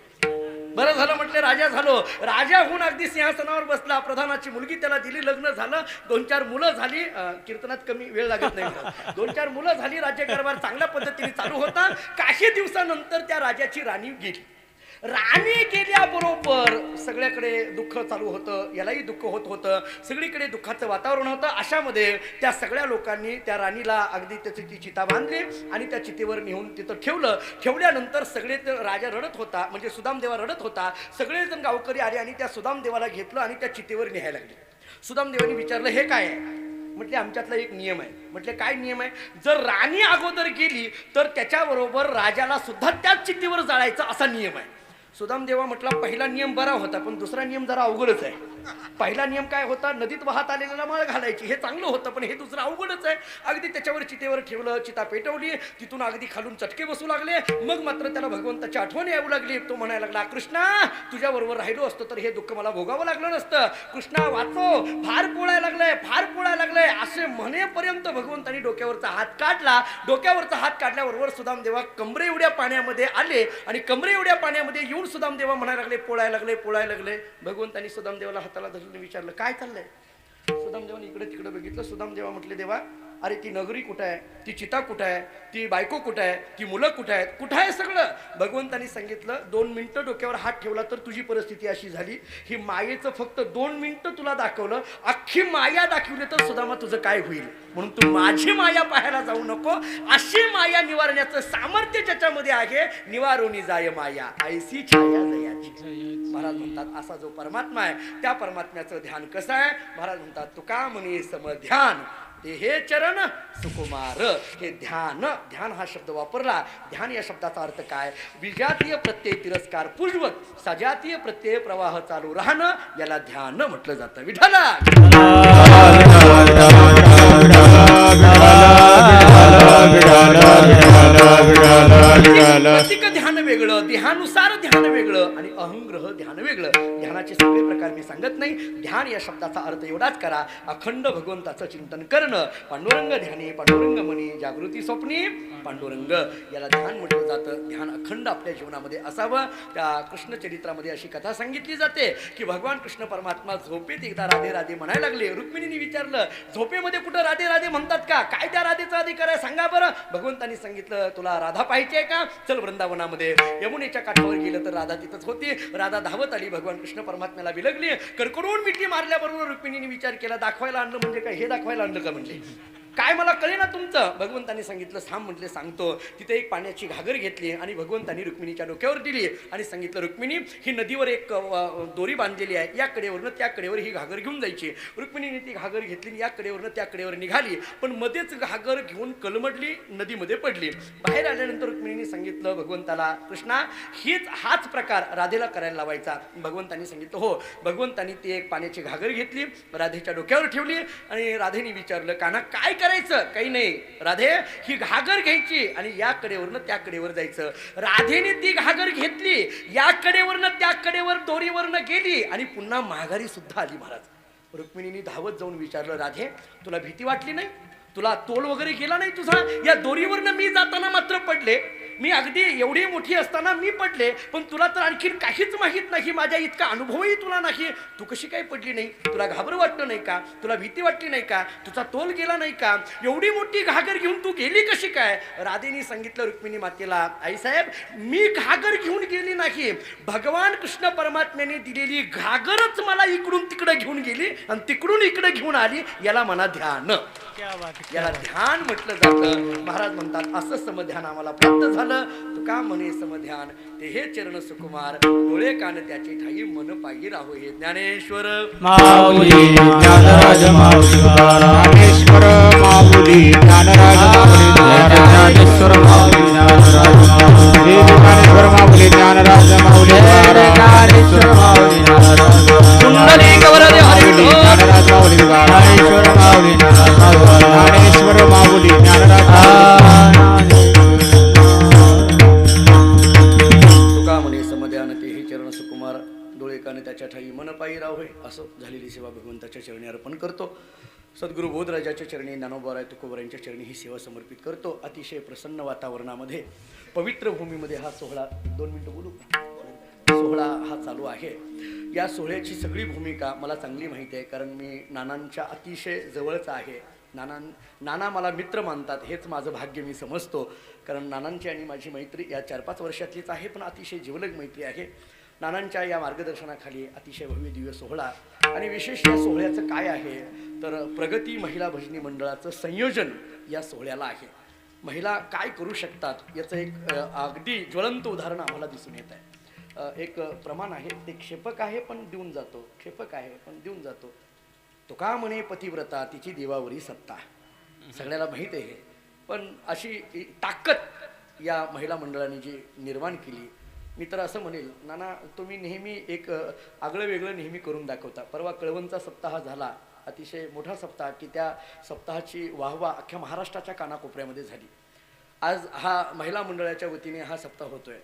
बरं झालं म्हटले, राजा झालो. राजा होऊन अगदी सिंहासनावर बसला. प्रधानाची मुलगी त्याला दिली, लग्न झालं, 2-4 मुलं झाली. कीर्तनात कमी वेळ लागत नाही. 2-4 मुलं झाली. राज्यकारभार चांगल्या पद्धतीने चालू होता. काही दिवसानंतर त्या राजाची राणी गेली. राणी गेल्याबरोबर सगळ्याकडे दुःख चालू होतं. यालाही दुःख होत होतं. सगळीकडे दुःखाचं वातावरण होतं. अशामध्ये त्या सगळ्या लोकांनी त्या राणीला अगदी त्याची ती चिता बांधली आणि त्या चितेवर नेऊन तिथं ठेवलं. ठेवल्यानंतर सगळे राजा रडत होता, म्हणजे सुदामदेवा रडत होता. सगळेजण गावकरी आले आणि त्या सुदामदेवाला घेतलं आणि त्या चितेवर न्यायला लागले. सुदामदेवानी विचारलं हे काय आहे? म्हटले आमच्यातला एक नियम आहे. म्हटले काय नियम आहे? जर राणी अगोदर गेली तर त्याच्याबरोबर राजाला सुद्धा त्याच चितेवर जाळायचा असा नियम आहे. सुदामदेवा म्हटला पहिला नियम बरा होता, पण दुसरा नियम जरा अवघडच आहे. पहिला नियम काय होता? नदीत वाहत आलेल्याला माळ घालायची, हे चांगलं होतं, पण हे दुसरं अवघडच आहे. अगदी त्याच्यावर चितेवर ठेवलं, चिता पेटवली, तिथून अगदी खालून चटके बसू लागले. मग मात्र त्याला भगवंताची आठवण येऊ लागली. तो म्हणायला लागला, कृष्णा तुझ्याबरोबर राहिलो असतो तर हे दुःख मला भोगावं लागलं नसतं. कृष्णा वाचो, फार पोळायला लागलंय असे म्हणेपर्यंत भगवंतानी डोक्यावरचा हात काढला. डोक्यावरचा हात काढल्याबरोबर सुदामदेवा कमरे एवढ्या पाण्यामध्ये आले आणि कमरे एवढ्या पाण्यामध्ये येऊन सुदामदेवा म्हणायला लागले पोळायला लागले. भगवंतानी सुदामदेवाला हाताला धरलं, विचारलं काय चाललंय? सुदामदेवाने इकडे तिकडे बघितलं. सुदामदेवा म्हटले, देवा अरे ती नगरी कुठं आहे? ती चिता कुठं आहे? ती बायको कुठं आहे? ती मुलं कुठं आहेत? कुठं आहे सगळं? भगवंतानी सांगितलं 2 मिनिटं डोक्यावर हात ठेवला तर तुझी परिस्थिती अशी झाली. ही मायेचं फक्त 2 मिनिटं तुला दाखवलं, अख्खी माया दाखवली तर सुदामा तुझं काय होईल? म्हणून तू माझी माया पाहायला जाऊ नको. अशी माया निवारण्याचं सामर्थ्य ज्याच्यामध्ये आहे, निवारोनी जाय माया ऐसी छाया जयाची. महाराज म्हणतात असा जो परमात्मा आहे त्या परमात्म्याचं ध्यान कसं आहे? महाराज म्हणतात तुका म्हणे समध्यान ते हे चरण सुकुमार. हे ध्यान हा शब्द वापरला. ध्यान या शब्दाचा अर्थ काय? विजातीय प्रत्यय तिरस्कार पूर्वक सजातीय प्रत्यय प्रवाह चालू राहणं याला ध्यान म्हटलं जातं. विठ्ठला वेगळं, देहानुसार ध्यान वेगळं आणि अहंग्रह ध्यान वेगळं. ध्यानाचे सगळे प्रकार मी सांगत नाही. ध्यान या शब्दाचा अर्थ एवढाच करा, अखंड भगवंताचं चिंतन करणं. पांडुरंग ध्यानी पांडुरंग मनी, जागृती स्वप्नी पांडुरंग, याला ध्यान म्हटलं जातं. ध्यान अखंड आपल्या जीवनामध्ये असावं. त्या कृष्ण चरित्रामध्ये अशी कथा सांगितली जाते की भगवान कृष्ण परमात्मा झोपेत एकदा राधे राधे म्हणायला लागले. रुक्मिणीने विचारलं, झोपेमध्ये कुठं राधे राधे म्हणतात का? काय त्या राधेचा अधिकार आहे सांगा बरं. भगवंतांनी सांगितलं, तुला राधा पाहिजे आहे का? चल वृंदावनामध्ये. यमुनेच्या काठावर गेलं तर राधा तिथंच होती. राधा धावत आली, भगवान कृष्ण परमात्म्याला बिलगली. कडकडून मिठी मारल्याबरोबर रुक्मिणीने विचार केला, दाखवायला आणलं म्हणजे काय? हे दाखवायला आणलं का म्हणजे काय? मला कळे ना तुमचं. भगवंतांनी सांगितलं, सांग म्हटले सांगतो. तिथे एक पाण्याची घागर घेतली आणि भगवंतांनी रुक्मिणीच्या डोक्यावर दिली आणि सांगितलं, रुक्मिणी ही नदीवर एक दोरी बांधलेली आहे, या कडेवरनं त्या कडेवर ही घागर घेऊन जायची. रुक्मिणीने ती घागर घेतली, या कडेवरनं त्या कडेवर निघाली, पण मध्येच घागर घेऊन कलमडली, नदीमध्ये पडली. बाहेर आल्यानंतर रुक्मिणीने सांगितलं भगवंताला, कृष्णा हाच प्रकार राधेला करायला लावायचा. भगवंतांनी सांगितलं हो. भगवंतांनी ती एक पाण्याची घागर घेतली, राधेच्या डोक्यावर ठेवली आणि राधेने विचारलं, कान्हा काय करायचं? काही नाही राधे, ही घागर घ्यायची आणि या कडेवरनं त्या कडेवर जायचं. राधेने ती घागर घेतली, या कडेवरनं त्या कडेवर दोरीवरनं गेली आणि पुन्हा माघारी सुद्धा आली. महाराज रुक्मिणीने धावत जाऊन विचारलं, राधे तुला भीती वाटली नाही? तुला तोल वगैरे गेला नाही तुझा? या दोरीवरनं मी जाताना मात्र पडले, मी अगदी एवढी मोठी असताना मी पडले, पण तुला तर आणखीन काहीच माहीत नाही, माझ्या इतका अनुभवही तुला नाही. तू कशी काय पडली नाही? तुला घाबर वाटलं नाही का? तुला भीती वाटली नाही का? तुझा तोल गेला नाही का? एवढी मोठी घागर घेऊन तू गेली कशी काय? राधेने सांगितलं रुक्मिणी मातेला, आईसाहेब मी घागर घेऊन गेली नाही, भगवान कृष्ण परमात्म्याने दिलेली घागरच मला इकडून तिकडे घेऊन गेली आणि तिकडून इकडे घेऊन आली. याला म्हणा ध्यान. याला ध्यान म्हटलं जातं. महाराज म्हणतात, असं समध्यान आम्हाला प्राप्त झालं. तुका म्हणे समध्यान ते हे चरण सुकुमार, डोळे कान त्याचे ठाई मन पायी राहो. हे ज्ञानेश्वर माऊली ज्ञानराज माऊली ज्ञानेश्वर माऊली ज्ञानराज माऊली ज्ञानेश्वर माऊली ज्ञानराज माऊली ज्ञानेश्वर माऊली ज्ञानराज माऊली ज्ञानेश्वर माऊली कुंडलिक वरदे हरी ज्ञानराज माऊली ज्ञानेश्वर माऊली ज्ञानेश्वर माऊली ज्ञानराज तुका म्हणे समध्यान ते हे चरण सुकुमार, डोळे कान त्याच्या ठाई मन पायी राहोय. असं झालेली सेवा भगवंताच्या चरणी अर्पण करतो. सद्गुरू बोधराजाच्या चरणी, ज्ञानोबाराय तुकोबरायांच्या चरणी ही सेवा समर्पित करतो. अतिशय प्रसन्न वातावरणामध्ये, पवित्र भूमीमध्ये हा सोहळा, 2 मिनिटं बोलू, सोहळा हा चालू आहे. या सोहळ्याची सगळी भूमिका मला चांगली माहिती आहे, कारण मी नानांच्या अतिशय जवळचा आहे. नाना मला मित्र मानतात, हेच माझं भाग्य मी समजतो. कारण नानांची आणि माझी मैत्री या 4-5 वर्षातलीच आहे, पण अतिशय जिवलग मैत्री आहे. नानांच्या या मार्गदर्शनाखाली अतिशय भव्य दिव्य सोहळा. आणि विशेष या सोहळ्याचं काय आहे तर प्रगती महिला भजनी मंडळाचं संयोजन या सोहळ्याला आहे. महिला काय करू शकतात याचं एक अगदी ज्वलंत उदाहरण आम्हाला दिसून येत आहे. एक प्रमाण आहे, ते क्षेपक आहे पण देऊन जातो, क्षेपक आहे पण देऊन जातो. तुका म्हणे पतिव्रता तिची देवावरी सत्ता, सगळ्याला माहीत आहे. पण अशी ताकद या महिला मंडळाने जी निर्माण केली, मी तर असं म्हणेल नाना, तुम्ही नेहमी एक आगळं वेगळं नेहमी करून दाखवता. परवा कळवणचा सप्ताह झाला, अतिशय मोठा सप्ताह, की त्या सप्ताहाची वाहवा अख्ख्या महाराष्ट्राच्या कानाकोपऱ्यामध्ये झाली. आज हा महिला मंडळाच्या वतीने हा सप्ताह होतोय.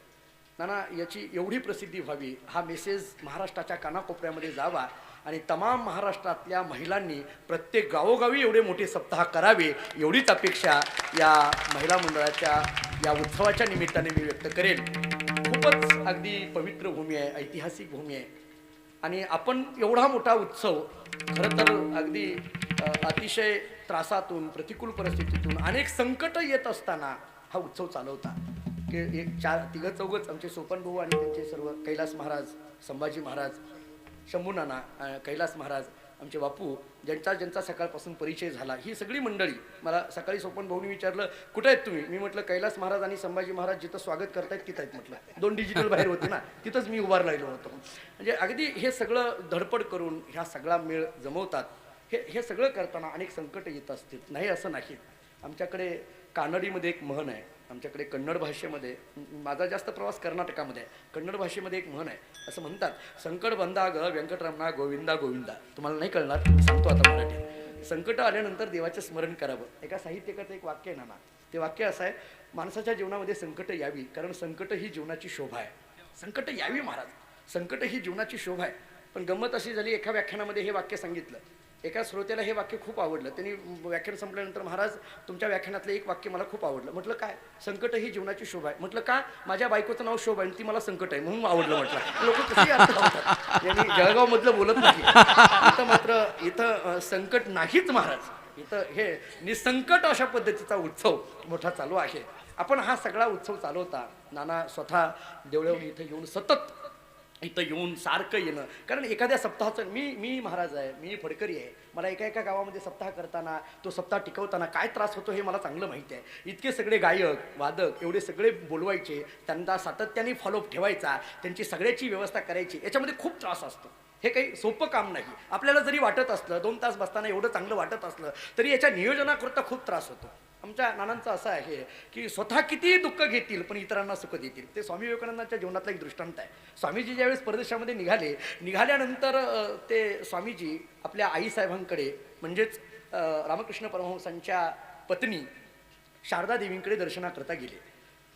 नाना, याची एवढी प्रसिद्धी व्हावी, हा मेसेज महाराष्ट्राच्या कानाकोपऱ्यामध्ये जावा आणि तमाम महाराष्ट्रातल्या महिलांनी प्रत्येक गावोगावी एवढे मोठे सप्ताह करावे, एवढीच अपेक्षा या महिला मंडळाच्या या उत्सवाच्या निमित्ताने मी व्यक्त करेल. खूपच अगदी पवित्र भूमी आहे, ऐतिहासिक भूमी आहे. आणि आपण एवढा मोठा उत्सव, खरं तर अगदी अतिशय त्रासातून, प्रतिकूल परिस्थितीतून, अनेक संकट येत असताना हा उत्सव चालवता. की एक 4-3-4 आमचे सोपन भाऊ आणि त्यांचे सर्व, कैलास महाराज, संभाजी महाराज, शंभू नाना, कैलास महाराज, आमचे बापू, ज्यांचा सकाळपासून परिचय झाला, ही सगळी मंडळी. मला सकाळी सोपन भाऊनी विचारलं कुठे आहेत तुम्ही? मी म्हटलं कैलास महाराज आणि संभाजी महाराज जिथं स्वागत करतायत तिथं आहेत म्हटलं. 2 डिजिटल बाहेर होते ना, तिथंच मी उभार राहिलो होतो. म्हणजे अगदी हे सगळं धडपड करून ह्या सगळा मेळ जमवतात. हे सगळं करताना अनेक संकट येत असतील, नाही असं नाही. आमच्याकडे कानडीमध्ये एक म्हण आहे, आमच्याकडे कन्नड भाषेमध्ये, माझा जास्त प्रवास कर्नाटकामध्ये आहे, कन्नड भाषेमध्ये एक म्हण आहे. असं म्हणतात, संकट बंदाग व्यंकटरमणा गोविंदा गोविंदा. तुम्हाला नाही कळणार, सांगतो आता मराठी. संकट आल्यानंतर देवाचे स्मरण करावं. एका साहित्यकाचं एक वाक्य आहे नाना, ते वाक्य असं आहे, माणसाच्या जीवनामध्ये संकट यावी, कारण संकट ही जीवनाची शोभा आहे. संकट यावी महाराज, संकट ही जीवनाची शोभा आहे. पण गंमत अशी झाली, एका व्याख्यानामध्ये हे वाक्य सांगितलं. एका श्रोत्याला हे वाक्य खूप आवडलं. त्यांनी व्याख्यान संपल्यानंतर, महाराज तुमच्या व्याख्यानातलं एक वाक्य मला खूप आवडलं. म्हटलं काय? संकट ही जीवनाची शोभा आहे. म्हटलं का? माझ्या बायकोचं नाव शोभा आहे आणि ती मला संकट आहे म्हणून आवडलं. म्हटलं लोक कशी अर्थ लावतात. यांनी जळगावमधलं बोलत नाही. इथं मात्र इथं संकट नाहीच महाराज. इथं हे निसंकट अशा पद्धतीचा उत्सव मोठा चालू आहे. आपण हा सगळा उत्सव चालवता. नाना स्वतः देवळावून इथं येऊन, सतत इथं येऊन सारखं येणं, कारण एखाद्या सप्ताहाचं मी महाराज आहे, मी फडकरी आहे. मला एका गावामध्ये सप्ताह करताना, तो सप्ताह टिकवताना काय त्रास होतो हे मला चांगलं माहिती आहे. इतके सगळे गायक वादक एवढे सगळे बोलवायचे, त्यांना सातत्याने फॉलोअप ठेवायचा, त्यांची सगळ्याची व्यवस्था करायची, याच्यामध्ये खूप त्रास असतो. हे काही सोपं काम नाही. आपल्याला जरी वाटत असलं 2 तास बसताना एवढं चांगलं वाटत असलं तरी याच्या नियोजनाकरता खूप त्रास होतो. आमच्या नानांचं असं आहे की स्वतः कितीही दुःख घेतील पण इतरांना सुख देतील. ते स्वामी विवेकानंदांच्या जीवनातला एक दृष्टांत आहे. स्वामीजी ज्यावेळेस परदेशामध्ये निघाल्यानंतर ते स्वामीजी आपल्या आईसाहेबांकडे, म्हणजेच रामकृष्ण परमहंसांच्या पत्नी शारदा देवींकडे दर्शनाकरता गेले.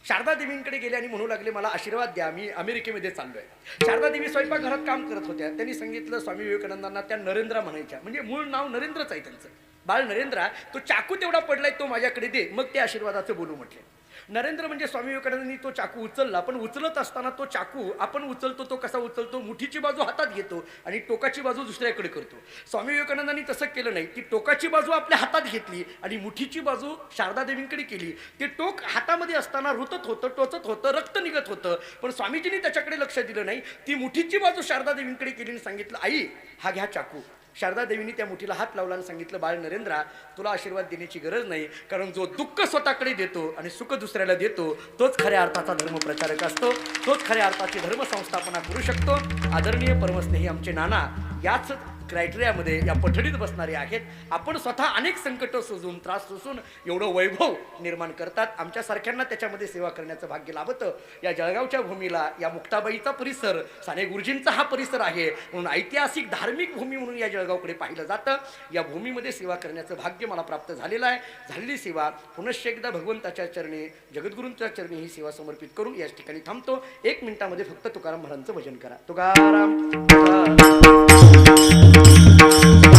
शारदा देवींकडे गेले आणि म्हणू लागले, मला आशीर्वाद द्या, मी अमेरिकेमध्ये चाललोय. शारदा देवी स्वयंपाकघरात काम करत होत्या. त्यांनी सांगितलं स्वामी विवेकानंदांना, त्या नरेंद्रा म्हणायच्या, म्हणजे मूळ नाव नरेंद्रच आहे त्यांचं, बाळ नरेंद्रा, तो चाकू तेवढा पडलाय तो माझ्याकडे दे, मग ते आशीर्वादाचं बोलू म्हटले. नरेंद्र म्हणजे स्वामी विवेकानंदांनी तो चाकू उचलला, पण उचलत असताना तो चाकू आपण उचलतो तो कसा उचलतो, मुठीची बाजू हातात घेतो आणि टोकाची बाजू दुसऱ्याकडे करतो. स्वामी विवेकानंदांनी तसं केलं नाही. ती टोकाची बाजू आपल्या हातात घेतली आणि मुठीची बाजू शारदा देवींकडे केली. ते टोक हातामध्ये असताना रुतत होतं, टोचत होतं, रक्त निघत होतं, पण स्वामीजींनी त्याच्याकडे लक्ष दिलं नाही. ती मुठीची बाजू शारदा देवींकडे केली आणि सांगितलं, आई हा घ्या चाकू. शारदा देवींनी त्या मुठीला हात लावला आणि सांगितलं, बाळ नरेंद्रा, तुला आशीर्वाद देण्याची गरज नाही, कारण जो दुःख स्वतःकडे देतो आणि सुख दुसऱ्याला देतो तोच खऱ्या अर्थाचा धर्मप्रचारक असतो, तोच खऱ्या अर्थाची धर्मसंस्थापना करू शकतो. आदरणीय परमस्नेही आमचे नाना याच क्रायटेरियामध्ये या पठडीत बसणारे आहेत. आपण स्वतः अनेक संकट सोसून, त्रास सोसून एवढं वैभव निर्माण करतात. आमच्यासारख्यांना त्याच्यामध्ये सेवा करण्याचं भाग्य लाभतं. या जळगावच्या भूमीला, या मुक्ताबाईचा परिसर, साने गुरुजींचा हा परिसर आहे म्हणून ऐतिहासिक धार्मिक भूमी म्हणून या जळगावकडे पाहिलं जातं. या भूमीमध्ये सेवा करण्याचं भाग्य मला प्राप्त झालेलं आहे. झालेली सेवा पुनश्च एकदा भगवंताच्या चरणी, जगद्गुरूंच्या चरणी ही सेवा समर्पित करून याच ठिकाणी थांबतो. 1 मिनिटामध्ये फक्त तुकाराम महाराजांचं भजन करा. तुकाराम तुकाराम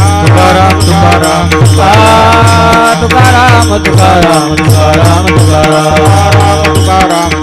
तुकाराम तुकाराम तुकाराम तुकाराम तुकाराम तुकाराम तुकाराम